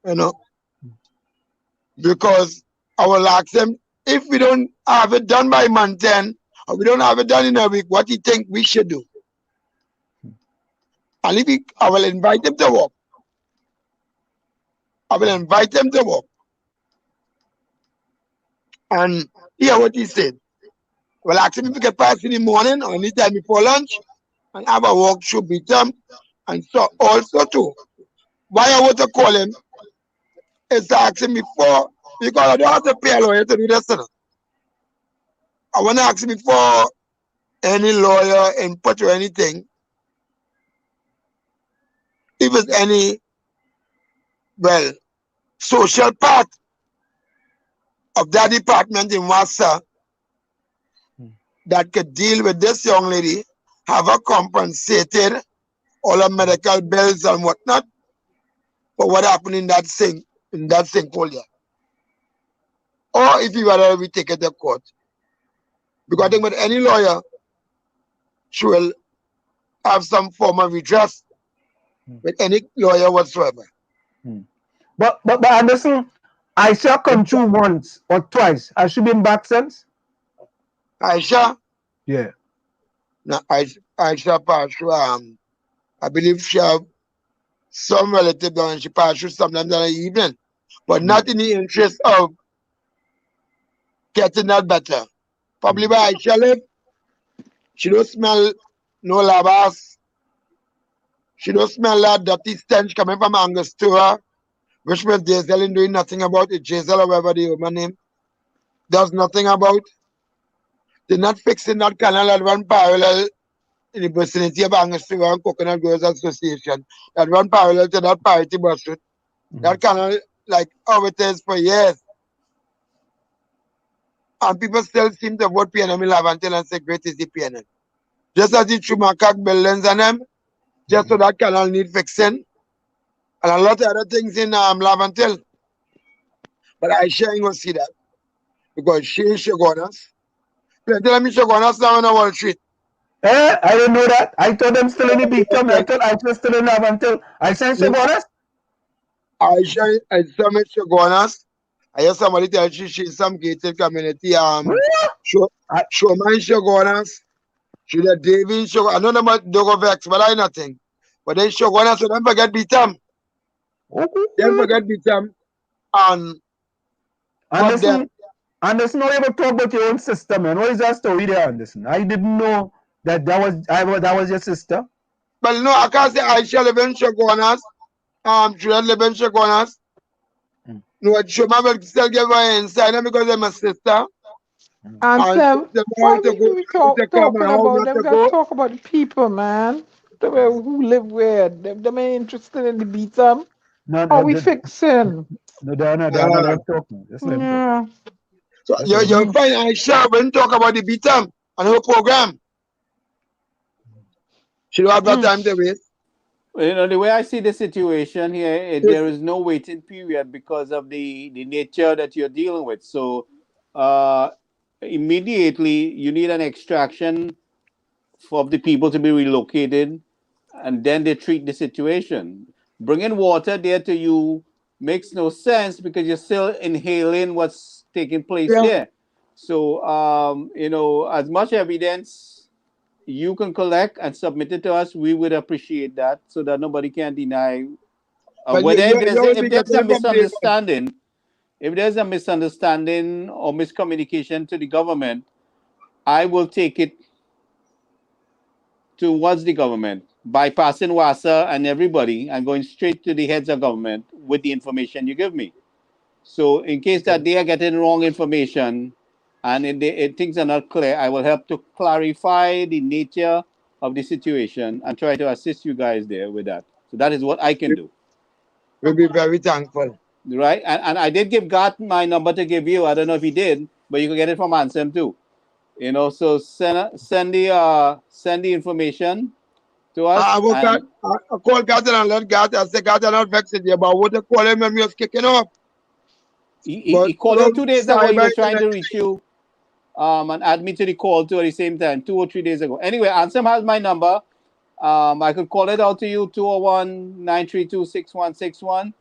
J: you know. Because I will ask him, if we don't have it done by month 10, or we don't have it done in a week, what do you think we should do? And if I will invite him to work. I will invite him to work. And hear what he said. Well, ask him if he can pass in the morning or anytime before lunch and have a walk through Beaton. And so also too, why I want to call him is to ask him before, because I don't have to pay a lawyer to do this. I want to ask him before any lawyer input or anything, if it's any, well, social part of that department in Wassa that could deal with this young lady, have her compensated all her medical bills and whatnot for what happened in that sinkhole there. Or if you rather we take it to court. Because I think with any lawyer, she will have some form of redress with any lawyer whatsoever.
F: But Anderson, Aisha come through once or twice. Has she been back since?
J: Aisha?
F: Yeah.
J: No, Aisha passed through, I believe she have some relative down and she passed through sometimes in the evening. But not in the interest of getting that better. Probably where Aisha live, she don't smell no lavas. She don't smell that dirty stench coming from Angostura, which Miss Jazel ain't doing nothing about it. Jazel or whatever the woman name does nothing about. They're not fixing that canal that run parallel in the vicinity of Angostura and Coconut Growers Association. That run parallel to that parity bus route. That canal, like how it is for years. And people still seem to vote PNM in Lavantil and say great is the PNM. Just as the Chumakak buildings and them, just so that canal need fixing, and a lot of other things in Lavantil. But I sure ain't gonna see that because she ain't Shogunas. Tell me Shogunas now on the Wall Street.
F: I didn't know that. I thought them still in the beacon. I thought I was still in Lavantil. I sent Shogunas.
J: I sure I saw me Shogunas. I hear somebody tell she's some gated community. Show my Shogunas. She the David Shogun. I know them about Dogo Vex, but I nothing. But then Shogunas, so don't forget Bitam. Don't forget Bitam. And
F: Anderson, now you ever talk about your own sister, man. What is that story there, Anderson? I didn't know that was your sister.
J: But no, I can't say Aisha live in Shogunas. She live in Shogunas. No, she will still give her inside because they're my sister.
D: And why we talking about them? Gotta talk about the people, man. Who live where? Them ain't interested in the beat them. Are we fixing?
F: No, they're not talking.
D: Yeah.
J: So you'll find Aisha when talk about the beat them and her program. She don't have that time to waste.
G: Well, you know, the way I see the situation here, there is no waiting period because of the nature that you're dealing with. So immediately you need an extraction for the people to be relocated, and then they treat the situation. Bringing water there to you makes no sense because you're still inhaling what's taking place there. So, you know, as much evidence you can collect and submit it to us, we would appreciate that so that nobody can deny. If there's a misunderstanding, if there's a misunderstanding or miscommunication to the government, I will take it towards the government, bypassing WASA and everybody and going straight to the heads of government with the information you give me. So in case that they are getting wrong information and if things are not clear, I will help to clarify the nature of the situation and try to assist you guys there with that. So that is what I can do.
J: We'll be very thankful.
G: Right? And I did give God my number to give you. I don't know if he did, but you can get it from Ansem too. You know, so send the information to us.
J: I call God and let God. I say God, I'm not vexed about what they call him when he was kicking off.
G: He called you 2 days ago. He was trying to reach you and add me to the call too at the same time, 2 or 3 days ago. Anyway, Ansem has my number. I could call it out to you, 201-932-6161.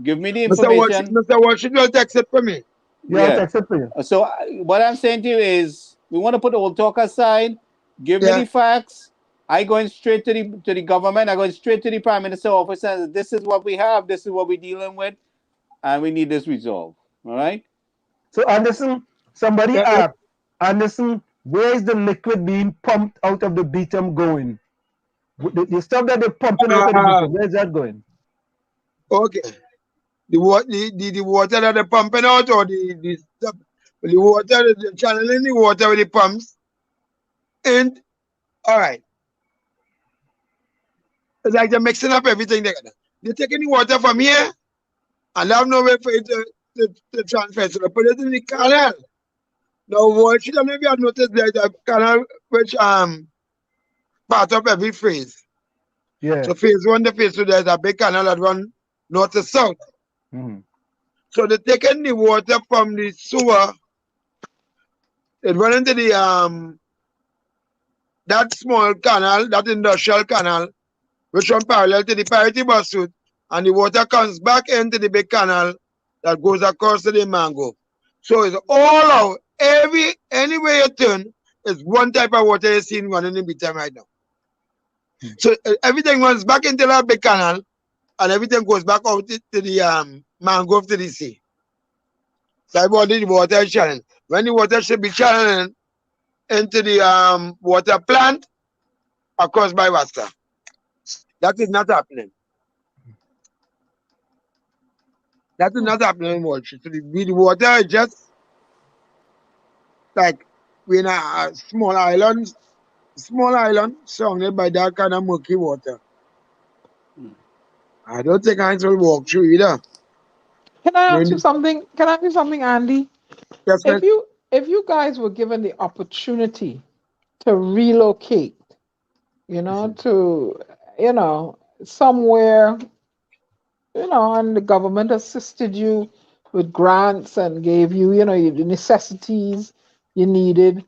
G: Give me the information.
J: Mr. Washington will text it for me.
F: Yeah, text it for you.
G: So what I'm saying to you is we want to put all talk aside. Give me the facts. I going straight to the government. I going straight to the Prime Minister's office and this is what we have. This is what we're dealing with. And we need this resolved. All right?
F: So Anderson, somebody asked, Anderson, where is the liquid being pumped out of the beatum going? The stuff that they're pumping out of the beatum, where is that going?
J: Okay. The water that they're pumping out or the water, the channeling the water with the pumps. And all right. It's like they're mixing up everything together. They're taking the water from here and they have no way for it to transfer. So they put it in the canal. Now what should have maybe have noticed there's a canal which part of every phase.
F: Yeah.
J: So phase 1 to phase 2, there's a big canal that run north to south.
F: Mm-hmm.
J: So they're taking the water from the sewer, it run into the that small canal, that industrial canal, which run parallel to the Parity bus route, and the water comes back into the big canal that goes across to the mango. So it's all out. Anywhere you turn, it's one type of water you're seeing running in Bitam right now. So everything runs back into that big canal, and everything goes back out to the mangrove to the sea. That's what the water is channeling. When the water should be channeling into the water plant across by Wasta. That is not happening. That is not happening in Wall Street. So the water is just like we're in a small island surrounded by that kind of murky water. I don't think I will walk through either.
D: Can I ask you something? Andy?
J: Yes,
D: if you guys were given the opportunity to relocate, you know, to somewhere, and the government assisted you with grants and gave you, the necessities you needed,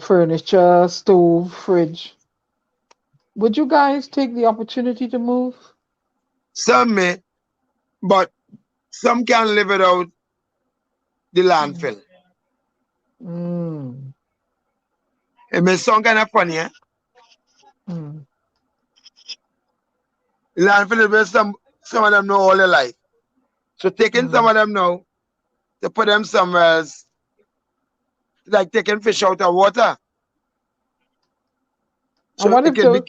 D: furniture, stove, fridge. Would you guys take the opportunity to move?
J: Some may, but some can live without the landfill.
D: Mm.
J: It may sound kind of funny, eh?
D: Mm.
J: The landfill is where some of them know all their life. So taking some of them now to put them somewhere else, like taking fish out of water.
D: And
J: So
D: what
J: it
D: if
J: can be
D: they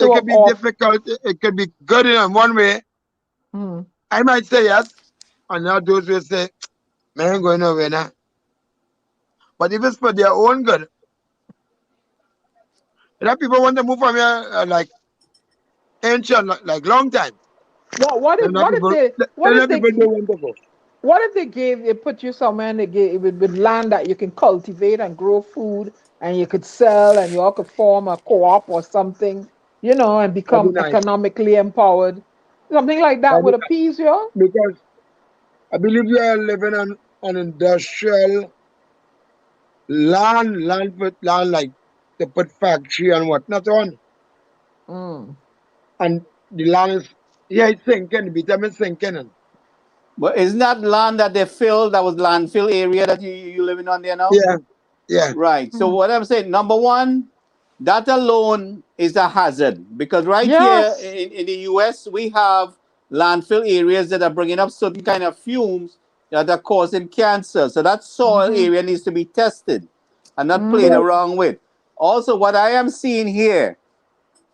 J: it
D: were
J: can be
D: off?
J: difficult. It can be good in one way.
D: Mm.
J: I might say yes, and now those will say, "Man, ain't going nowhere now." But if it's for their own good, that people want to move from here like ancient, like long time.
D: What
J: Then
D: if what if they what if they
J: people don't want to go.
D: what if they put you somewhere and they gave with land that you can cultivate and grow food and you could sell and you all could form a co-op or something, and
J: That'd be
D: become
J: nice.
D: economically empowered. Something like that would appease you.
J: Because I believe you are living on an industrial land like they put factory and whatnot on.
D: Mm.
J: And the land is, yeah, it's sinking, the bitumen is sinking.
G: But isn't that land that they filled, that was landfill area that you living on there now?
J: Yeah, yeah.
G: Right. So
D: Mm.
G: what I'm saying, number one, that alone is a hazard because right here
D: Yes.
G: in the US, we have landfill areas that are bringing up certain kind of fumes that are causing cancer. So that soil
D: Mm-hmm.
G: area needs to be tested and not played
D: Mm-hmm.
G: around with. Also, what I am seeing here,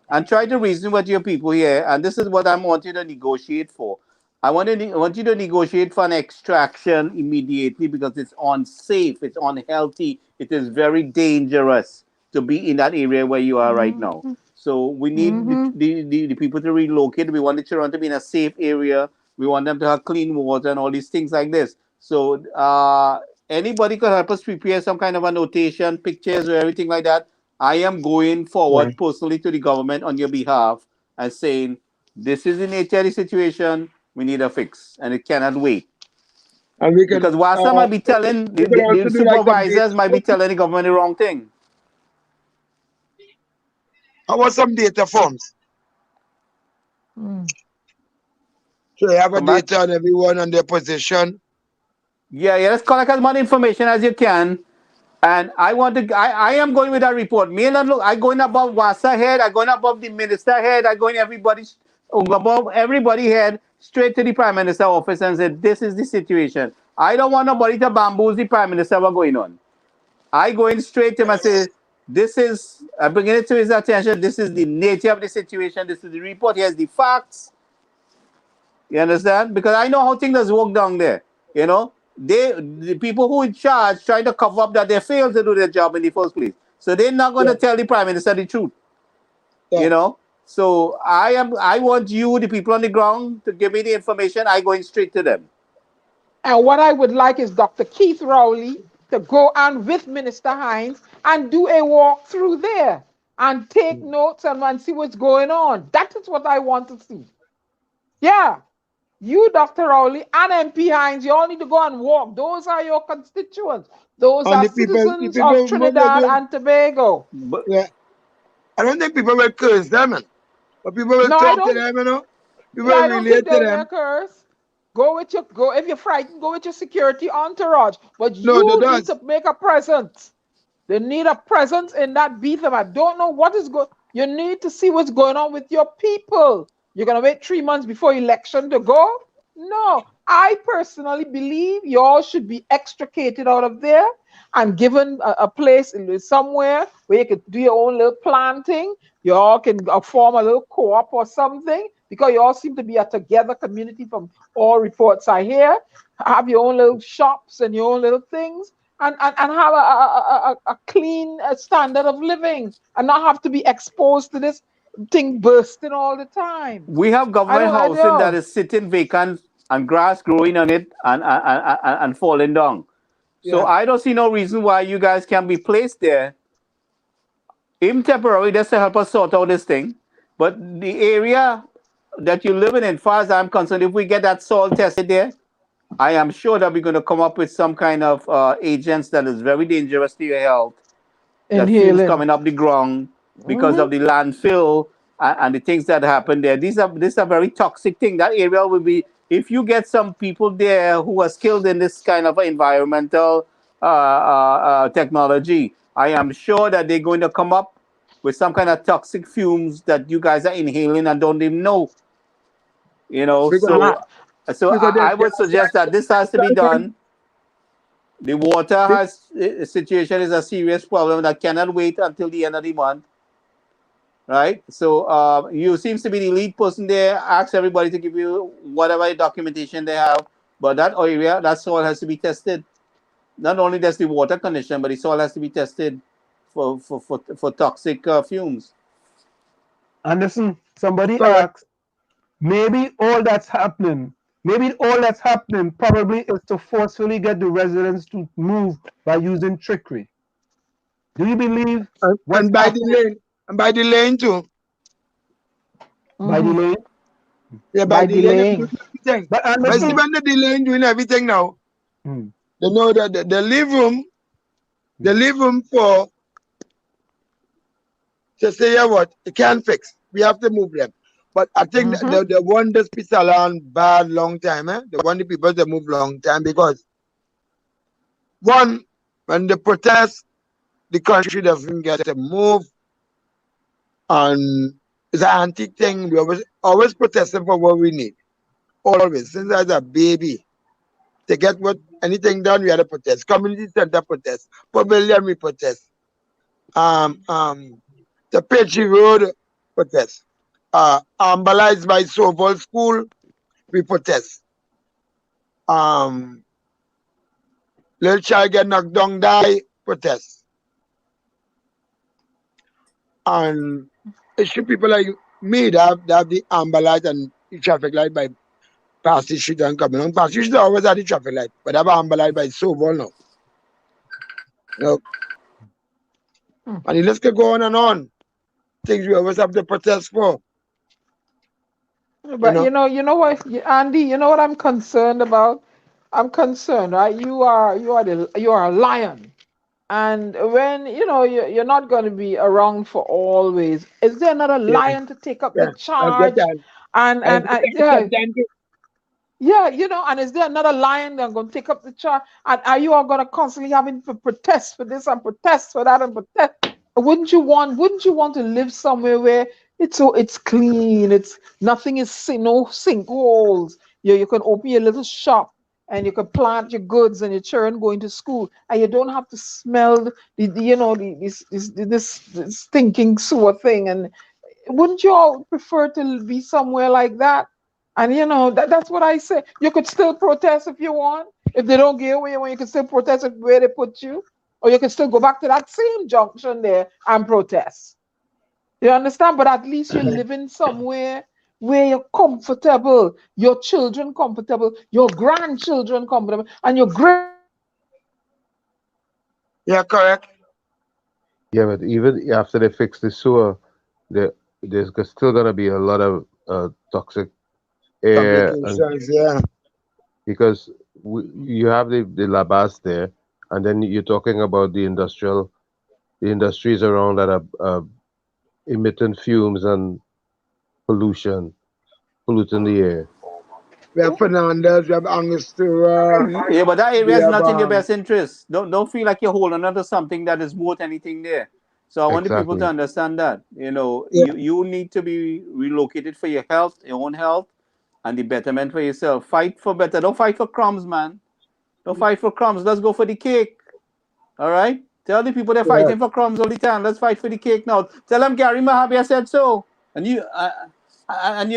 G: and try to reason with your people here, and this is what I want you to negotiate for. I want you to negotiate for an extraction immediately because it's unsafe, it's unhealthy, it is very dangerous to be in that area where you are right now.
D: Mm-hmm.
G: So we need
D: Mm-hmm.
G: the people to relocate. We want the children to be in a safe area. We want them to have clean water and all these things like this. So anybody could help us prepare some kind of a notation, pictures or everything like that. I am going
J: Yeah.
G: forward personally to the government on your behalf and saying this is the nature of the situation. We need a fix, and it cannot wait.
J: And we can
G: Because WASA might be telling
J: we can
G: the
J: also do like some
G: supervisors
J: data.
G: might be telling the government the wrong thing.
J: How about some data forms?
D: Mm.
J: So you have a
G: Come back.
J: data on everyone and their position.
G: Yeah, let's collect as much information as you can. And I am going with that report. Me and look, I going above WASA head, I going above the minister head, I going above everybody head, straight to the Prime Minister office and said, this is the situation. I don't want nobody to bamboozle the Prime Minister what's going on. I go in straight to him and say, I bring it to his attention, this is the nature of the situation, this is the report, here's the facts. You understand? Because I know how things work down there. The people who in charge trying to cover up that they failed to do their job in the first place. So they're not going
J: Yeah,
G: to tell the Prime Minister the truth.
J: yeah.
G: So I want you, the people on the ground, to give me the information. I going straight to them.
D: And what I would like is Dr. Keith Rowley to go and with Minister Hines and do a walk through there and take notes and see what's going on. That is what I want to see. Yeah. You, Dr. Rowley, and MP Hines, you all need to go and walk. Those are your constituents. Those
J: And
D: are
J: the
D: citizens of
J: people
D: Trinidad
J: maybe,
D: and Tobago.
G: But
J: yeah. I don't think people will curse them, man. But people will
D: No, I
J: talk to
D: don't.
J: them, People
D: Yeah,
J: will
D: I don't think
J: relate to
D: they'll
J: them.
D: make curse. Go if you're frightened, go with your security entourage. But
J: No, they
D: you need
J: does.
D: to make a presence. They need a presence in that beat. I don't know what is going. You need to see what's going on with your people. You're gonna wait 3 months before election to go? No, I personally believe you all should be extricated out of there and given a place somewhere where you could do your own little planting. You all can form a little co-op or something because you all seem to be a together community from all reports I hear. Have your own little shops and your own little things and have a clean standard of living and not have to be exposed to this thing bursting all the time.
G: we have government
D: I
G: housing that
D: don't.
G: is sitting vacant and grass growing on it and falling down. So
J: Yeah.
G: I don't see no reason why you guys can be placed there even temporary, just to help us sort out this thing. But the area that you live in, far as I'm concerned, if we get that soil tested there, I am sure that we're going to come up with some kind of agents that is very dangerous to your health. That fumes
D: Inhaling.
G: coming up the ground because of the landfill and the things that happen there. These are very toxic thing. That area will be, if you get some people there who are skilled in this kind of environmental technology, I am sure that they're going to come up with some kind of toxic fumes that you guys are inhaling and don't even know. You know,
J: Because,
G: so
J: because
G: I would suggest that this has to be done. The water situation is a serious problem that cannot wait until the end of the month, right? So you seems to be the lead person there. Ask everybody to give you whatever documentation they have, but that area, that soil has to be tested. Not only does the water condition, but the soil has to be tested for toxic fumes.
F: Anderson, somebody asked, maybe all that's happening probably is to forcefully get the residents to move by using trickery. Do you believe
J: and by the lane too.
F: By the lane?
J: Yeah, by delaying everything.
F: But
J: But see, when the delaying doing everything now, they know that they leave room for to say, yeah, what you can't fix. We have to move them. But I think they want this piece along bad long time. They want the people to move long time because one, when they protest, the country doesn't get to move, and it's an antique thing. We always protesting for what we need. Always, since I was a baby, to get anything done, we had to protest. Community center protest. Pavilion, we protest. The Pagey Road protest. Ambalized by Soval School, we protest. Little child get knocked down, die, protest. And it should people like me that have the amber light and the traffic light by past the street and coming on. Past the street always have the traffic light, but have amber light by Soval now. And the list could go on and on. Things we always have to protest for.
D: But you know what, Andy, you know what I'm concerned about? I'm concerned, right? You are a lion. And when you're not going to be around for always, is there another lion to take up the charge? And yeah, and is there another lion that's going to take up the charge? And are you all going to constantly having to protest for this and protest for that and protest? Wouldn't you want to live somewhere where it's clean, it's nothing is no sinkholes. You can open your little shop and you can plant your goods and your children going to school and you don't have to smell this stinking sewer thing. And wouldn't you all prefer to be somewhere like that? And that's what I say. You could still protest if you want. If they don't give away, you can still protest where they put you. Or you can still go back to that same junction there and protest. You understand? But at least you're living somewhere where you're comfortable, your children comfortable, your grandchildren comfortable, and your great.
J: Yeah, correct.
E: Yeah, but even after they fix the sewer, there's still gonna be a lot of toxic air, because you have the labas there, and then you're talking about the industries around that are emitting fumes and polluting the air.
J: We have Fernandez, we have Angostura.
G: Yeah, but that area is not in your best interest. Don't feel like you're holding on to something that is worth anything there. So I want the people to understand that. You need to be relocated for your health, your own health, and the betterment for yourself. Fight for better. Don't fight for crumbs, man. Don't fight for crumbs. Let's go for the cake. All right? Tell the people they're fighting for crumbs all the time. Let's fight for the cake now. Tell them Gary Mahabia said so. And you're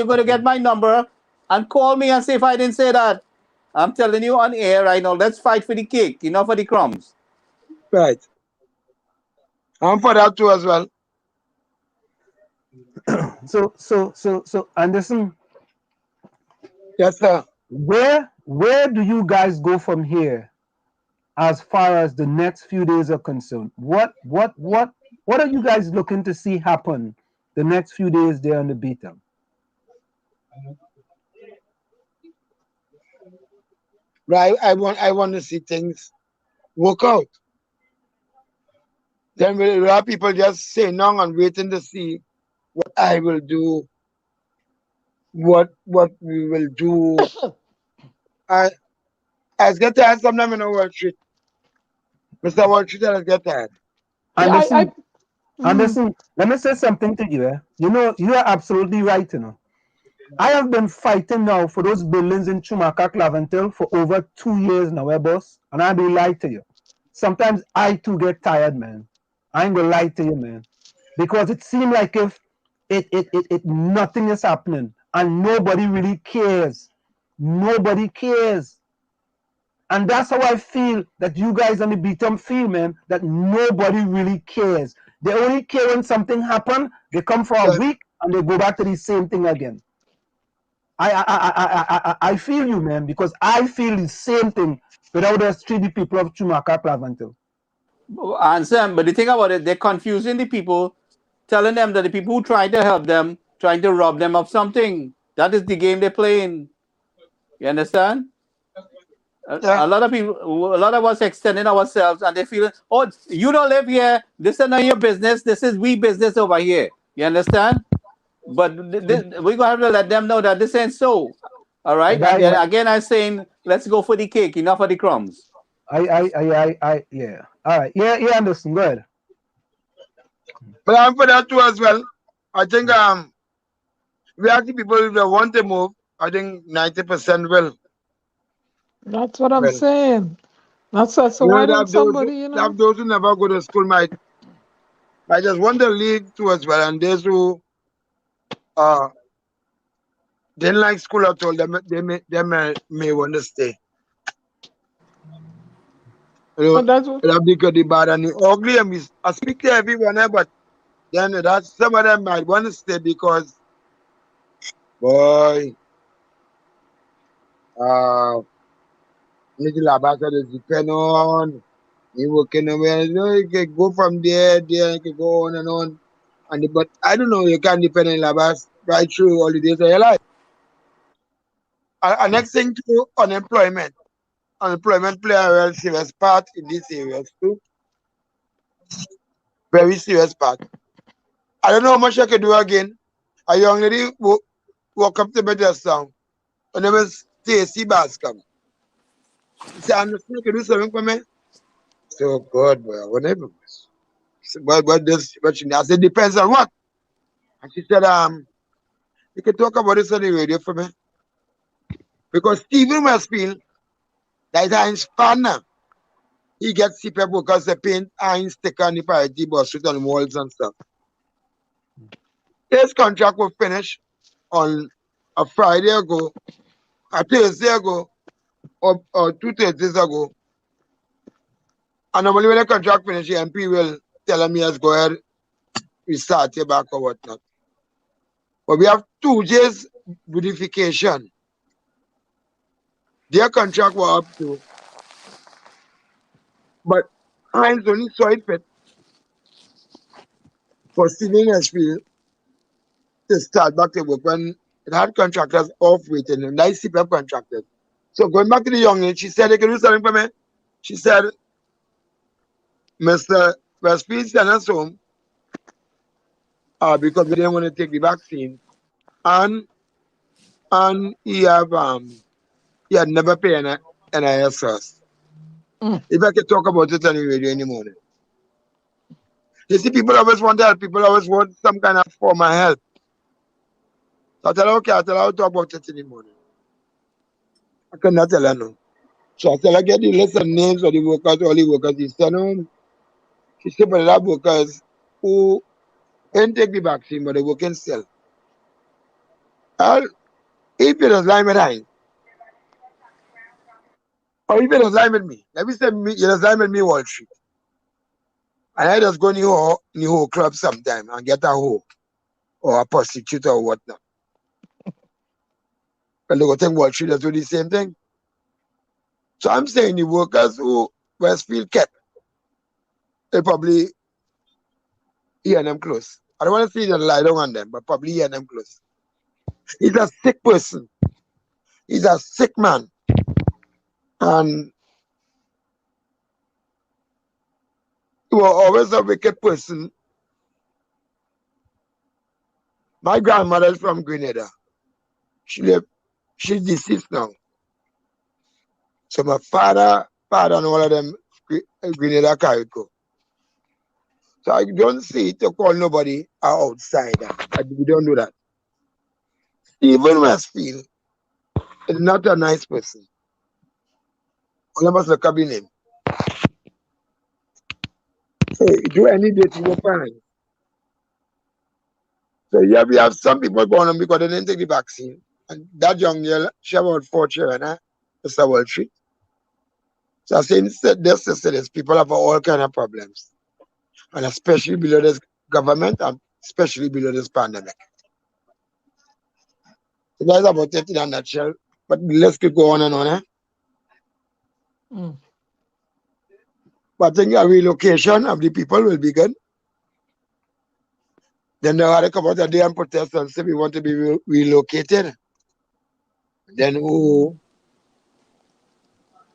G: going to get my number and call me and say if I didn't say that. I'm telling you on air right now, let's fight for the cake, not for the crumbs.
J: Right. I'm for that too as well.
F: So Anderson.
J: Yes, sir.
F: Where do you guys go from here as far as the next few days are concerned? What What are you guys looking to see happen the next few days there on the beat-up?
J: Right, I want to see things work out. Then a lot of people just say no and waiting to see what I will do, what we will do. I get tired sometimes in the Wall Street. Mr. Wall Street, I get tired.
F: And
D: Yeah,
F: listen, and listen, let me say something to you. You know, you are absolutely right, you know. I have been fighting now for those buildings in Chumaka, Claventil for over 2 years now, boss. And I'll be lie to you. Sometimes I too get tired, man. I ain't gonna lie to you, man. Because it seems like if it nothing is happening and nobody really cares. Nobody cares. And that's how I feel that you guys on the beat-up feel, man, that nobody really cares. They only care when something happen, they come for a week and they go back to the same thing again. I feel you, man, because I feel the same thing without us treat the people of Chumaka Plaventil.
G: Answer, but the thing about it, they're confusing the people, telling them that the people who try to help them, trying to rob them of something. That is the game they're playing. You understand? A lot of people, a lot of us extending ourselves, and they feel, oh, you don't live here. This is not your business. This is we business over here. You understand? But we're gonna have to let them know that this ain't so. All right. And then again, I'm saying, let's go for the cake, enough for the crumbs.
F: Yeah. All right. Yeah, Anderson, go ahead.
J: But I'm for that too as well. I think we ask the people if they want to move. I think 90% will.
D: That's what I'm saying. That's so why don't somebody, you know?
J: Those who never go to school might just want to leave too as well, and those who didn't like school at all, they may want to stay. You know, that because the bad and the ugly, and I speak to everyone, but then that some of them might want to stay because, boy, little Abasa is depend on you working away. You know, you can go from there, you can go on and on. But I don't know, you can't depend on Labas right through all the days of your life. Next thing to unemployment. Unemployment play a very serious part in these areas too. Very serious part. I don't know how much I can do again. A young lady walk up to me just now. Her name is Stacy Bascom. She said, I'm just going to do something for me. So God, boy, whatever. But she I said, depends on what. And she said, you can talk about this on the radio for me. Because Stephen Westfield, that is Heinz partner, he gets CPAP because they paint Heinz sticker on the priority bus with on walls and stuff. His contract will finish on a Friday ago, a Thursday ago, or 2 Thursdays ago. And normally when the contract finishes, the MP will tell me, let's go ahead, we start here back or whatnot. But we have 2 days beautification. Their contract was up to, but Heinz only saw it fit for Stephen Westfield to start back to work when it had contractors off waiting, and nice CPF contractors. So going back to the young lady, she said, they can do something for me. She said, Mr. Westfield sent us home because we didn't want to take the vaccine. And he had never paid an NIS. If I could talk about it on the radio in the morning. You see, people always want help. People always want some kind of form of help. So I tell her, okay, I'll talk about it in the morning. I cannot tell her no. So I tell her, get the list of names of the workers, all the workers. She said, no. She said, but there are workers who didn't take the vaccine, but they work in still. Well, if you don't lie with Heinz, or if you don't lie with me, let me say you don't lie with me Wall Street. And I just go in the whole club sometime and get a hoe or a prostitute or whatnot. And they go think Wall Street does do the same thing. So I'm saying the workers who Westfield kept, they probably hear them close. I don't want to see them lie down on them, but probably hear them close. He's a sick person. He's a sick man. And he was always a wicked person. My grandmother is from Grenada. She's deceased now. So my father and all of them Grenada Carico. So I don't see it to call nobody an outsider. We don't do that. Stephen Westfield is not a nice person. All of us look at him. So do any day to go fine. So yeah, we have some people going on because they didn't take the vaccine. And that young girl, she about 4 children, Mr. Wall Street. So I say instead this people have all kind of problems. And especially below this government and especially below this pandemic. So that's about it in a nutshell. But let's keep going on, eh? But I think a relocation of the people will be good. Then they had to come out a day and protest and say we want to be relocated. Then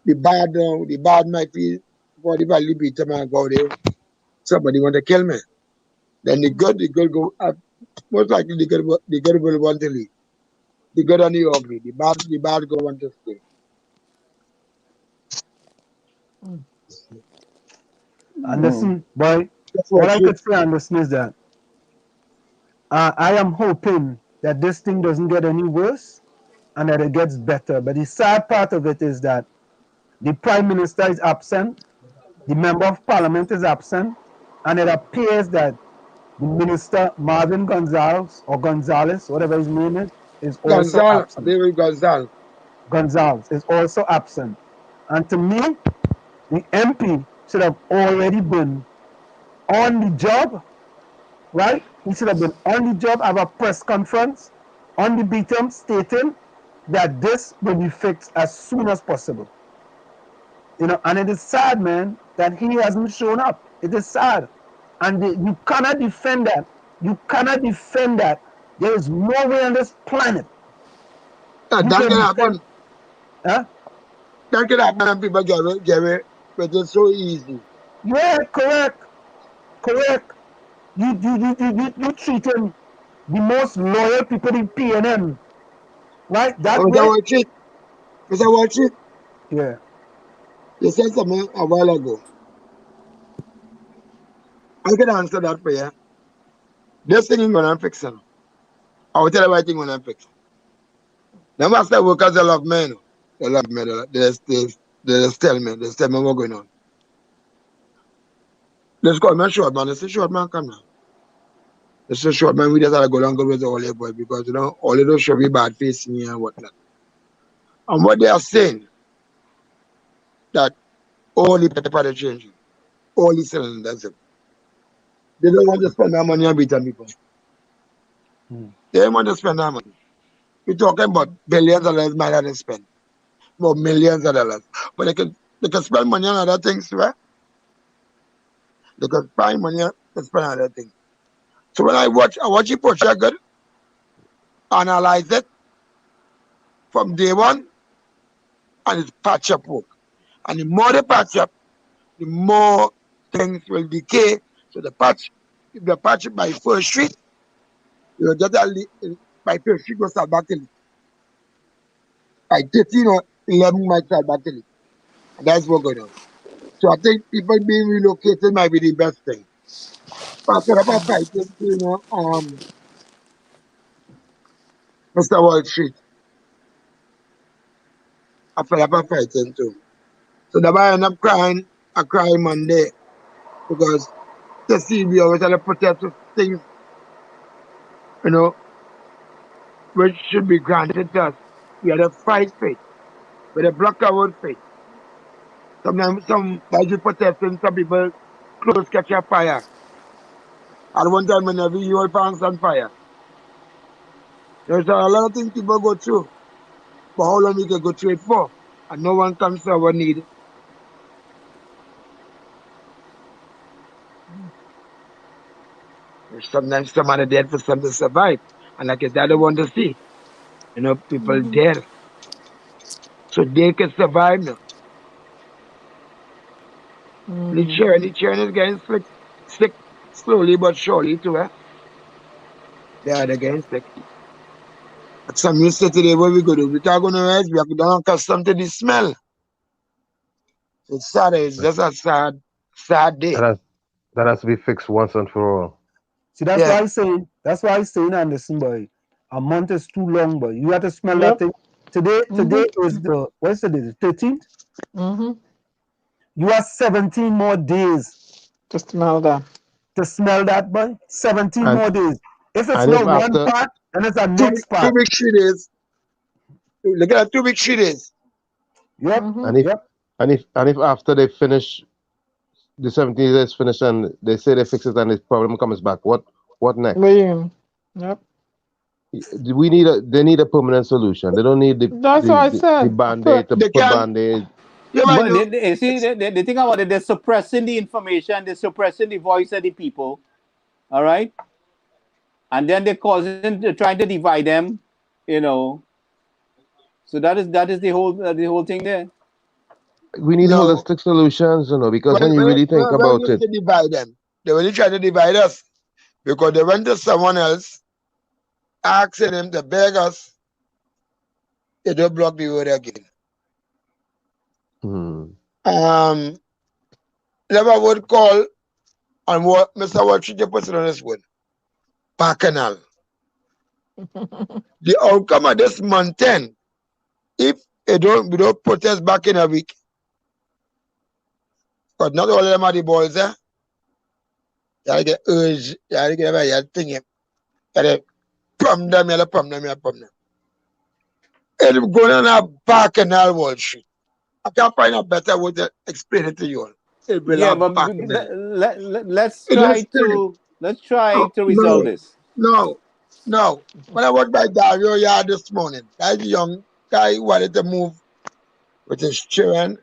J: the bad might be for the value beat them and go there. Somebody want to kill me. Then the good go most likely the good will want to leave. The good and the ugly. The bad go want to stay.
F: And listen, boy, what I could say on this is that I am hoping that this thing doesn't get any worse and that it gets better. But the sad part of it is that the Prime Minister is absent, the Member of Parliament is absent, and it appears that the Minister Marvin Gonzalez, whatever his name is also absent.
J: David
F: Gonzalez is also absent. And to me, the MP should have already been on the job, right? He should have been on the job, have a press conference on the beacon stating that this will be fixed as soon as possible. You know, and it is sad, man, that he hasn't shown up. It is sad. And you cannot defend that. You cannot defend that. There is no way on this planet.
J: That can happen.
F: Huh?
J: That can happen and people get it, but it's so easy.
F: Yeah, correct. You treating the most loyal people in PNM, right? That way.
J: Mr. Walshit.
F: Yeah.
J: You said something a while ago. I can answer that for you. This thing is going to fix it. I will tell you what thing going to fix. The master workers, they love men. They love men. They just tell me what's going on. Let's call me a short man. It's a short man, come now. It's a short man. We just have to go along with all your boy because, you know, all of those show me bad face me and whatnot. And what they are saying, that all the people are changing. All the cylinders. They don't want to spend their money on beating people. They don't want to spend their money. We're talking about billions of dollars might have to spend. About millions of dollars. But they can spend money on other things, right? They can find money to spend on other things. So when I watch the project good, analyze it from day one, and it's patch up work. And the more they patch up, the more things will decay. So if they patch it by First Street, you'll get by First Street, go start back to it. By 13 or 11 might start back to it. And that's what's going on. So I think people being relocated might be the best thing. But after about fighting, you know, Mr. Wall Street. After about fighting too. So that's why I end up crying. I cry Monday. Because the CB always had to protect things, you know, which should be granted to us. We had to fight for it. We had to block our own faith. Sometimes by the protesting, some people close catch a fire. At one time, whenever you all pants on fire. There's a lot of things people go through. But how long we can go through it for? And no one comes to our need. sometimes somebody dead for some to survive. And like I don't want to see, people dead. So they can survive now. The churn is getting sick slowly but surely too, eh? They're getting sick. But some you say today, what we go do? We can't go no rest, we have to don't accustomed to the smell. It's sad, it's just a sad day.
E: That has to be fixed once and for all.
F: See, that's why I say, Anderson, boy, a month is too long, boy. You have to smell that thing. Today is what's the day? The 13th? You have 17 more days
D: to smell that.
F: To smell that, boy. 17 more days. If it's not one part, then it's a next part.
J: 2 weeks, 3 days. Look at that, 2 weeks, 3 days.
F: Yep.
E: And if after they finish the 17 days finish and they say they fix it and the problem comes back, what next?
D: Yep.
E: They need a permanent solution. They don't need the band-aid to put band-aid.
G: Yeah, but the thing about it, they're suppressing the information, they're suppressing the voice of the people. All right? And then they're trying to divide them, So that is the whole thing there.
E: We need holistic solutions, because when you really think about it.
J: They divide them. They really try to divide us because they went to someone else, asking them to beg us. They don't block the road again. Never would call on what Mr. Watching puts on this one. Bacchanal. The outcome of this month 10, if we don't protest back in a week, but not all of them are the balls, eh? You get urged, you get a thing, you pump them. It's going on a Bacchanal Wall Street. I can't find a better way to explain it to you all.
G: Let's try to resolve this.
J: No. When I walked by Dario yard this morning, that young guy wanted to move with his children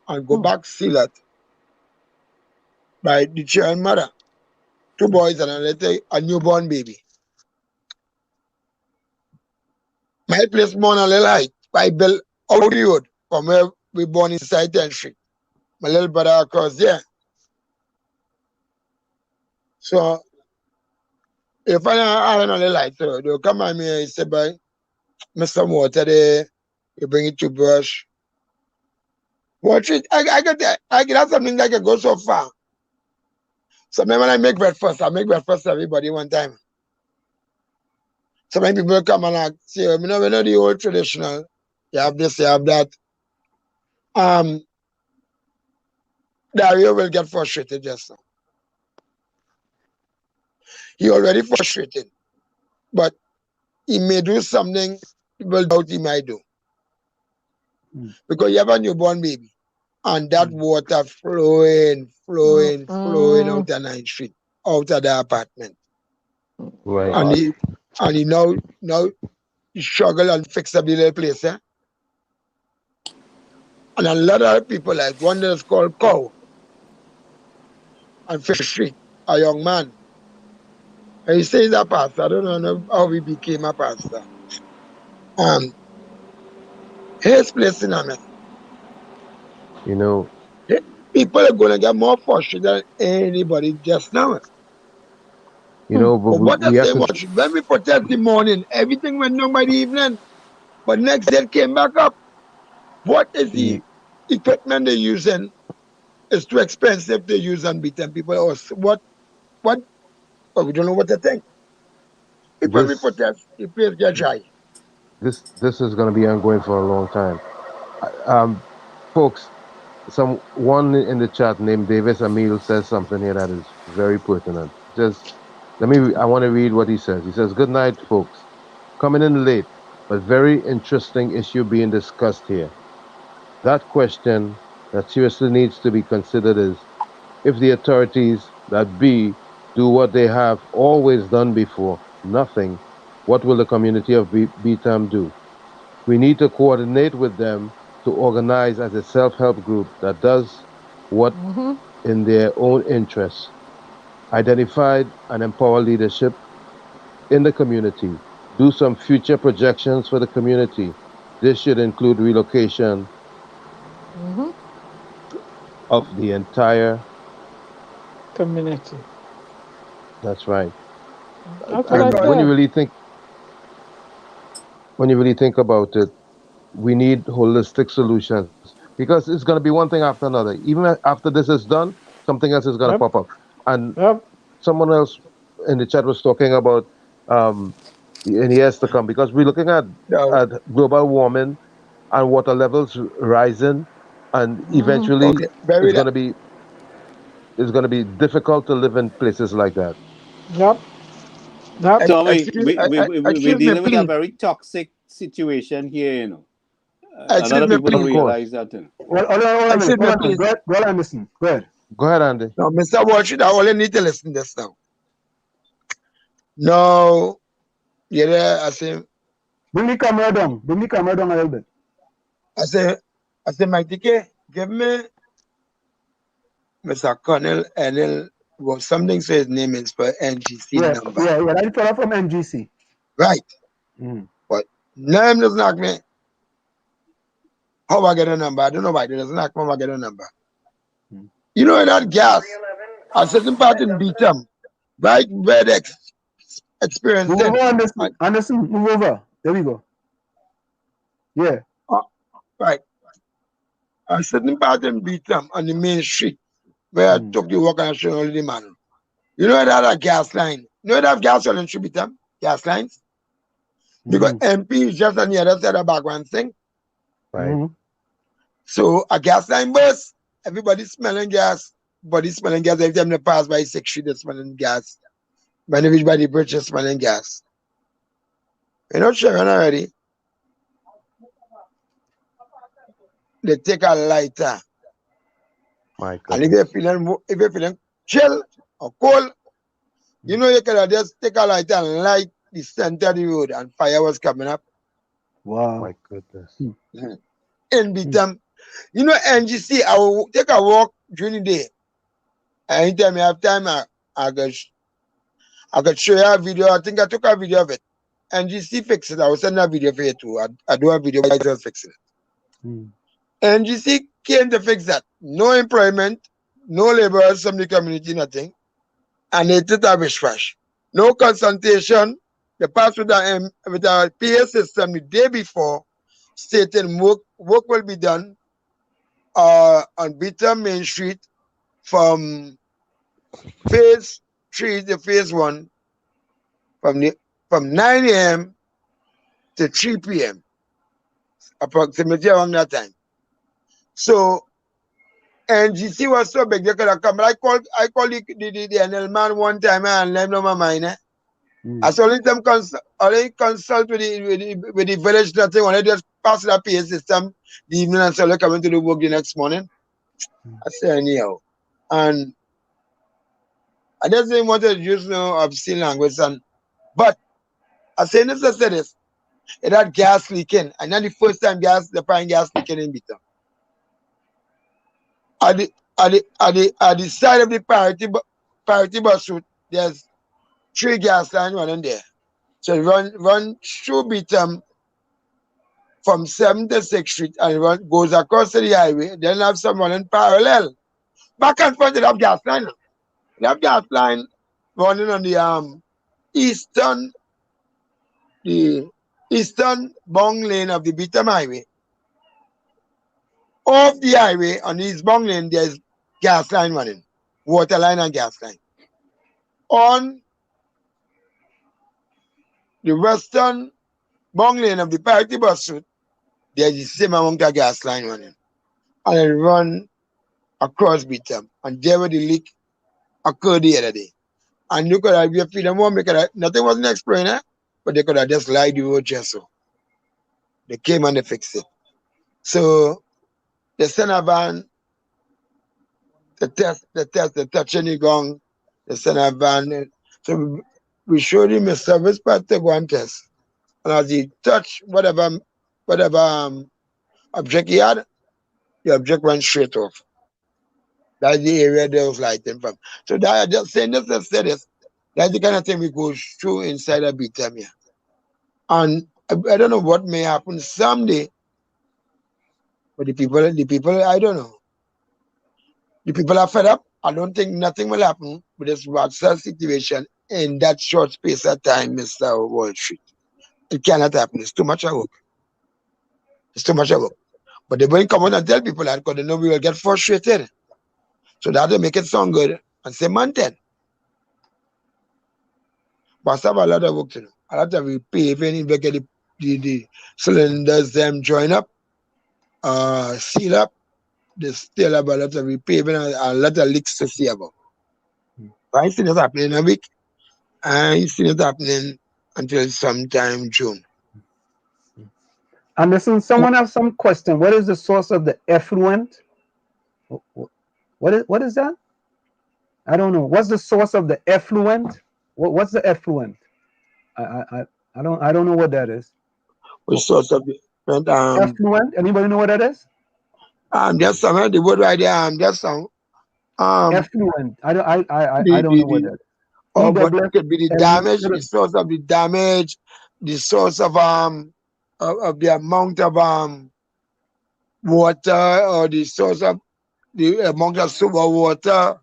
J: and go back Silat by the children mother. 2 boys and a newborn baby. My place born a little height by Bill out the road from where we born inside 10th Street. My little brother across there. So if I don't know the light, so they'll come at me and say, "Boy, Mr. Water there, you bring it to brush." Watch it. I get something that can go so far. Sometimes when I make breakfast, for everybody one time. So many people come and I say, we know the old traditional. You have this, you have that. Dario will get frustrated just now. He already frustrated. But he may do something people doubt he might do. Because you have a newborn baby. And that water flowing out of 9th Street, out of the apartment.
E: Right.
J: And he now he struggle and fix up the little place, eh? And a lot of people, like one that's called Cow on Fish Street, a young man. And he says he's a pastor. I don't know how he became a pastor. His place in a mess. People are going to get more frustrated than anybody just now.
E: But
J: what I say was, when we protest the morning, everything went down by the evening. But next day it came back up. What is the equipment they're using? It's too expensive to use and beat them people. Or what? Oh, we don't know what to think. People we protest, the place get dry.
E: This is going to be ongoing for a long time. Folks, someone in the chat named Davis Emil says something here that is very pertinent. I want to read what he says. He says, "Good night, folks. Coming in late, but very interesting issue being discussed here. That question that seriously needs to be considered is, if the authorities that be do what they have always done before, nothing, what will the community of BTAM do? We need to coordinate with them to organize as a self-help group that does what in their own interests. identify and empower leadership in the community, do some future projections for the community. This should include relocation of the entire.
D: Community.
E: That's right.
D: That's what I
E: And
J: Because
D: said.
E: when you really think about it, we need holistic solutions because it's going to be one thing after another. Even after this is done, something else is going to
D: Yep.
E: pop up. And
D: Yep.
E: someone else in the chat was talking about um, in years to come because we're looking
J: now,
E: at global warming and water levels rising, and eventually
J: okay, bury
E: it's
J: that.
E: going to be it's going to be difficult to live in places like that.
D: Yep. Yep.
G: Tommy, we're
J: Excuse me,
G: dealing with a
J: please.
G: very toxic situation here, you know. A lot
J: Excuse
G: of
J: me,
G: people
E: Of
G: don't
J: please.
E: course.
G: realize that, you know.
F: Well, hold on a minute.
J: Excuse me,
F: Hold on a minute.
J: please.
F: Go ahead and listen. Go ahead.
E: Go ahead, Andy.
J: Now, Mr. Walsh, I only need to listen this now. Now, yeah,
F: Bring the camera down. Bring the camera down a little bit.
J: I say, Mike K, give me Mr. Colonel NL, well, something says his name is for NGC
F: Yeah,
J: number.
F: yeah, yeah. That's fella from NGC.
J: Right.
F: Mm.
J: But now him doesn't ask me how I get a number. I don't know why. He doesn't ask me how I get a number.
F: Mm.
J: You know that gas, a certain part in Beatum, right where the experience
F: Move
J: then.
F: over, Anderson. Anderson, move over. There we go. Yeah.
J: Right. A certain part in Beatum on the main street where I took the walk and show only the man. You know that a gas line. You know that gas line should be Beatum? Gas lines? Because MP is just on the other side of the background thing.
E: Right.
J: So a gas line burst, everybody smelling gas. Body smelling gas. Every time they pass by 6th Street, they're smelling gas. When they reach by the bridge, they're smelling gas. You're not sharing already. They take a lighter.
E: My
J: And
E: goodness.
J: if you're feeling chill or cold, you know you can just take a lighter and light the center of the road and fire was coming up.
F: Wow.
E: My goodness.
J: In Beatum. You know, NGC, I will take a walk during the day. Anytime I have time, I could show you a video. I think I took a video of it. NGC fixed it. I will send a video for you too. I do a video why just fixing it. NGC came to fix that. No employment, no laborers from the community, nothing. And they did a wish wash. No consultation. They passed with a PA system the day before, stating work will be done on Beatum Main Street from phase 3 to phase 1 from 9 a.m. to 3 p.m. approximately around that time. So NGC was so big they could have come. But I called the NL man one time and let him know my mind. I saw them consult with the village nothing when they just pass that PA system the evening and so coming to the work the next morning. I say anyhow. And I just didn't want to use obscene language but I say this I said this. It had gas leaking. And then the first time the find gas leaking in Beatum. At the side of the priority bus route, there's 3 gas lines running there. So run through Beatum from 7th to 6th Street and goes across to the highway. Then have some running parallel. Back and forth, they have gas line. They have gas line running on the eastern bong lane of the Beatum highway. Off the highway on the east bong lane, there's gas line running. Water line and gas line. On the western bong lane of the priority bus route, there's the same amount of gas line running. And it run across Beatum. And there where the leak occurred the other day. And you could have your freedom one, nothing wasn't explained, but they could have just lied the road just so. They came and they fixed it. So they sent a van to test the touching the gong. They sent a van. So we showed him a service part to go and test. And as he touched whatever object he had, the object went straight off. That's the area they was lighting from. So that I just saying this to say this. That's the kind of thing we go through inside a BTM here. And I don't know what may happen someday. But the people, I don't know. The people are fed up. I don't think nothing will happen with this Watson situation in that short space of time, Mr. Wall Street. It cannot happen. It's too much work. It's too much work. But they won't come out and tell people that because they know we will get frustrated. So that will make it sound good and say mountain. But I have a lot of work to do. A lot of repaving, if they get the cylinders them join up, seal up, they still have a lot of repaving and a lot of leaks to see about. I see it happening in a week. I see it happening until sometime June.
F: Anderson, someone has some question. What is the source of the effluent? What is that? I don't know. What's the source of the effluent? What's the effluent? I don't know what that is.
J: What source of the
F: effluent? Anybody know what that is?
J: There's some the word right there. There's some
F: effluent. I don't know what that is.
J: Oh, but it could be the damage, the source of the damage, the source of the amount of water, or the source of the amount of super water.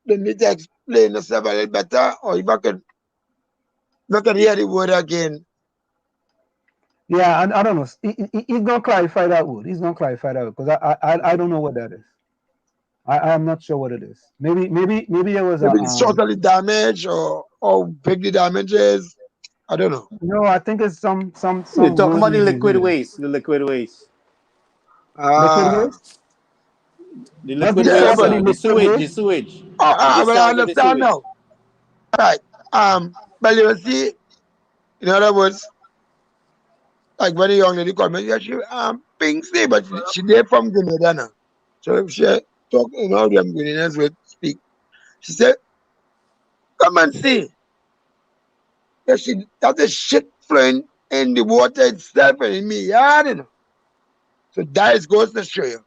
J: They need to explain yourself a little better, or if I can hear the word again.
F: Yeah, I don't know. He's gonna clarify that word. He's gonna clarify that word because I don't know what that is. I'm not sure what it is. Maybe there was
J: maybe the source of the damage or how big the damage is. I don't know.
F: No, I think it's some.
G: You're talking about the liquid waste. The liquid waste.
F: Liquid waste.
G: The liquid waste. The sewage. The sewage.
J: Oh, well, I understand now. Right. But you see, in other words, like when a young lady called me, yeah, she Pinksley, but she there from Grenada now. So if she talk, them Grenadians will speak. She said, "Come and see." Yeah, that's the shit flowing in the water itself and in me yard, you know. So that goes to show you.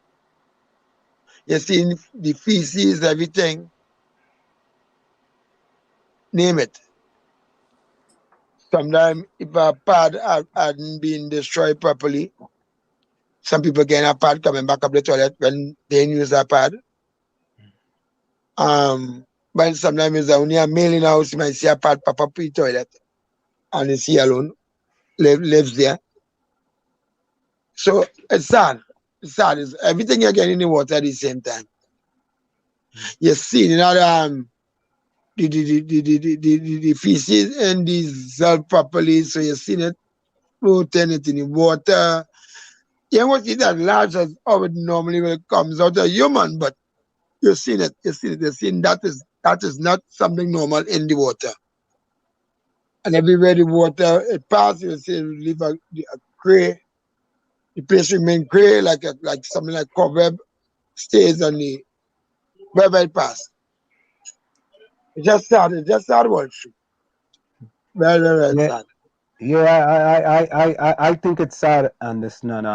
J: You see the feces, everything. Name it. Sometimes if a pad hadn't been destroyed properly, some people get a pad coming back up the toilet when they use a pad. But sometimes it's only a male in the house, you might see a pad pop up in the toilet and it's he alone, lives there. So it's sad. It's sad. It's everything you're getting in the water at the same time. You see, the feces and dissolve properly, so you're seeing it floating it in the water. You won't see that large as how it normally when it comes out of human, but you're seeing it. You're seeing that is not something normal in the water. And everywhere the water it passes, you see it leave a gray. The place remain gray like something like cobweb stays on the wherever it passes. It just sad. It's just sad, Wall Street. Very, very sad.
F: Yeah, I think it's sad, and it's not.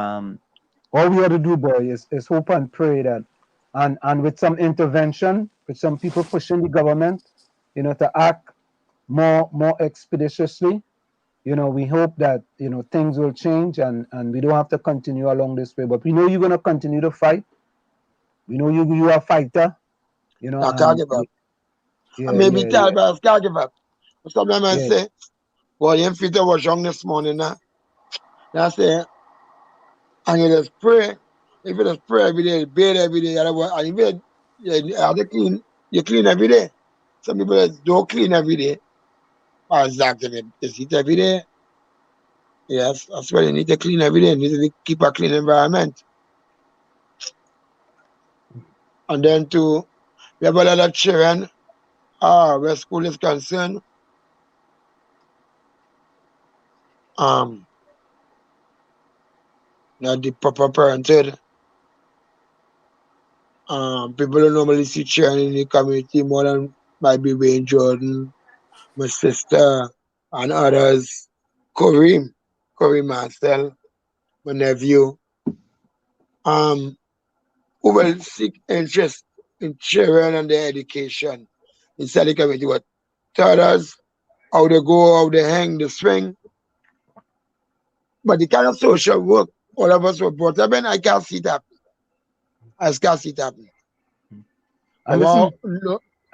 F: All we have to do, boy, is hope and pray that, and with some intervention, with some people pushing the government, to act more expeditiously. We hope that things will change, and we don't have to continue along this way. But we know you're gonna continue to fight. We know you are a fighter.
J: I can't give up. I may be tired, but I can't give up. Sometimes I say, well, your feet was young this morning now. I say, and you just pray. If you just pray every day, bathe every day, and you clean every day. Some people don't clean every day. Exactly. Just eat every day. Yes, that's why you need to clean every day. You need to keep a clean environment. And then we have a lot of children where school is concerned. Not the proper parented. People don't normally see children in the community more than might be Wayne Jordan, my sister, and others. Corey Marcel, my nephew, who will seek interest in children and their education. In study committee, what taught us how they go, how they hang, the swing. But the kind of social work all of us were brought up in, I can't see that. I can't see that.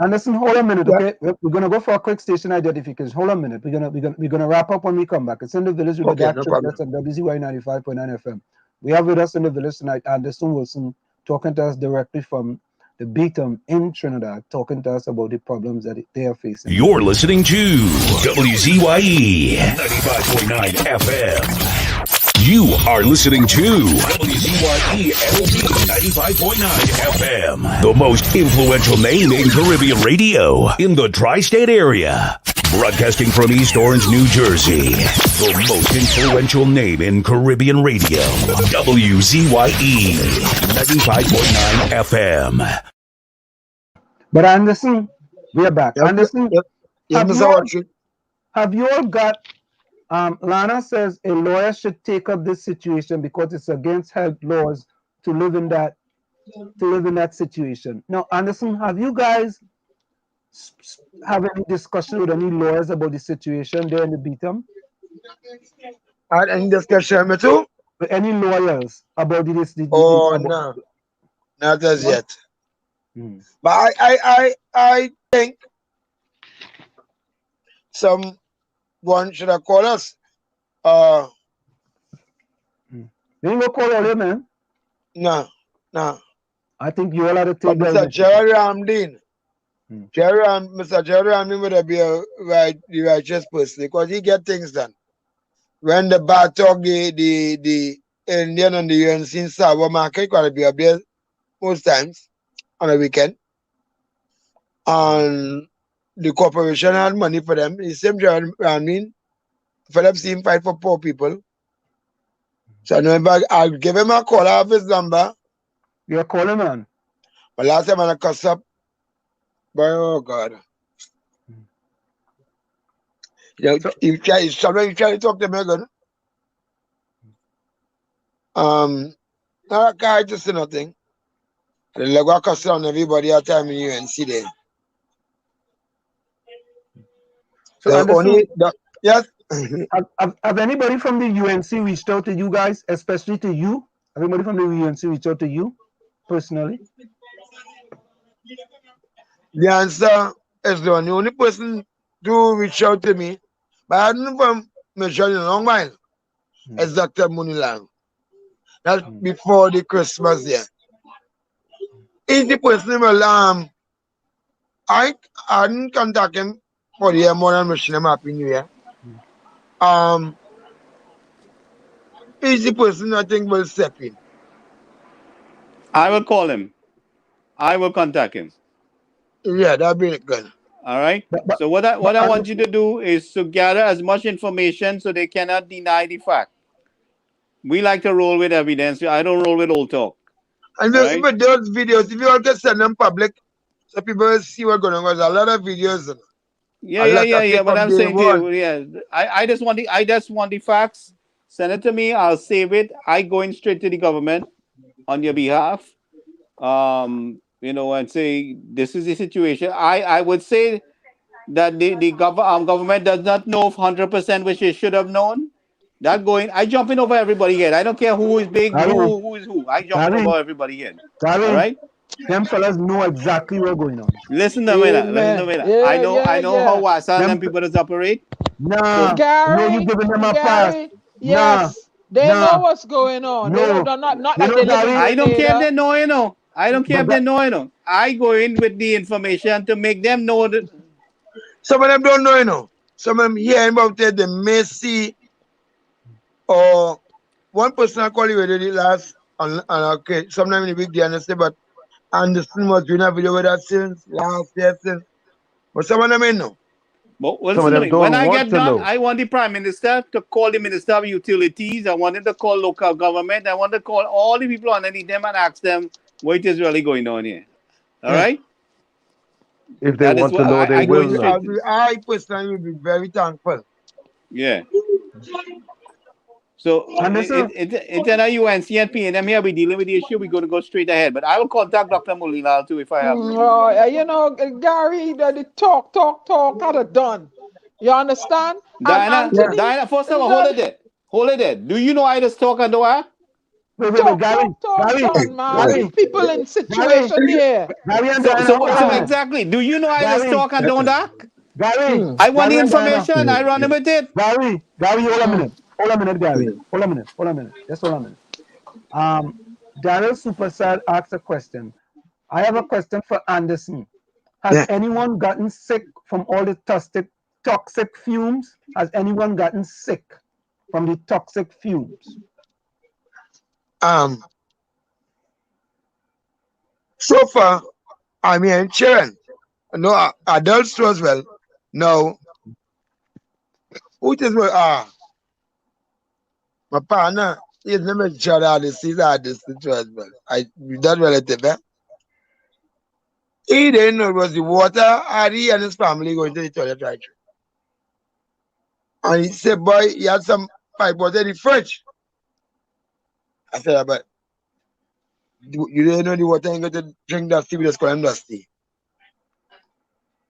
F: And listen, hold on a minute, okay? We're gonna go for a quick station identification. Hold on a minute. We're gonna wrap up when we come back. It's in the village with the DAG Triplets and WZYE 95.9 FM. We have with us in the village tonight Anderson Wilson talking to us directly from the Beatum in Trinidad, talking to us about the problems that they are facing.
B: You're listening to WZYE 95.9 FM. You are listening to WZYE 95.9 FM, the most influential name in Caribbean radio in the tri-state area. Broadcasting from East Orange, New Jersey, the most influential name in Caribbean radio, WZYE 95.9 FM.
F: But Anderson, we are back. Anderson, have you all got... Lana says a lawyer should take up this situation because it's against health laws to live in that situation. Now, Anderson, have you guys have any discussion with any lawyers about the situation there in the Beatum?
J: Any discussion with who?
F: With any lawyers about this?
J: No, not as yet. But I think someone should have called us.
F: They ain't gonna call all you, man.
J: No.
F: I think you all have to take
J: Mr. Jerry Ramdeen. Mr. Jerry Ramdeen would be the righteous person because he get things done. When the bar talk the Indian and the UNC in Savo market gotta be up there most times on a weekend. And the corporation had money for them. The same Jerry Ramdeen. For them see him fight for poor people. So I'll give him a call. I have his number.
F: You're calling, man.
J: But last time I cussed up. But oh God. He try to talk to me again. I can't just say nothing. And I go cuss on everybody at time in UNC there. So yes.
F: Have anybody from the UNC reached out to you guys, especially to you? Everybody from the UNC reached out to you personally?
J: The answer is the only person to reach out to me, but I hadn't from mentioned in a long while, is Dr. Munilang. That's before the Christmas year. He's the person will I didn't contact him for the year more than wishing him Happy New Year. He's the person I think will step in.
G: I will call him. I will contact him.
J: Yeah, that'll be good.
G: All right. So what I want you to do is to gather as much information so they cannot deny the fact. We like to roll with evidence. I don't roll with old talk.
J: And even those videos, if you all can send them public, so people will see what's going on. There's a lot of videos.
G: Yeah. But I'm saying to you, yeah, I just want the facts. Send it to me. I'll save it. I go in straight to the government on your behalf. And say this is the situation. I would say that the government does not know 100% which it should have known. I jump in over everybody here. I don't care who is big, who is who. I jump in over everybody here. All right.
F: Them fellas know exactly what's going on.
G: Listen to me.
D: Yeah,
G: I know how Wasa and them people does operate.
F: No, you giving them a pass.
D: Yes, they know what's going on.
F: No,
G: I don't care if they know, I don't care if they know, I go in with the information to make them know that.
J: Some of them don't know, Some of them hear about it, they may see. Or one person I call you already last, okay, sometime in the week, they understand, but Anderson was doing a video with that since last year. But some of them ain't know.
G: But when I get done, I want the Prime Minister to call the Minister of Utilities. I want him to call local government. I want to call all the people underneath them and ask them what is really going on here. All right?
E: If they want to know, they will know.
J: I personally will be very thankful.
G: Yeah. So
F: And this is
G: it's an UNC and PNM here. We dealing with the issue. We're going to go straight ahead. But I will contact Dr. Molina too if I have to.
D: You know, Gary, the talk, had it done. You understand? And
G: Diana,
F: yeah.
D: Anthony,
G: Diana, first of all, hold it there. Hold it there. Do you know I just talk and do I?
F: Wait, Gary,
D: done, man.
J: Gary,
D: These people in
F: Gary,
D: situation here.
F: Gary and
G: So
F: Diana,
G: so
F: hold
G: so
F: on.
G: exactly. Do you know I just
F: Gary,
G: talk and don't talk?
F: Gary,
G: I want the
F: Gary and Diana.
G: information. I run with it.
F: Gary, hold a minute. Hold a minute, Gary. Hold a minute. Just hold a minute. Daryl Superstar asked a question. I have a question for Anderson. Has
J: yeah.
F: anyone gotten sick from all the toxic fumes? Has anyone gotten sick from the toxic fumes?
J: So far, I mean, children, no adults too as well. No, who is my partner? He's never child artist. He's artist too as well. That relative. He didn't know it was the water. He and his family going to the toilet right through. And he said, boy, he had some pipe water in the fridge. I said, but you didn't know the water ain't going to drink Dusty, we just call him Dusty.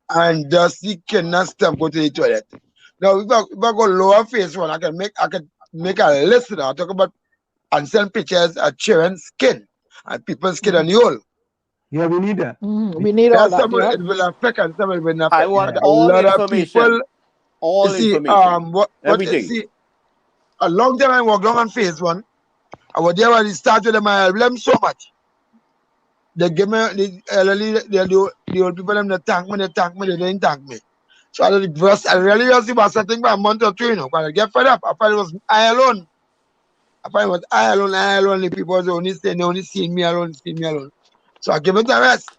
J: And Dusty cannot stop go to the toilet. Now, if I go lower face one, I can make a list now. I talk about and send pictures of children's skin and people's skin on the whole.
F: Yeah, we need that.
D: We need all that. Yeah.
J: It will affect and some it will not
G: I
J: affect.
G: want
J: But a
G: all
J: lot of
G: information.
J: people,
G: All
J: you see,
G: information. Everything.
J: See, a long time I walked down on phase one. I was there when it started with my help them so much. They give me the old people them they thank me, they didn't thank me. So I really just about something by a month or two, you know, but I get fed up. I thought it was I alone. I alone, the people was only saying they only seen me alone. So I give it a rest.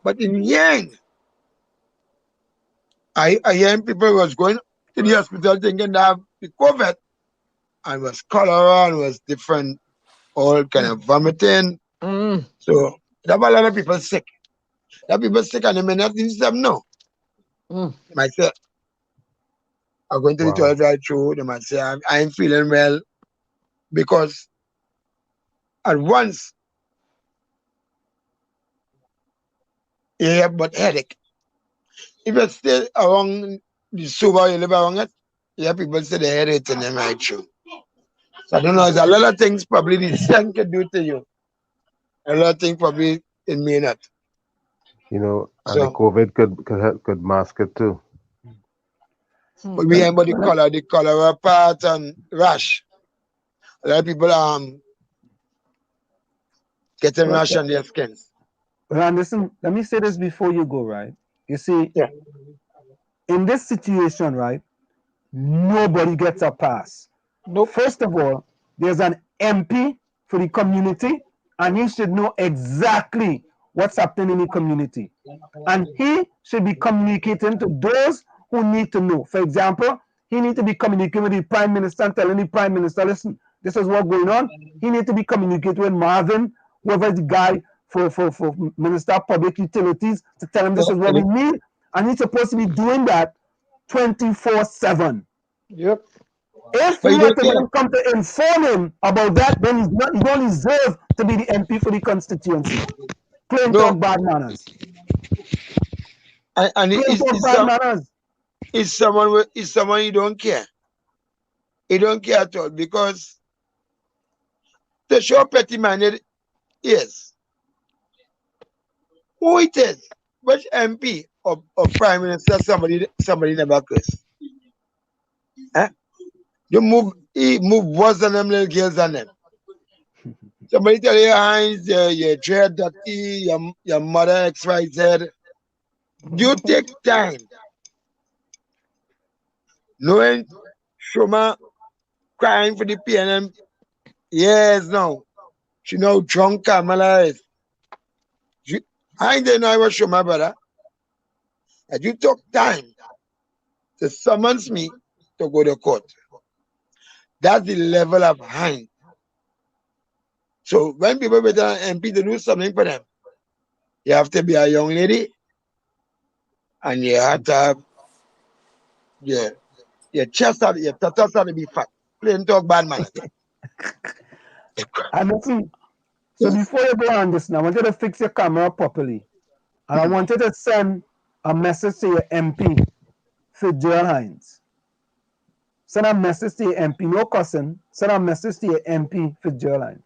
J: But in the end, I hear people was going to the hospital thinking they have the COVID and was cholera and was different, all kind of vomiting. So there were a lot of people sick. That people sick and they may not even them know. Myself, I'm going to the toilet right through. They might say I ain't feeling well because at once you have but headache. If you stay around the sober, you live around it, you have people say the headache in them right through. So I don't know, there's a lot of things probably the sun can do to you. A lot of things probably it may not.
E: You know, and the COVID could mask it too.
J: But we have the cholera part and rash. A lot of people getting rash on their skins.
F: Well, listen, let me say this before you go, right? You see, in this situation, right, nobody gets a pass.
D: Nope.
F: First of all, there's an MP for the community, and he should know exactly what's happening in the community. And he should be communicating to those who need to know. For example, he needs to be communicating with the Prime Minister and telling the Prime Minister, listen, this is what's going on. He needs to be communicating with Marvin, whoever the guy for Minister of Public Utilities, to tell him this is what we need. And he's supposed to be doing that 24/7.
D: Yep.
F: If you want to come to inform him about that, then he don't deserve to be the MP for the constituency. Plain talk bad manners.
J: And it's someone you don't care. He don't care at all because the show petty-minded is who it is, which MP or Prime Minister somebody never curse. You move worse than them little girls than them. Somebody tell you, Heinz, your dread dirty, your mother XYZ. You take time. Knowing Shoma crying for the PNM years now. She know drunk Kamala is. I didn't know I was Shoma, brother. And you took time to summons me to go to court. That's the level of Heinz. So when people better MP to do something for them, you have to be a young lady and you have to have Your chest had your tatas had to be fat. Plain talk bad man.
F: And listen, so before you go on this now, I want you to fix your camera properly. And I want you to send a message to your MP, Fitzgerald Hines. Send a message to your MP, no cussing. Send a message to your MP, Fitzgerald Hines.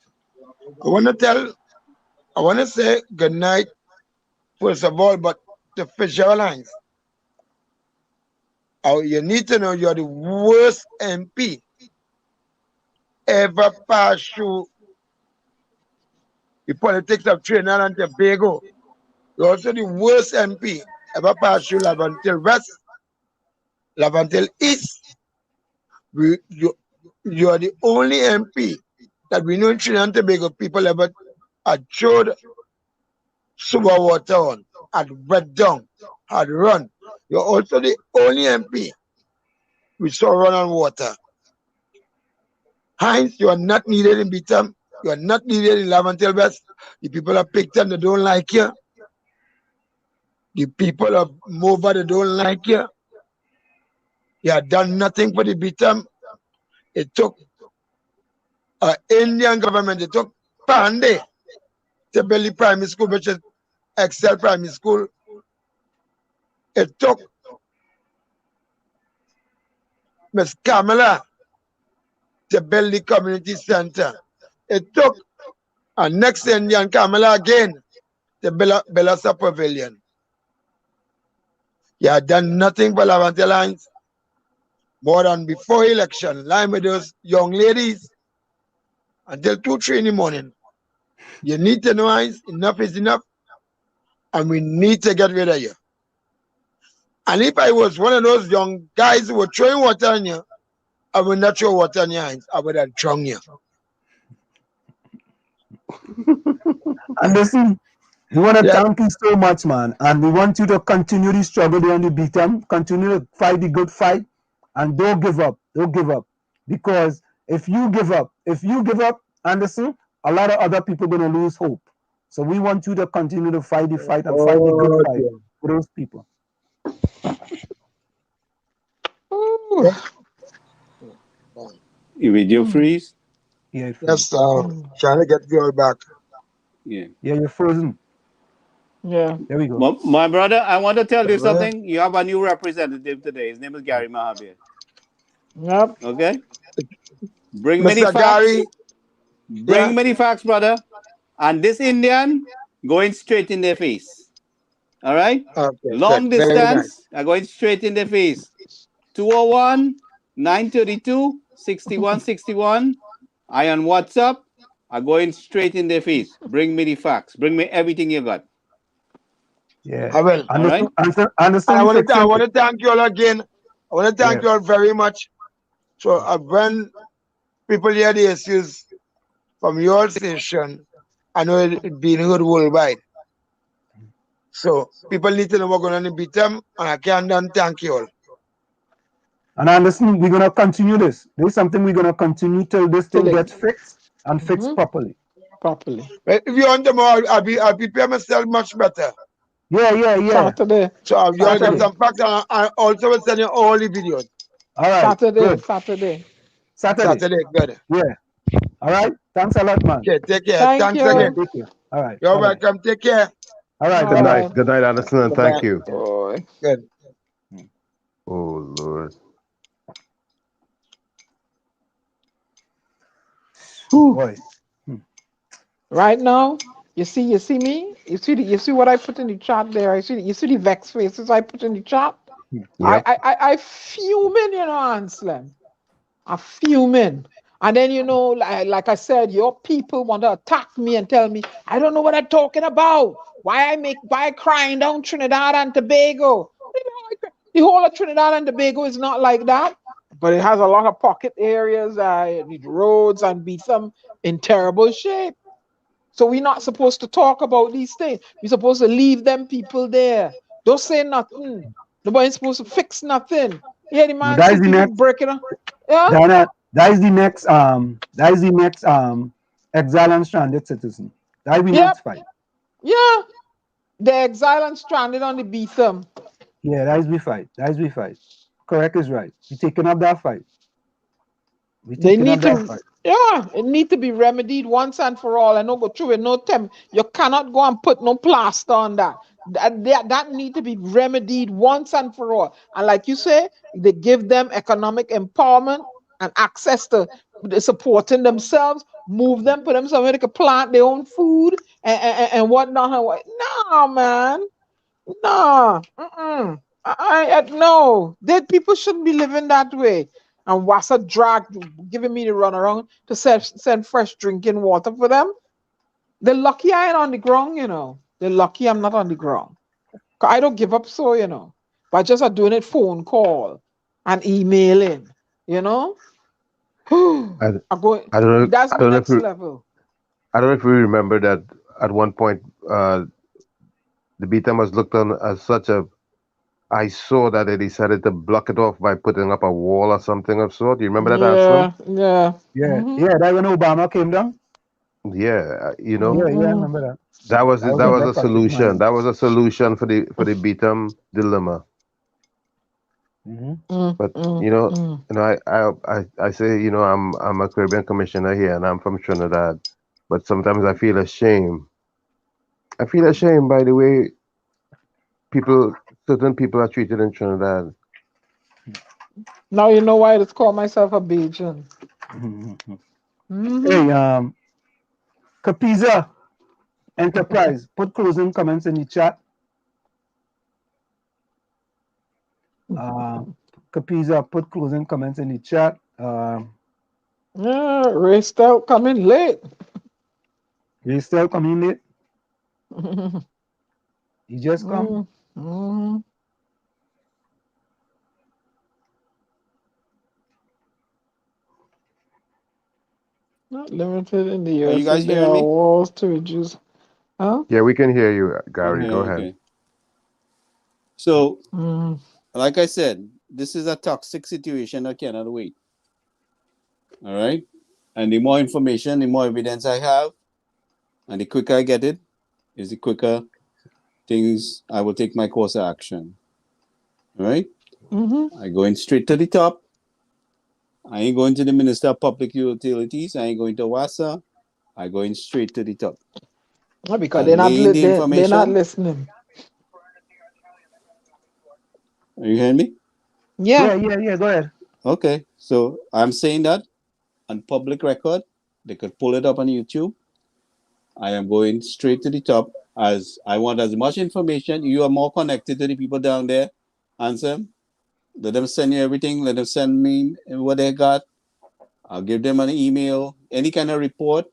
J: I want to say good night, first of all, but the Fitzgerald Hines. You need to know you're the worst MP ever passed through the politics of Trinidad and Tobago. You're also the worst MP ever passed through Lavantil West, Lavantil East. You're the only MP that we know in Trinidad and Tobago people ever had showed super water on, had wet down, had run. You're also the only MP we saw run on water. Hines, you are not needed in Beatham. You are not needed in Lavantil West. The people of Picton, they don't like you. The people of Mova, they don't like you. You have done nothing for the Beatham. It took an Indian government, it took Pandey to build the primary school, which is Excel Primary School. It took Miss Kamala to build the community center. It took a next Indian Kamala again to build us a pavilion. You have done nothing for Lavantil Hines more than before election, lying with those young ladies until 2, 3 in the morning. You need to know, Hines, enough is enough, and we need to get rid of you. And if I was one of those young guys who were throwing water on you, I would not throw water on your Hines. I would have drunk you.
F: And listen, we want to thank you so much, man. And we want you to continue the struggle there on the Beatham, continue to fight the good fight, and don't give up. Don't give up. Because if you give up, Anderson, a lot of other people are going to lose hope. So we want you to continue to fight the fight and fight the good fight for those people.
G: You video freeze?
F: Yeah,
J: yes, trying to get the all back.
G: Yeah.
F: Yeah, you're frozen.
D: Yeah.
F: There we go.
G: My brother, I want to tell you something. You have a new representative today. His name is Gary Mahabir.
D: Yep.
G: Okay? Bring
J: Mr.
G: many facts.
J: Gary.
G: Bring many facts, brother. And this Indian going straight in their face. All right?
J: Okay,
G: long
J: good.
G: distance are going straight in their face. 201-932-6161. I on WhatsApp are going straight in their face. Bring me the facts. Bring me everything you got.
F: Yeah.
J: I will.
G: All right?
F: Understand
J: I want to thank you all again. I want to thank you all very much. So when people hear the issues from your station, I know it's being heard worldwide. So people need to know what's going on in Beatham, and I can't thank you all.
F: And Anderson, we're going to continue this. This is something we're going to continue till this thing gets fixed and fixed properly.
J: If you want them all, I'll prepare myself much better.
F: Yeah.
D: Saturday.
J: So I'll get some facts, and I also will send you all the videos.
F: All right.
D: Saturday.
J: Saturday, good.
F: Yeah. All right. Thanks a lot, man.
J: Okay, take care.
D: Thank you.
J: Again.
F: Take care. All right.
J: You're welcome. Take care.
F: All right.
E: Good night. Good night, Anderson, and thank you.
D: Boy.
J: Good.
E: Oh, Lord.
F: Boy.
D: Right now, you see me? You see what I put in the chat there? You see the vex faces I put in the chat?
F: Yep.
D: I fuming, Anselm. I'm fuming. And then, like I said, your people want to attack me and tell me, I don't know what I'm talking about. Why I crying down Trinidad and Tobago? The whole of Trinidad and Tobago is not like that. But it has a lot of pocket areas, the roads and Beatham in terrible shape. So we're not supposed to talk about these things. We're supposed to leave them people there. Don't say nothing. Nobody's supposed to fix nothing. Yeah, the man see people breaking up. Yeah.
F: That is the next exile and stranded citizen. That will next fight.
D: Yeah. The exile and stranded on the Beatham.
F: Yeah, that is we fight. Because correct is right. We're taking up that fight.
D: They need to, yeah, it need to be remedied once and for all. And not go through it. No time. You cannot go and put no plaster on that. That need to be remedied once and for all. And like you say, they give them economic empowerment and access to supporting themselves, move them, put them somewhere they can plant their own food and whatnot. No, man. No. No. People shouldn't be living that way. And Wassa drag giving me the run around to send fresh drinking water for them. They're lucky I ain't on the ground, you know. They're lucky I'm not on the ground. I don't give up so, you know. But I just are doing it phone call and emailing, you know.
E: I don't know.
D: That's my next level.
E: I don't know if you remember that at one point the Beatum was looked on as such a. I saw that they decided to block it off by putting up a wall or something of sort. Do you remember that, Aslam?
F: Yeah. That when Obama came down.
E: Yeah, you know.
F: Yeah, I remember that.
E: That was a solution. That was a solution for the Beatum dilemma. But you know, I say, you know, I'm a Caribbean commissioner here, and I'm from Trinidad. But sometimes I feel ashamed. I feel ashamed by the way certain people are treated in Trinidad.
D: Now you know why it's called myself a Bajan.
F: Hey, Capiza Enterprise, put closing comments in the chat. Capiza, put closing comments in the chat.
D: Ray still coming late.
F: Ray still coming late. He just come.
D: Not limited in the
G: Are
D: US.
G: you guys
D: There
G: hearing
D: are
G: me?
D: walls to reduce. Huh?
E: Yeah, we can hear you, Gary.
G: Okay,
E: Go ahead.
G: okay. So, like I said, this is a toxic situation that cannot wait. All right? And the more information, the more evidence I have, and the quicker I get it, is the quicker things I will take my course of action. All right? I going straight to the top. I ain't going to the Minister of Public Utilities. I ain't going to WASA. I going straight to the top.
D: Because they're not listening.
G: Are you hearing me?
F: Yeah. Go ahead.
G: Okay. So I'm saying that on public record. They could pull it up on YouTube. I am going straight to the top as I want as much information. You are more connected to the people down there. Answer. Let them send you everything. Let them send me what they got. I'll give them an email, any kind of report.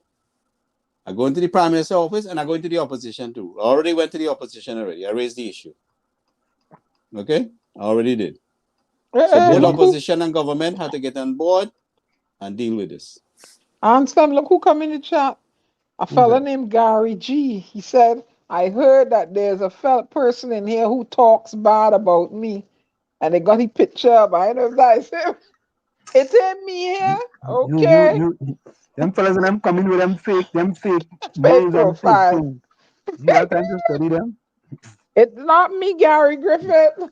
G: I go into the Prime Minister's office and I go into the opposition too. I already went to the opposition already. I raised the issue. Okay? I already did. So both opposition and government have to get on board and deal with this.
D: Ansem, look who come in the chat. A fella named Gary G. He said, I heard that there's a person in here who talks bad about me. And they got his picture up. I don't know if that is him. It ain't me here. Okay.
F: Them fellas and them coming with them fake
D: fake profile.
F: You got time to study them?
D: It's not me, Gary Griffith.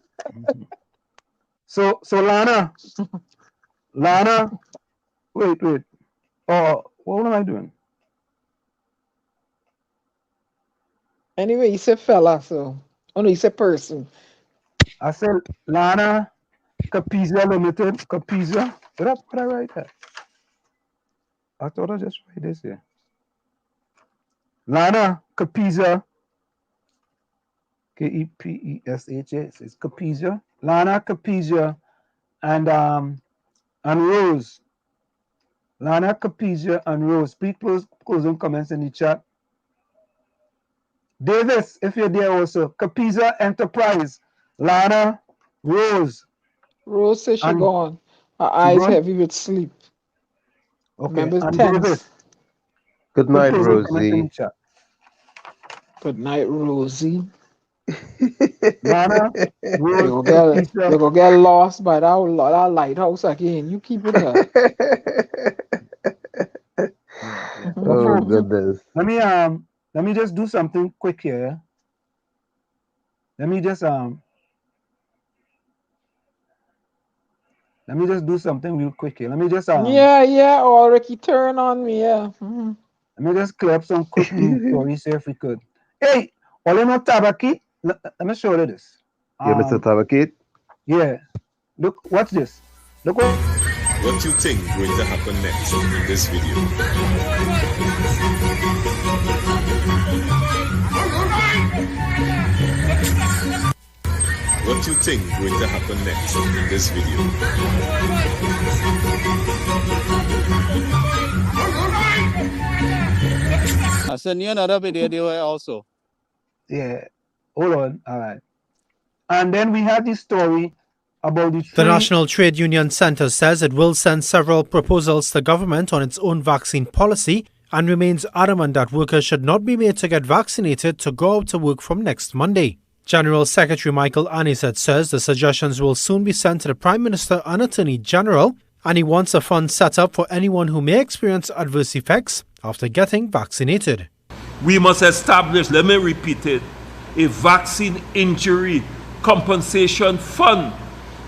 F: So Lana, wait. Oh, what am I doing?
D: Anyway, you said fella, so. Oh no, you said person.
F: I said Lana Capiza Limited. Capiza. What I write that? I thought I just write this here. Lana Capiza. Kepesha. It's Capiza. Lana Capiza and Rose. Lana Capiza and Rose. Please closing comments in the chat. Davis, if you're there also. Capiza Enterprise. Lana, Rose.
D: Rose says she gone. Her eyes heavy with sleep.
F: Okay.
D: Remember
F: And
D: tense.
F: Davis.
E: Good night, Rosie.
D: Good night, Rosie.
F: Lana, Rose,
D: you're gonna get lost by that lighthouse again. You keep it up.
E: Oh goodness.
F: Let me just do something quick here. Let me just Let me just do something real quick here. Let me just
D: Yeah. Or Ricky, turn on me. Yeah.
F: Let me just clear up some quick news stories here if we could. Hey, Oleno Tabaki. Let me show you this.
E: Yeah, Mr. Tabakit.
F: Yeah. Look, what's this? Look
K: what you think going to happen next in this video. What you think going to happen next in this video.
G: I sent you another video also.
F: Yeah. Hold on. All right. And then we had this story about
L: the National Trade Union Centre says it will send several proposals to government on its own vaccine policy and remains adamant that workers should not be made to get vaccinated to go out to work from next Monday. General Secretary Michael Anisette says the suggestions will soon be sent to the Prime Minister and Attorney General, and he wants a fund set up for anyone who may experience adverse effects after getting vaccinated.
C: We must establish, let me repeat it, a vaccine injury compensation fund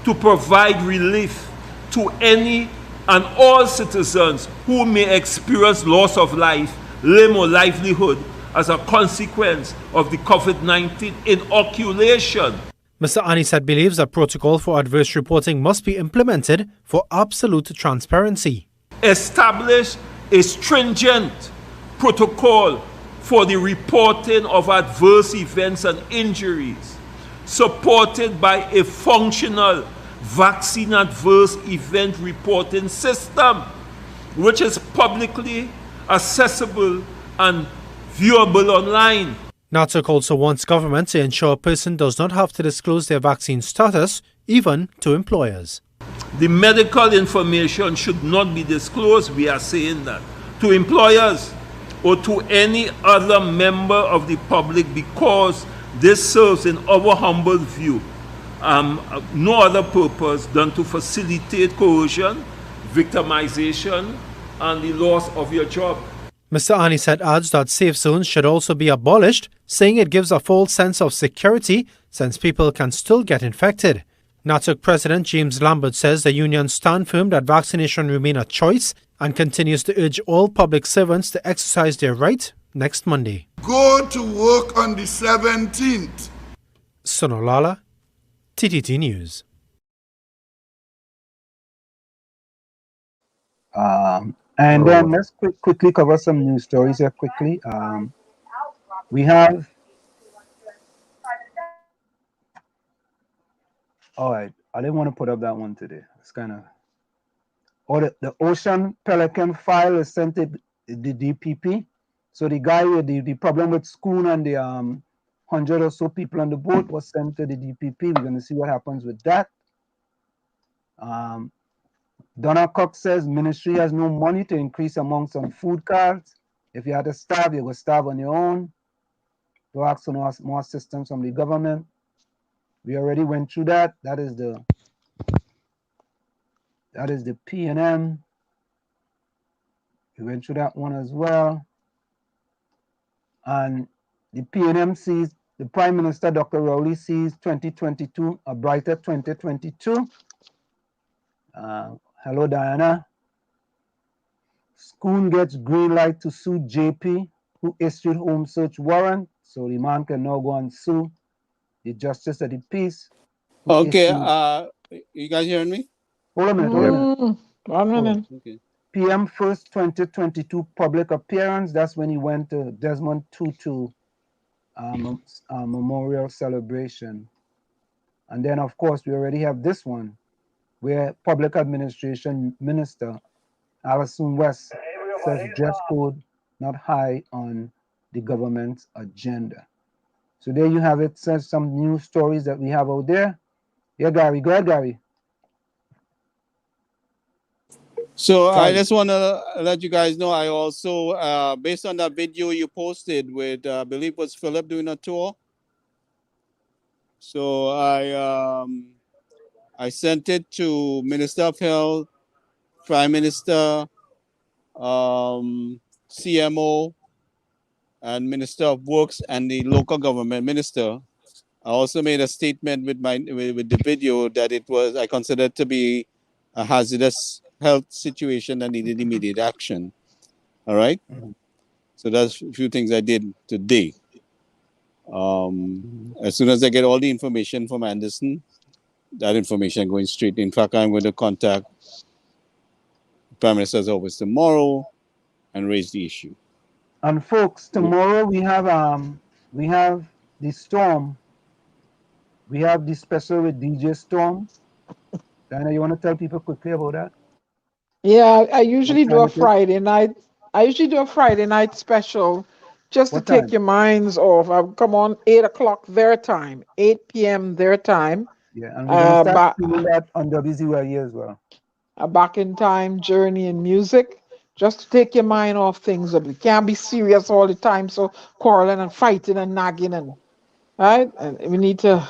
C: to provide relief to any and all citizens who may experience loss of life, limb or livelihood as a consequence of the COVID-19 inoculation.
L: Mr. Anisette believes a protocol for adverse reporting must be implemented for absolute transparency.
C: Establish a stringent protocol for the reporting of adverse events and injuries, supported by a functional vaccine adverse event reporting system, which is publicly accessible and viewable online.
L: NATOC also wants government to ensure a person does not have to disclose their vaccine status, even to employers.
C: The medical information should not be disclosed, we are saying that, to employers or to any other member of the public, because this serves, in our humble view, no other purpose than to facilitate coercion, victimization, and the loss of your job.
L: Mr. Anisette adds that safe zones should also be abolished, saying it gives a false sense of security since people can still get infected. NATOC President James Lambert says the union stand firm that vaccination remain a choice and continues to urge all public servants to exercise their right next Monday.
M: Go to work on the 17th.
L: Sonolala, TTT News.
F: And then let's quickly cover some news stories here quickly. We have... All right, I didn't want to put up that one today. It's kind of... the Ocean Pelican file is sent to the DPP. So the guy with the problem with schooner and the 100 or so people on the boat was sent to the DPP. We're going to see what happens with that. Donna Cox says ministry has no money to increase amongst some food cards. If you had to starve, you would starve on your own. To ask for more assistance from the government. We already went through that. That is the P&M. We went through that one as well. And the P&M sees, the Prime Minister, Dr. Rowley, sees 2022, a brighter 2022. Hello, Diana. Schoon gets green light to sue JP, who issued home search warrant. So the man can now go and sue the Justice of the Peace.
G: Okay, you guys hearing me?
F: Hold a minute.
D: 1 minute.
G: Okay.
F: PM 1st 2022 public appearance. That's when he went to Desmond Tutu memorial celebration. And then, of course, we already have this one, where Public Administration Minister Alison West says dress code not high on the government's agenda. So there you have it. Says some news stories that we have out there. Yeah, Gary. Go ahead, Gary.
G: So I just want to let you guys know, I also, based on that video you posted with, I believe it was Philip doing a tour. So I sent it to Minister of Health, Prime Minister, CMO, and Minister of Works, and the local government minister. I also made a statement with the video that it was, I considered to be a hazardous health situation that needed immediate action. All right. So that's a few things I did today. As soon as I get all the information from Anderson, that information going straight. In fact, I'm going to contact the Prime Minister's office tomorrow and raise the issue.
F: And folks, tomorrow we have the storm. We have the special with DJ Storm. Diana, you want to tell people quickly about that?
D: Yeah, I usually
F: What
D: do
F: time
D: a
F: it is?
D: Friday night. I usually do a Friday night special just to
F: What
D: take
F: time?
D: your minds off. I come on 8 o'clock their time, 8 p.m. their time.
F: Yeah, and we're gonna start
D: Back,
F: streaming that on WZYE as well.
D: a back in time journey in music, just to take your mind off things. We can't be serious all the time, so quarreling and fighting and nagging and right. And we need to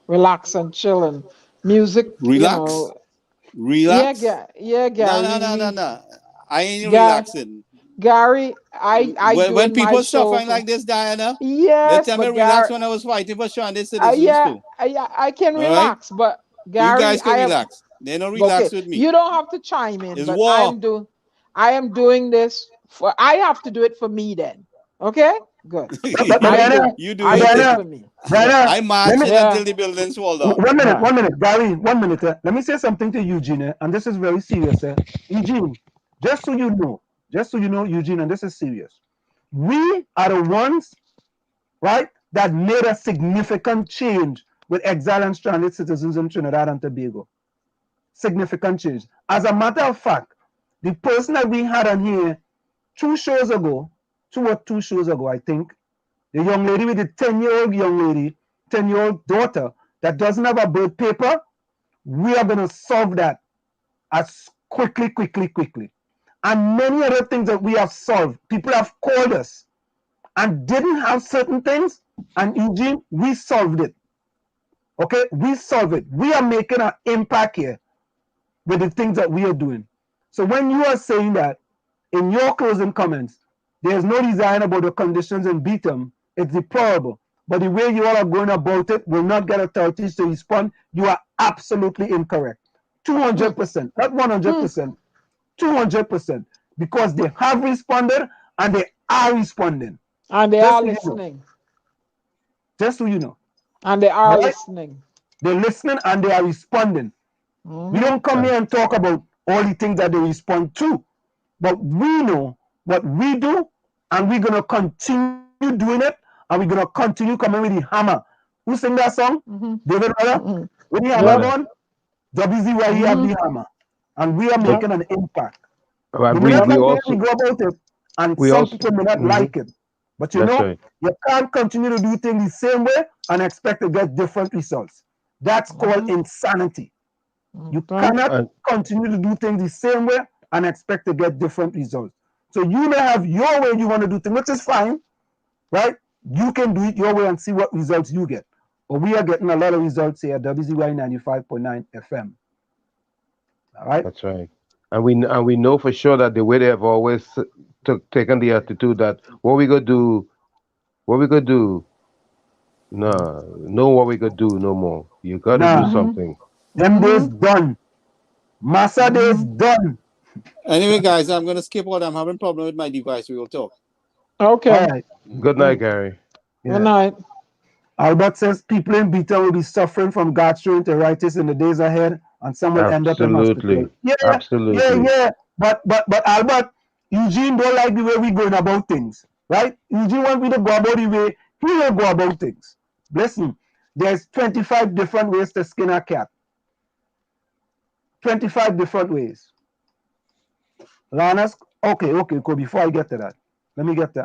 D: relax and chill and music.
G: Relax?
D: Yeah,
G: Relax?
D: yeah,
G: No,
D: Gary.
G: no, no, no, no. I ain't
D: Gary,
G: relaxing.
D: Gary, I
G: When
D: doing my
G: people
D: show
G: suffering
D: for
G: like this, Diana, they
D: yes,
G: tell me
D: but
G: relax
D: Gary,
G: when I was fighting for Stranded citizens
D: yeah,
G: too.
D: I can
G: All right?
D: relax, but
G: You
D: Gary,
G: guys can
D: I have
G: relax. They don't
D: okay.
G: relax with me.
D: You don't have to chime in,
G: It's
D: but
G: war.
D: I am doing this for. I have to do it for me then. Okay, good.
F: But Diana,
G: You do
D: I
G: your
D: do it
G: thing.
D: for me.
F: Diana,
G: I'm
F: let me
G: marching
D: Yeah.
G: until the buildings fall down.
F: 1 minute,
D: Huh.
F: 1 minute, Gary, 1 minute. Let me say something to Eugene, and this is very serious. Eugene, just so you know, Eugene, and this is serious. We are the ones, right, that made a significant change with exile and stranded citizens in Trinidad and Tobago. Significant change. As a matter of fact, the person that we had on here 2 shows ago, 2 shows ago, I think, the young lady with the 10-year-old young lady, 10-year-old daughter that doesn't have a birth paper, we are going to solve that as quickly. And many other things that we have solved. People have called us and didn't have certain things, and Eugene, we solved it. Okay, we solve it. We are making an impact here with the things that we are doing. So when you are saying that in your closing comments, there's no design about the conditions in Beetham, it's deplorable. But the way you all are going about it will not get authorities to respond. You are absolutely incorrect. 200%, not 100%, 200%, because they have responded and they are responding.
D: And they
F: Just
D: are
F: so you know.
D: listening.
F: Just so you know.
D: And they are
F: Right?
D: listening.
F: They're listening and they are responding. We don't come here and talk about all the things that they respond to, but we know what we do, and we're gonna continue doing it, and we're gonna continue coming with the hammer. Who sing that song? David Miller. With the hammer
D: Yep.
F: on, WZYE have the hammer, and we are
D: Yep.
F: making an impact.
E: But
F: We may not
E: we
F: like the way
E: also
F: we go about it, and
E: we
F: some
E: also
F: people may not like it. But you
E: that's
F: know,
E: right.
F: you can't continue to do things the same way and expect to get different results. That's called insanity. You cannot
E: And
F: continue to do things the same way and expect to get different results. So you may have your way you want to do things, which is fine, right? You can do it your way and see what results you get. But we are getting a lot of results here at WZYE 95.9 FM. All right?
E: that's right. And we know for sure that the way they have always taken the attitude that what we gonna do, no, what we gonna do no more. You got to do
F: Nah,
E: something.
F: them days done. Massa days done.
G: Anyway, guys, I'm going to skip out. I'm having a problem with my device. We will talk.
D: Okay.
F: All right.
E: Good night, Gary.
F: Yeah.
D: Good night.
F: Albert says people in Beetham will be suffering from gastroenteritis in the days ahead, and some will end up in hospital.
E: Absolutely.
F: Yeah,
E: Absolutely.
F: But Albert, Eugene don't like the way we going about things, right? Eugene wants me to go about the way he will go about things. Listen, there's 25 different ways to skin a cat. 25 different ways. Lana's okay, cool. Before I get to that, let me get the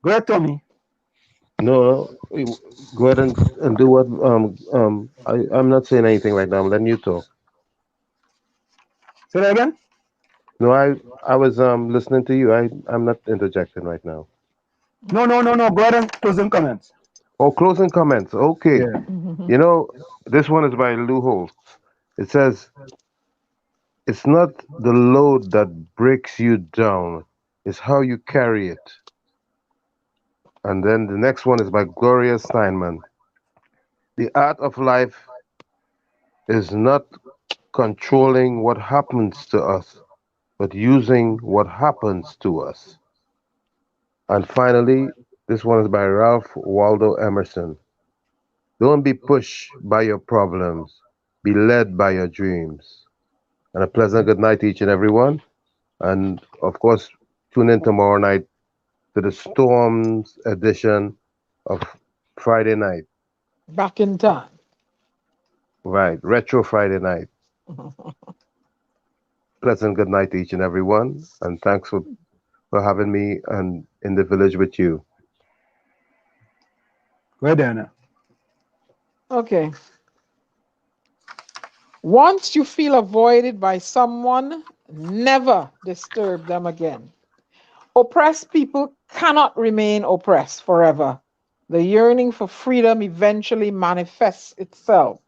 F: go ahead, Tommy.
E: No, go ahead and do what I'm not saying anything right now. I'm letting you talk.
F: Say that again.
E: No, I was listening to you. I'm not interjecting right now.
F: No. Go ahead and closing comments.
E: Oh, closing comments. Okay.
F: Yeah.
E: You know, this one is by Lou Holtz. It says, "It's not the load that breaks you down; it's how you carry it." And then the next one is by Gloria Steinman. The art of life is not controlling what happens to us, but using what happens to us. And finally, this one is by Ralph Waldo Emerson. Don't be pushed by your problems, be led by your dreams. And a pleasant good night to each and every one. And of course, tune in tomorrow night to the Storms edition of Friday night.
D: Back in time.
E: Right, Retro Friday night. Pleasant good night to each and every one. And thanks for having me and in the village with you.
F: Where Dana?
D: Okay. Once you feel avoided by someone, never disturb them again. Oppressed people cannot remain oppressed forever. The yearning for freedom eventually manifests itself.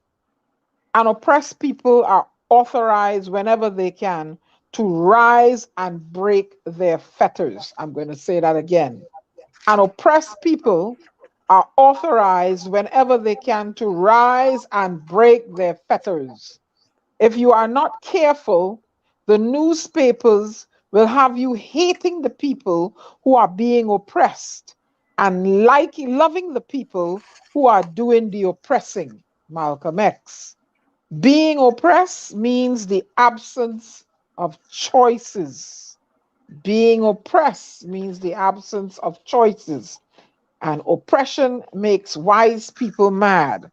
D: And oppressed people are authorized whenever they can to rise and break their fetters. I'm going to say that again. And oppressed people are authorized whenever they can to rise and break their fetters. If you are not careful, the newspapers will have you hating the people who are being oppressed and loving the people who are doing the oppressing. Malcolm X. Being oppressed means the absence of choices. Being oppressed means the absence of choices. And oppression makes wise people mad.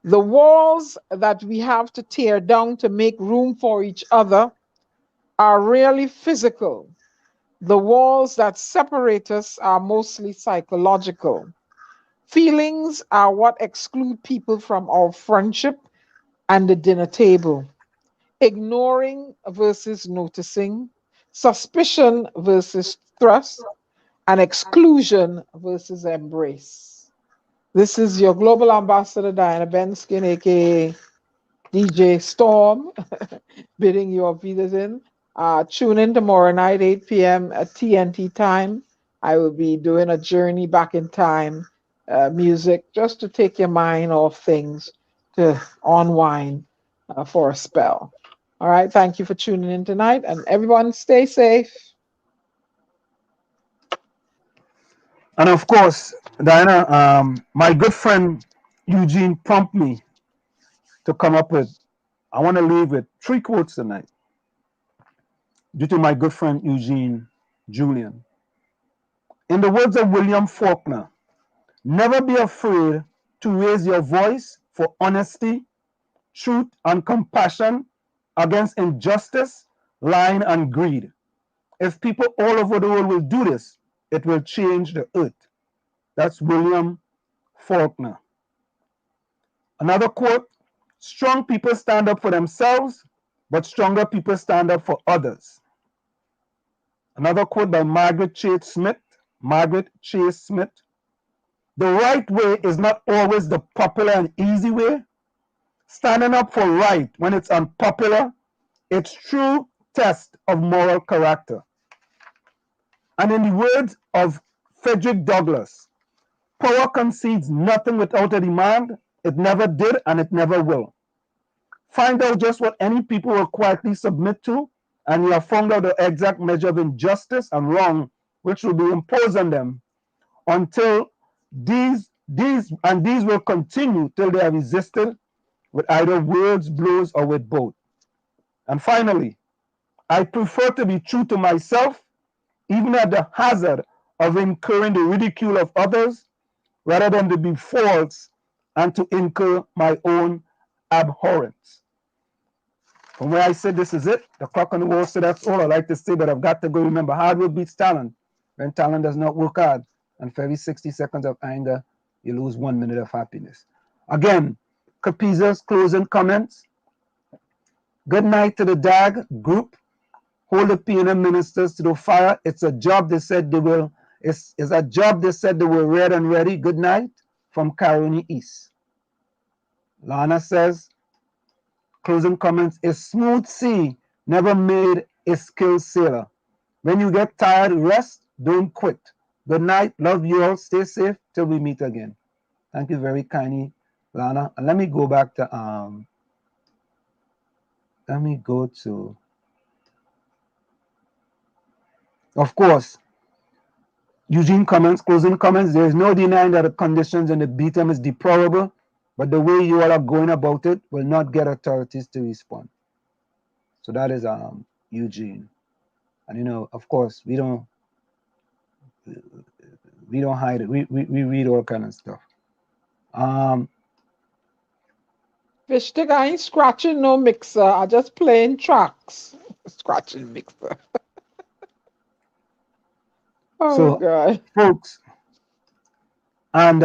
D: The walls that we have to tear down to make room for each other are really physical. The walls that separate us are mostly psychological. Feelings are what exclude people from our friendship and the dinner table. Ignoring versus noticing, suspicion versus trust, and exclusion versus embrace. This is your global ambassador, Diana Benskin, aka DJ Storm, bidding you auf Wiedersehen. Tune in tomorrow night, 8 p.m. at TNT time. I will be doing a journey back in time, music, just to take your mind off things, to unwind for a spell. All right, thank you for tuning in tonight, and everyone stay safe.
F: And of course, Diana, my good friend Eugene prompted me to come up with, I want to leave with 3 quotes tonight, due to my good friend Eugene Julian. In the words of William Faulkner, never be afraid to raise your voice for honesty, truth, and compassion against injustice, lying, and greed. If people all over the world will do this, it will change the earth. That's William Faulkner. Another quote, strong people stand up for themselves, but stronger people stand up for others. Another quote by Margaret Chase Smith. The right way is not always the popular and easy way. Standing up for right when it's unpopular, it's true test of moral character. And in the words of Frederick Douglass, power concedes nothing without a demand. It never did and it never will. Find out just what any people will quietly submit to, and you have found out the exact measure of injustice and wrong which will be imposed on them until these will continue till they are resisted with either words, blows, or with both. And finally, I prefer to be true to myself, even at the hazard of incurring the ridicule of others, rather than to be false and to incur my own abhorrence. From where I said this is it, the clock on the wall said that's all I like to say, but I've got to go. Remember, hard work beats talent when talent does not work hard. And for every 60 seconds of anger, you lose 1 minute of happiness. Again, Capiza's closing comments. Good night to the DAG group. Hold the PNM ministers to the fire. It's a job they said they will. It's a job they said they were red and ready. Good night from Caroni East. Lana says, closing comments, a smooth sea never made a skilled sailor. When you get tired, rest, don't quit. Good night. Love you all. Stay safe till we meet again. Thank you very kindly, Lana. And let me go back to let me go to. Of course, Eugene comments, closing comments. There is no denying that the conditions in the BTM is deplorable, but the way you all are going about it will not get authorities to respond. So that is Eugene. And you know, of course, we don't hide it. We read all kind of stuff.
D: Fish stick, I ain't scratching no mixer. I just playing tracks. Scratching mixer. Oh
F: so,
D: God.
F: folks, and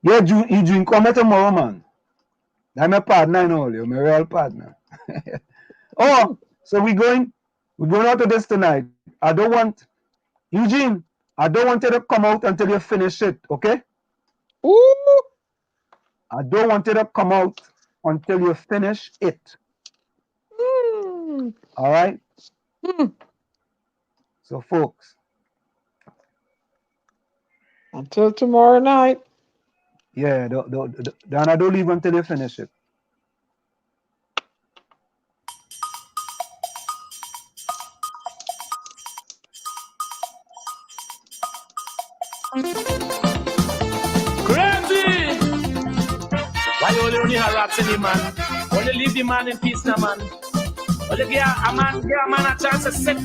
F: yeah, Eugene, come tomorrow, man. I'm my partner, I know you. My real partner. Oh, so we're going out to this tonight. I don't want Eugene. I don't want you to come out until you finish it, okay?
D: Ooh.
F: I don't want you to come out until you finish it. All right? So, folks.
D: Until tomorrow night.
F: Yeah, Donna, don't leave until you finish it.
C: Crazy! Why you only harassing the man? Only leave the man in peace now, man. Only give a man a chance to sit.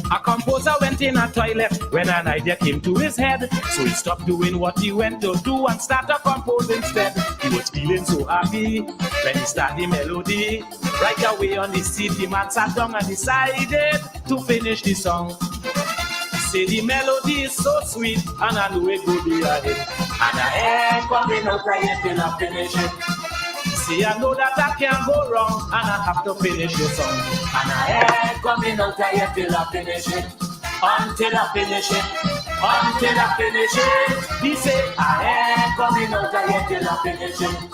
C: A composer went in a toilet when an idea came to his head. So he stopped doing what he went to do and started to compose instead. He was feeling so happy when he started the melody. Right away on the seat, the man sat down and decided to finish the song. He said the melody is so sweet and I know it will be a hit. And I ain't coming out right till I finish it. See, I know that I can't go wrong, and I have to finish the song. And I ain't coming out here till I finish it. Until I finish it. Until I finish it. He said, I ain't coming out here till I finish it.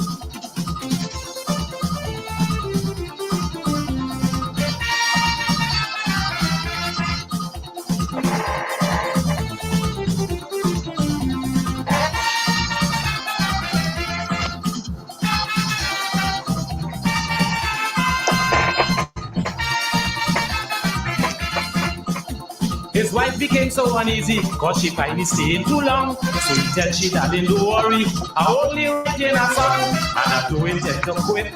C: His wife became so uneasy, cause she find me staying too long. So he tell she, darling, don't worry, I only writing a song. And I don't intend to quit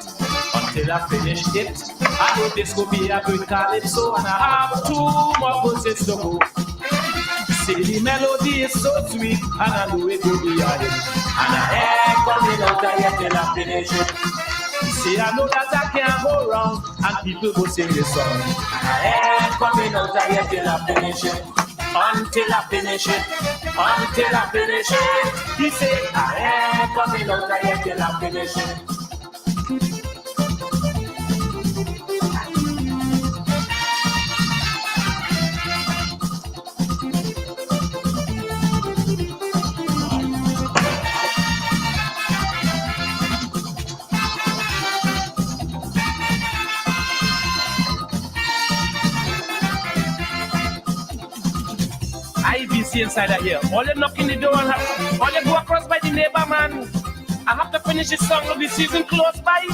C: until I finish it. I know this could be a good calypso, and I have 2 more verses to go. See, the melody is so sweet, and I know it will be a hit. And I ain't coming out here till I finish it. See, I know that I can't go wrong, and people will sing this song. And I ain't coming out here till I finish it. Until I finish it. Until I finish it. He said, I ain't coming out here till I finish it. IBC inside of here. All you knock in the door and all you go across by the neighbor, man. I have to finish this song of the season close by.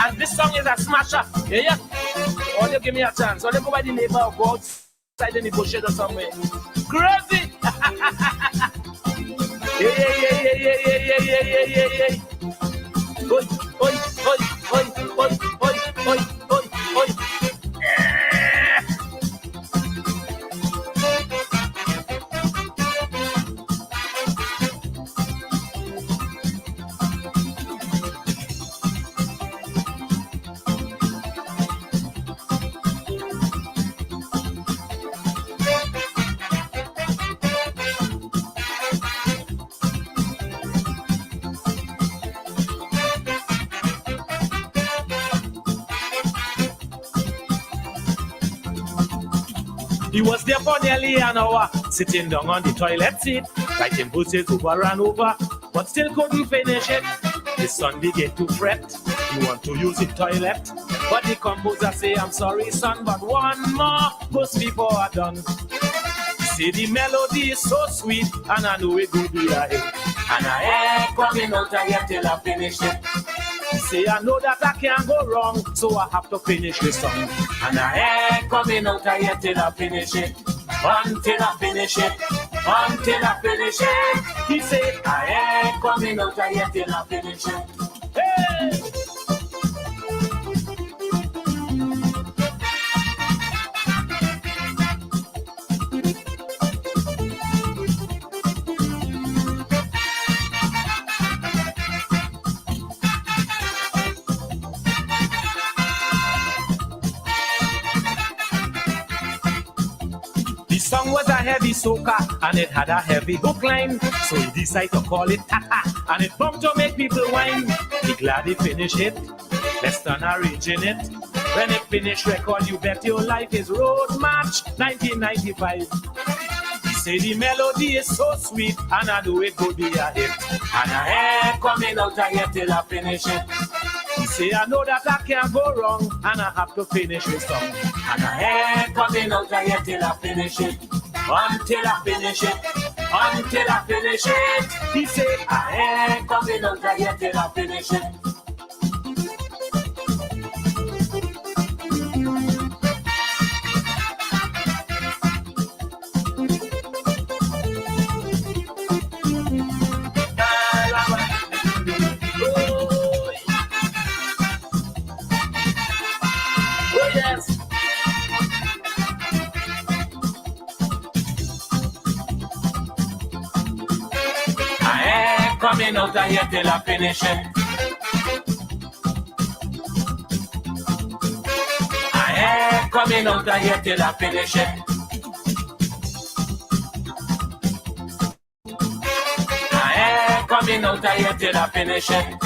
C: And this song is a smasher. Yeah. All you give me a chance. All you go by the neighbor or go outside in the bushes or somewhere. Crazy! Yeah. Oi. He was there for nearly an hour, sitting down on the toilet seat, writing verses over and over, but still couldn't finish it. His son began to fret. He want to use the toilet, But the composer say, I'm sorry, son, but one more verse before I done. See, the melody is so sweet, and I know it will be a hit. And I ain't coming out of here till I finish it. See, I know that I can't go wrong, so I have to finish this song. And I ain't coming out of here till I finish it. Until I finish it. Until I finish it. He said, I ain't coming out of here till I finish it. Hey! The song was a heavy soca and it had a heavy hook line, so he decided to call it Tata, and it bumped to make people whine. He glad he finished it. Let's turn arranging it. When it finished record, you bet your life is Road March 1995. He say the melody is so sweet and I know it could be a hit. And I ain't coming out of here till I finish it. He say, I know that I can't go wrong, and I have to finish this song. And I ain't coming out of here till I finish it. Until I finish it. Until I finish it. He say, I ain't coming out of here till I finish it. Coming out of here till I finish it. I ain't coming out of here till I finish it. I ain't coming out of here till I finish it.